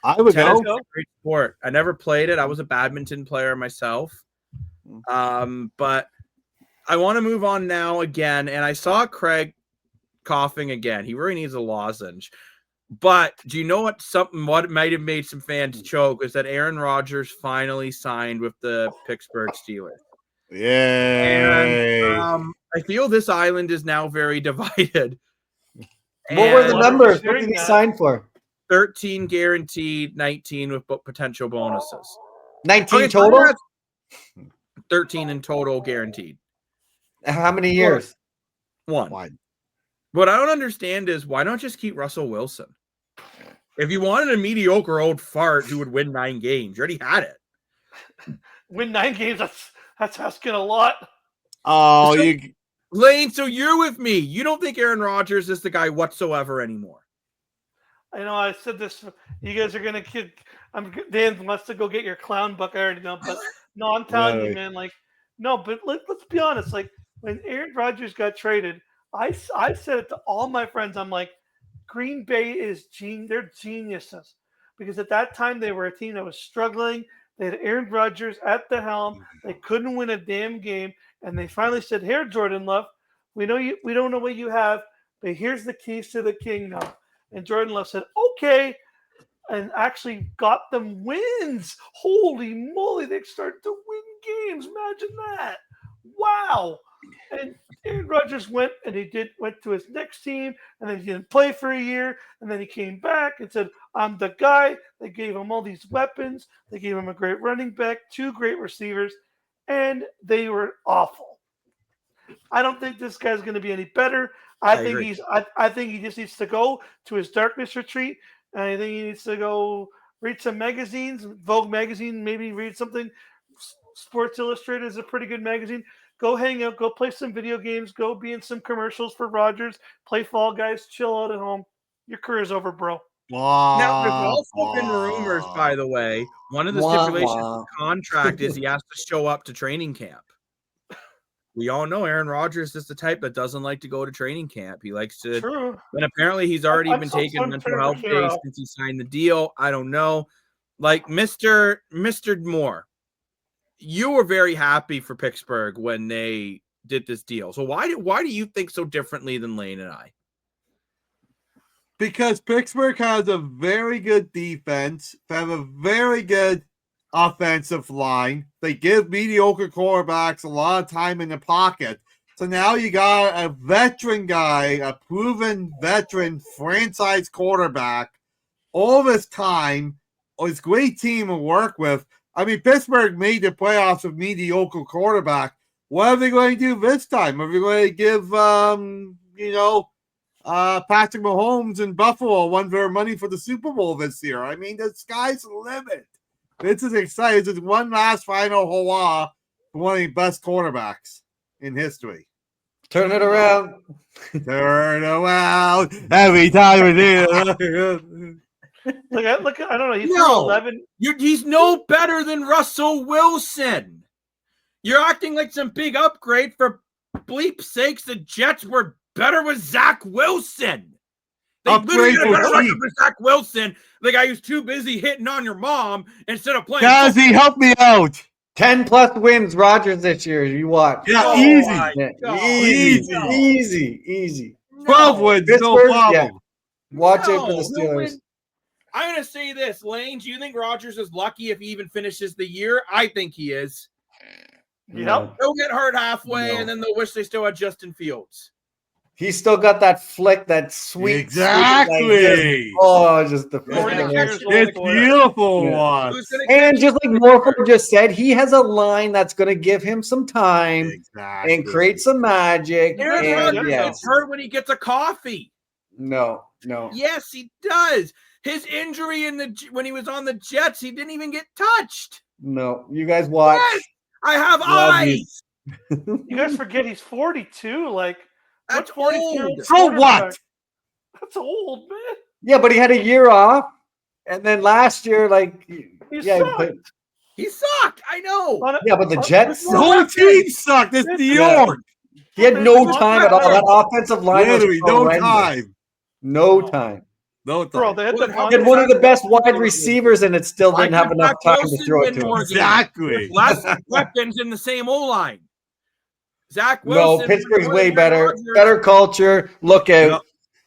I would tennis go. is a great sport. I never played it. I was a badminton player myself. But I want to move on now again. And I saw Craig coughing again. He really needs a lozenge. But do you know what might have made some fans choke is that Aaron Rodgers finally signed with the Pittsburgh Steelers. Yay. And I feel this island is now very divided. What were the numbers? What did he sign for? 13 guaranteed, 19 with potential bonuses. 19 total? 13 in total guaranteed. How many years? One. What I don't understand is why not just keep Russell Wilson? If you wanted a mediocre old fart who would win 9 games, you already had it. Win 9 games, that's asking a lot. Oh, Lane, so you're with me. You don't think Aaron Rodgers is the guy whatsoever anymore. I know I said this. You guys are gonna kid. Dan wants to go get your clown book. I already know, but no, I'm telling you, man. Like, no, but let's be honest. Like when Aaron Rodgers got traded, I said it to all my friends. I'm like, Green Bay they're geniuses because at that time they were a team that was struggling. They had Aaron Rodgers at the helm. They couldn't win a damn game, and they finally said, "Here, Jordan Love, we don't know what you have, but here's the keys to the kingdom." And Jordan Love said, okay, and actually got them wins. Holy moly, they started to win games. Imagine that. Wow. And Aaron Rodgers went to his next team, and then he didn't play for a year, and then he came back and said, I'm the guy. They gave him all these weapons. They gave him a great running back, 2 great receivers, and they were awful. I don't think this guy's going to be any better. I think agree. I think he just needs to go to his darkness retreat. And I think he needs to go read some magazines, Vogue magazine, maybe read something. Sports Illustrated is a pretty good magazine. Go hang out, go play some video games, go be in some commercials for Rogers, play Fall Guys, chill out at home. Your career's over, bro. Now, there's also been rumors, by the way. One of the stipulations of the contract is he has to show up to training camp. We all know Aaron Rodgers is the type that doesn't like to go to training camp. He likes to, True. and apparently he's already been taking mental health days since he signed the deal. I don't know. Like Mr. Moore, you were very happy for Pittsburgh when they did this deal. So why do you think so differently than Lane and I? Because Pittsburgh has a very good defense, they have a very good offensive line. They give mediocre quarterbacks a lot of time in the pocket. So now you got a veteran guy, a proven veteran franchise quarterback, all this time, it's a great team to work with. I mean, Pittsburgh made the playoffs with mediocre quarterback. What are they going to do this time? Are they going to give, Patrick Mahomes in Buffalo won their money for the Super Bowl this year? I mean, the sky's the limit. This is exciting. It's one last final hurrah for one of the best quarterbacks in history. Turn it around. Turn around every time we do it. Look, I don't know. He's 11. He's no better than Russell Wilson. You're acting like some big upgrade. For bleep's sakes, the Jets were better with Zach Wilson. They literally got a better record with Zach Wilson. The guy who's too busy hitting on your mom instead of playing. Guys, he helped me out. 10+ wins, Rodgers this year. You watch. Yeah, easy. 12 wins, no problem. Yeah. Watch it for the Steelers. I'm going to say this, Lane. Do you think Rodgers is lucky if he even finishes the year? I think he is. Yep. He'll get hurt halfway, and then they'll wish they still had Justin Fields. He's still got that flick, that sweet. Exactly. Just the it's beautiful. Yeah. And just like Morford just said, he has a line that's going to give him some time and create some magic. Aaron Rodgers gets hurt when he gets a coffee. No. Yes, he does. His injury when he was on the Jets, he didn't even get touched. No, you guys watch. Yes, I have eyes. You guys forget he's 42. Like. That's old. So what? That's old, man. Yeah, but he had a year off, and then last year, he sucked. He sucked. I know. Yeah, but the Jets. The whole team sucked. It's New York. He had no time at all. That offensive line was no time. Bro, they had one of the best wide receivers, and it still didn't have enough time to throw it to him. Exactly. Less weapons in the same O-line. Zach Wilson. No, Pittsburgh's way better. Better culture. Look out.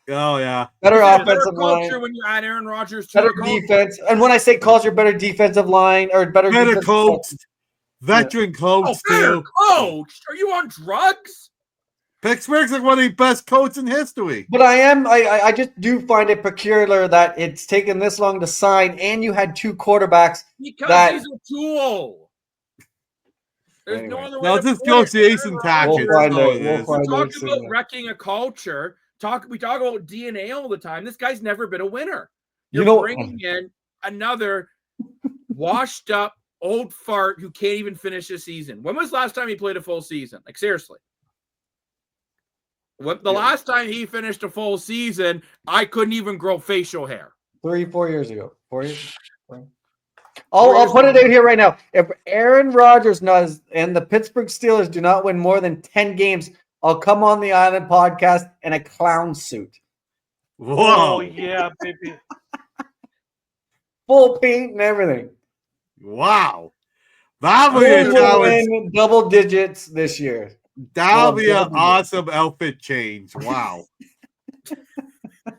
Oh, yeah. Better offensive line. When you add Aaron Rodgers to better defense. And when I say culture, better defensive line or better coached. Veteran coach, too. Coached? Are you on drugs? Pittsburgh's like one of the best coaches in history. But I just do find it peculiar that it's taken this long to sign and you had 2 quarterbacks. Because he's a tool. There's no other way. No, this negotiation tactic. We'll talk about wrecking a culture. We talk about DNA all the time. This guy's never been a winner. You're bringing in another washed up old fart who can't even finish a season. When was the last time he played a full season? Like, seriously. The last time he finished a full season, I couldn't even grow facial hair. 3-4 years ago. 4 years. I'll put it out here right now. If Aaron Rodgers does and the Pittsburgh Steelers do not win more than 10 games, I'll come on the Island podcast in a clown suit. Whoa. Oh, yeah, baby. Full paint and everything. Wow. That would win double digits this year. That would be an awesome outfit change. Wow.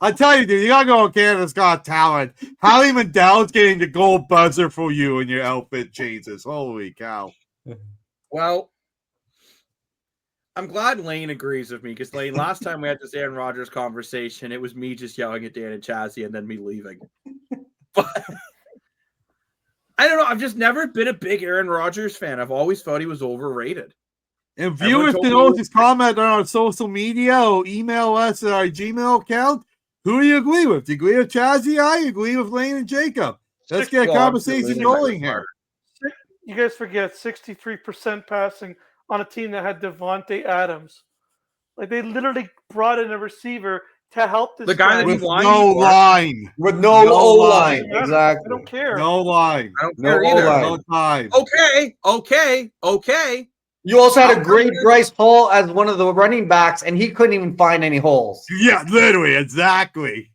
I tell you, dude, you gotta go on Canada's Got Talent. Howie Mandel's getting the gold buzzer for you and your outfit changes. Holy cow. Well, I'm glad Lane agrees with me because Lane, last time we had this Aaron Rodgers conversation, it was me just yelling at Dan and Chazzy and then me leaving. But I don't know. I've just never been a big Aaron Rodgers fan. I've always thought he was overrated. And viewers can always comment on our social media or email us at our Gmail account. Who do you agree with? Do you agree with Chazzy? I agree with Lane and Jacob. Let's get a conversation going here. You guys forget 63% passing on a team that had Devontae Adams. Like they literally brought in a receiver to help this the guy that with no line. With no O-line. I Exactly. don't care. No line. I don't No care either. O-line. No time. Okay. You also had a great Bryce Hall as one of the running backs, and he couldn't even find any holes. Yeah, literally, exactly.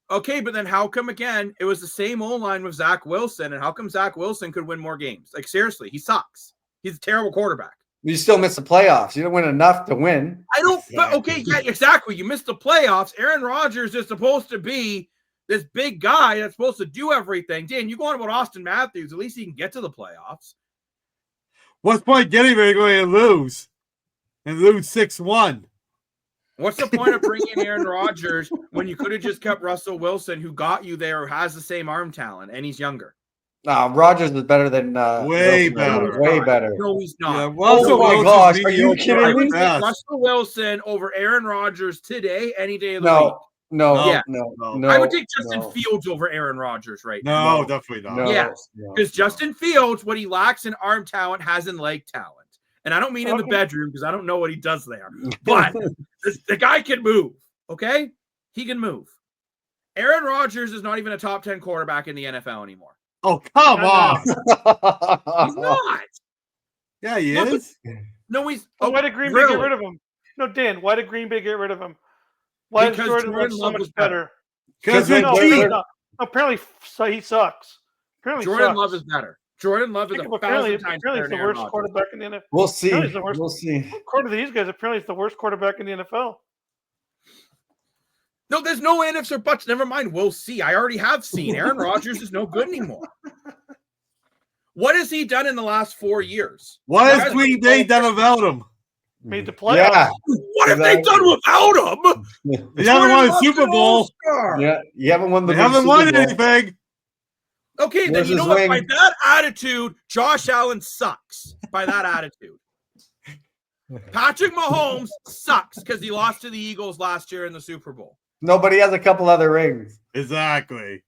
Okay, but then how come again it was the same O-line with Zach Wilson, and how come Zach Wilson could win more games? Like seriously, he sucks. He's a terrible quarterback. You still missed the playoffs. You didn't win enough to win. I don't. But okay, yeah, exactly. You missed the playoffs. Aaron Rodgers is supposed to be this big guy that's supposed to do everything. Dan, you go on about Austin Matthews. At least he can get to the playoffs. What's the point getting ready to lose? And lose 6-1. What's the point of bringing Aaron Rodgers when you could have just kept Russell Wilson, who got you there, who has the same arm talent, and he's younger? Rodgers is better than way Wilson. better. Way better. No, he's not. Yeah, Russell my Wilson's gosh, being are you kidding I me? would take Russell Wilson over Aaron Rodgers today, any day of the week. No. I would take Justin Fields over Aaron Rodgers right now. No, definitely not. No, Yes, because Justin Fields, what he lacks in arm talent, has in leg talent. And I don't mean in the bedroom because I don't know what he does there. But the guy can move, okay? He can move. Aaron Rodgers is not even a top 10 quarterback in the NFL anymore. Oh, come on. He's not. Yeah, he is. No, he's. Why did Green Bay get rid of him? No, Dan, why did Green Bay get rid of him? Why is Jordan Love so much better? Because apparently he sucks. Apparently Jordan Love is better. Jordan Love is apparently he's the worst quarterback in the NFL. We'll see. We'll see. According to these guys, apparently he's the worst quarterback in the NFL. No, there's no ifs or buts. Never mind. We'll see. I already have seen. Aaron Rodgers is no good anymore. What has he done in the last 4 years? What has Green Bay done without him? Made the playoffs. Yeah. What have they done without him? They haven't won a Super Bowl. Yeah, you haven't won They haven't won anything. Okay, then you know what? By that attitude, Josh Allen sucks. By that attitude. Patrick Mahomes sucks because he lost to the Eagles last year in the Super Bowl. No, but he has a couple other rings. Exactly.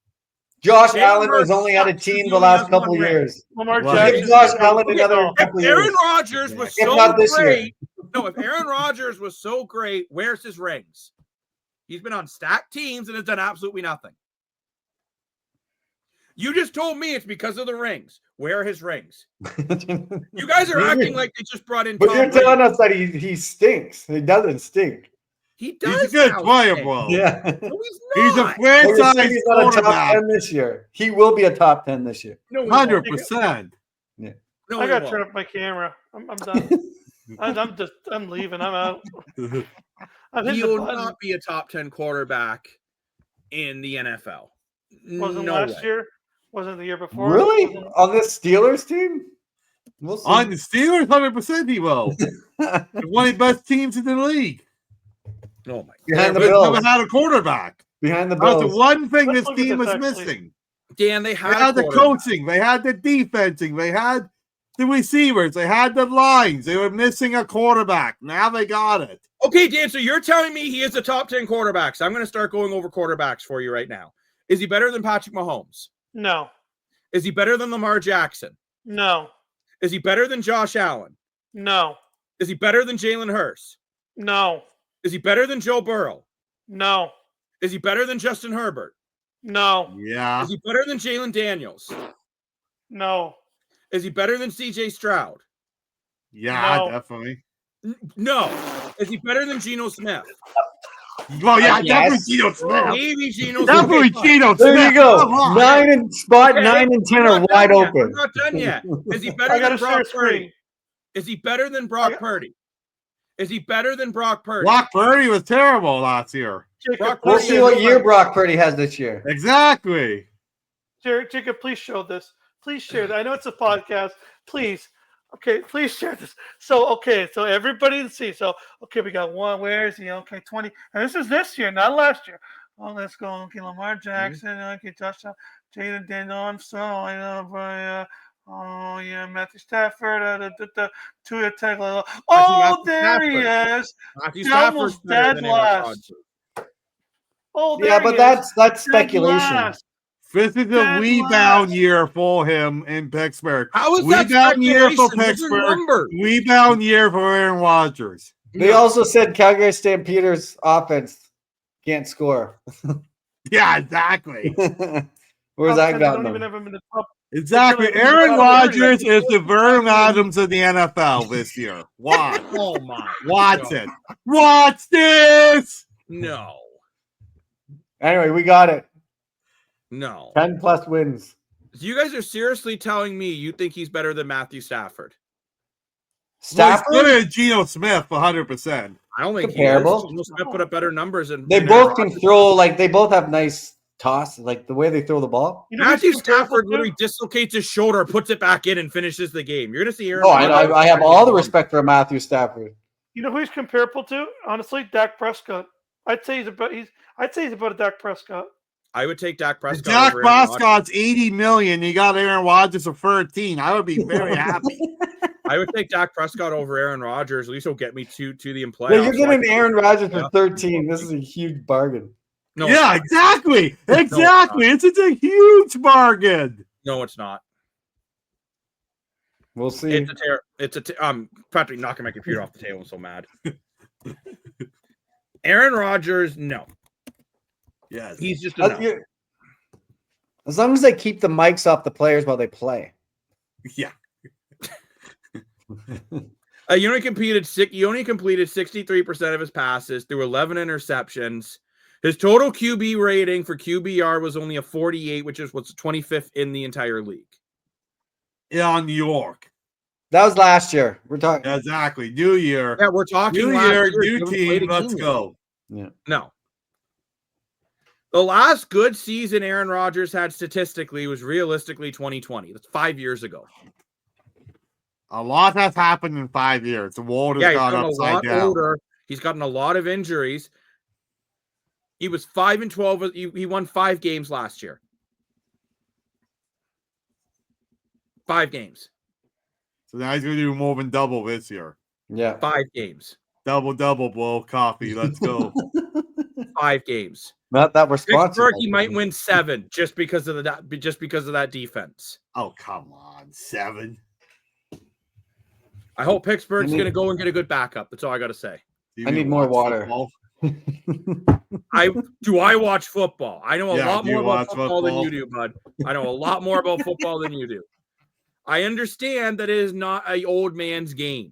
Josh Allen has only had a team the last couple years. Lamar Jackson. Give Josh Allen another couple years. Aaron Rodgers was so great. No, if Aaron Rodgers was so great, where's his rings? He's been on stacked teams and has done absolutely nothing. You just told me it's because of the rings. Where are his rings? You guys are acting like they just brought in. But you're telling us that he stinks. He doesn't stink. He does. He's a good player, bro. Yeah. No, he's a franchise he's not a top quarterback 10 this year. He will be a top 10 this year. No, 100%. Yeah. No, I gotta turn up my camera. I'm done. I'm leaving. I'm out. He will not be a top 10 quarterback in the NFL. Wasn't last year? Wasn't the year before? Really? On this Steelers team? We'll see. On the Steelers, 100% he will. One of the best teams in the league. Oh my Behind God. the Bills. Never had a quarterback. Behind the That's Bills. the one thing this team was missing. Dan, they had the coaching, they had the defensing, they had the receivers, they had the lines. They were missing a quarterback. Now they got it. Okay, Dan, so you're telling me he is a top 10 quarterback. So I'm going to start going over quarterbacks for you right now. Is he better than Patrick Mahomes? No. Is he better than Lamar Jackson? No. Is he better than Josh Allen? No. Is he better than Jalen Hurts? No. Is he better than Joe Burrow? No. Is he better than Justin Herbert? No. Yeah. Is he better than Jalen Daniels? No. Is he better than CJ Stroud? Yeah, No. definitely. No. Is he better than Geno Smith? Well, yeah, Yes. definitely Geno Smith. Maybe Geno Smith. Definitely Geno Smith. There you go. Come on. 9 and 10 are wide I'm open. not done yet. Is he I better got than to share Brock screen. Purdy? Is he better than Brock Purdy? Is he better than Brock Purdy? Brock Purdy was terrible last year. Jacob, We'll please see share what this. year Brock Purdy has this year. Exactly. Jacob, please show this. Please share that. I know it's a podcast. Please. Okay, please share this. So everybody can see. So, okay, we got one. Where is he? Okay, 20. And this is this year, not last year. Oh, let's go. Okay, Lamar Jackson. Okay, Josh Jaden Daniel. Oh, yeah, Matthew Stafford. Tua Tagovailoa. Oh, there he is. Matthew He Stafford's almost better dead than Aaron last. Rodgers. Oh, there Yeah, he but is. that's Dead speculation. last. This is a Dead rebound last. year for him in Pittsburgh. How is that Rebound year for speculation? Those are Pittsburgh. numbers. Rebound year for Aaron Rodgers. They also said Calgary Stampeders offense can't score. Yeah, exactly. Where's that They gotten don't even them? have him in the top. Exactly. They don't even Aaron have him in the top Rodgers is the Vernon Adams of the NFL this year. Watch. Oh my. Watch God. it. Watch this. No. Anyway, we got it. No. 10 plus wins. You guys are seriously telling me you think he's better than Matthew Stafford? Stafford? Well, he's better than Geno Smith, 100%. I don't think Comparable. he is. Smith put up better numbers than They than both Aaron can Rodgers. throw, like, they both have nice toss, like the way they throw the ball. You know who Matthew he's comparable Stafford to? literally dislocates his shoulder, puts it back in, and finishes the game. You're going to see Aaron Oh, Rodgers. I have all the respect for Matthew Stafford. You know who he's comparable to? Honestly, Dak Prescott. I'd say he's about a Dak Prescott. I would take Dak Prescott. Dak over Aaron Rodgers. Prescott's $80 million. You got Aaron Rodgers for 13. I would be very happy. I would take Dak Prescott over Aaron Rodgers. At least he'll get me to the playoffs. Yeah, you're getting So I- Aaron Rodgers for 13. This is a huge bargain. No, Yeah, it's exactly. Exactly. It's a huge bargain. not. No, it's not. We'll see. Practically knocking my computer off the table. I'm so mad. Aaron Rodgers, no. Yes. He's just a no. As long as they keep the mics off the players while they play. Yeah. He only completed 63% of his passes through 11 interceptions. His total QB rating for QBR was only a 48, which is what's 25th in the entire league. Yeah, New York. That was last year. We're talking. Exactly. New year. Yeah, we're talking New last year, year. He new hasn't played team. a Let's game yet. go. Yeah. No. The last good season Aaron Rodgers had statistically was realistically 2020. That's 5 years ago. A lot has happened in 5 years. The world has He's gone gotten a upside lot down. older. He's gotten a lot of injuries. He was 5-12. He won 5 games last year. 5 games. So now he's going to do more than double this year. Yeah. 5 games. Double, blow coffee. Let's go. 5 games. Not that we're sponsored. Pittsburgh, he might win 7 just because of that defense. Oh, come on. 7. I hope Pittsburgh's going to go and get a good backup. That's all I got to say. You I need even more watch water. football? I watch football. I know a Yeah, lot do you more about watch football than football? you do, bud. I know a lot more about football than you do. I understand that it is not an old man's game.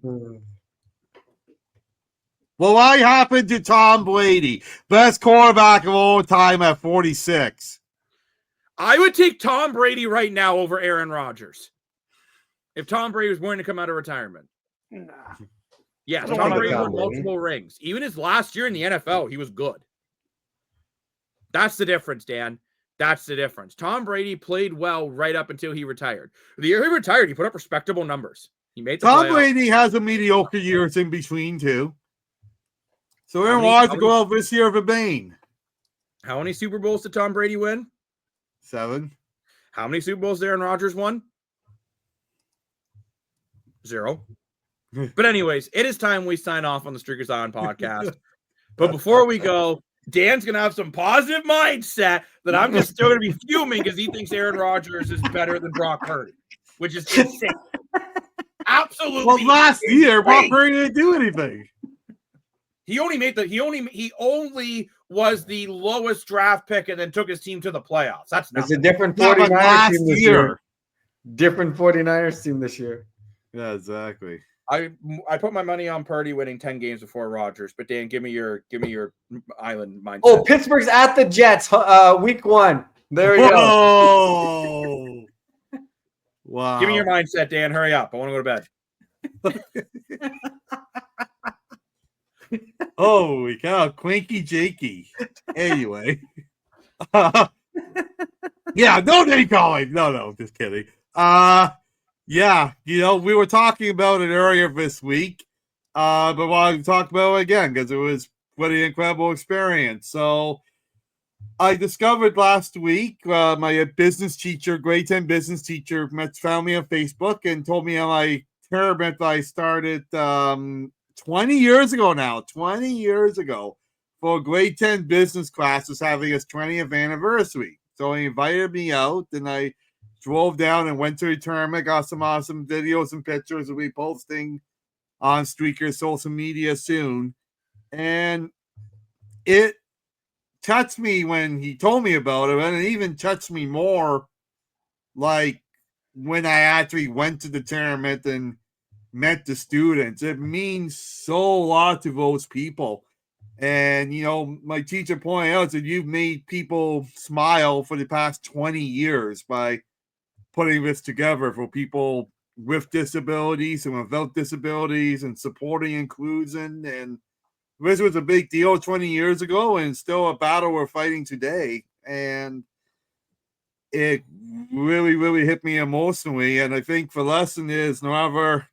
Well, what happened to Tom Brady? Best quarterback of all time at 46. I would take Tom Brady right now over Aaron Rodgers. If Tom Brady was going to come out of retirement. Nah. Yes, I don't Tom want Brady Tom won Brady. multiple rings. Even his last year in the NFL, he was good. That's the difference, Dan. That's the difference. Tom Brady played well right up until he retired. The year he retired, he put up respectable numbers. He made the Tom playoffs. Brady has a mediocre years in between, too. So Aaron many- Rodgers how to go out this year of a bane. How many Super Bowls did Tom Brady win? 7. How many Super Bowls did Aaron Rodgers won? 0. But anyways, it is time we sign off on the Streakers On podcast. But before we go, Dan's going to have some positive mindset that I'm just still going to be fuming because he thinks Aaron Rodgers is better than Brock Purdy, which is insane. Absolutely. Well, last year, Brock insane. Purdy didn't do anything. He only was the lowest draft pick and then took his team to the playoffs. That's It's not a different Yeah, but 49ers last team this year. year. Different 49ers team this year. Yeah, exactly. I put my money on Purdy winning 10 games before Rodgers, but Dan, give me your island mindset. Oh, Pittsburgh's at the Jets, week 1. There we go. Whoa. Wow. Give me your mindset, Dan. Hurry up. I want to go to bed. Holy cow, Quinky Jakey. Anyway. Yeah, no name calling. No, just kidding. Yeah, we were talking about it earlier this week. But I want to talk about it again because it was pretty incredible experience. So I discovered last week my business teacher, grade 10 business teacher, found me on Facebook and told me on my tournament that I started 20 years ago now, 20 years ago, for grade 10 business class was having its 20th anniversary. So he invited me out and I drove down and went to the tournament, got some awesome videos and pictures we'll be posting on Streaker's social media soon. And it touched me when he told me about it, and it even touched me more like when I actually went to the tournament and met the students. It means so a lot to those people. And, my teacher pointed out that you've made people smile for the past 20 years by putting this together for people with disabilities and without disabilities and supporting inclusion. And this was a big deal 20 years ago and still a battle we're fighting today. And it really, really hit me emotionally. And I think the lesson is no matter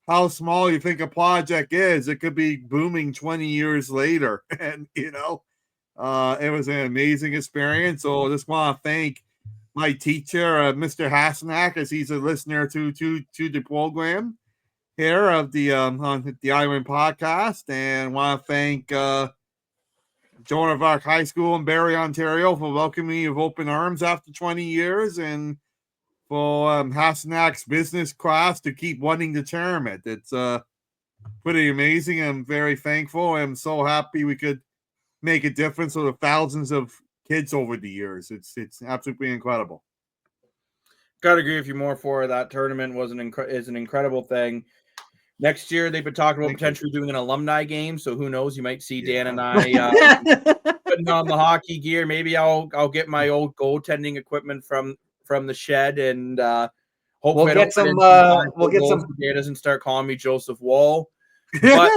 how small you think a project is, it could be booming 20 years later. And, it was an amazing experience. So I just want to thank my teacher, Mr. Hasenack, as he's a listener to the program here of the on the Island podcast, and want to thank Joan of Arc High School in Barrie, Ontario, for welcoming me with open arms after 20 years, and for Hasenack's business class to keep winning the tournament. It's pretty amazing. I'm very thankful. I'm so happy we could make a difference for the thousands of kids over the years. It's absolutely incredible. Gotta agree with you more. For that tournament is an incredible thing. Next year they've been talking about potentially doing an alumni game, so who knows? You might see Dan and I putting on the hockey gear. Maybe I'll get my old goaltending equipment from the shed, and hopefully we'll get some Dan doesn't start calling me Joseph Wall. But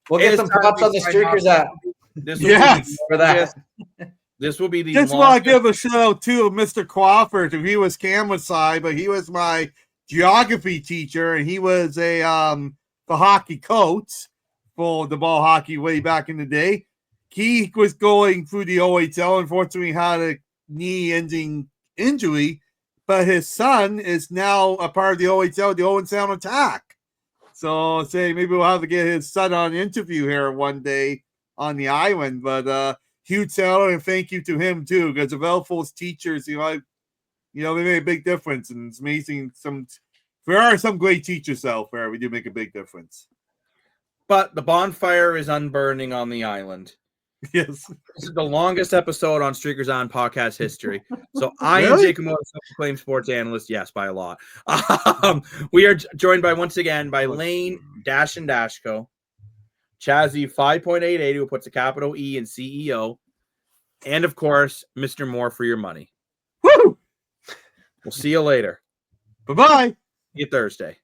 we'll get some props on the Streakers app. For that. This will be the just want to give a shout out to Mr. Crawford, who he was Cameron's side, but he was my geography teacher, and he was the hockey coach for the ball hockey way back in the day. He was going through the OHL, unfortunately had a knee-ending injury, but his son is now a part of the OHL, the Owen Sound Attack. So say maybe we'll have to get his son on an interview here one day on the island, but huge shout out and thank you to him too, because of Elfo's teachers, they made a big difference, and it's amazing. There are some great teachers out there. We do make a big difference. But the bonfire is unburning on the island. Yes. This is the longest episode on Streakers On podcast history. So I am Jacob Moore, self-proclaimed sports analyst. Yes, by a lot. We are joined once again by Lane Dash and Dashco, Chazzy 5.88, who puts a capital E in CEO, and of course, Mr. Moore for your money. Woo! We'll see you later. Bye-bye. See you Thursday.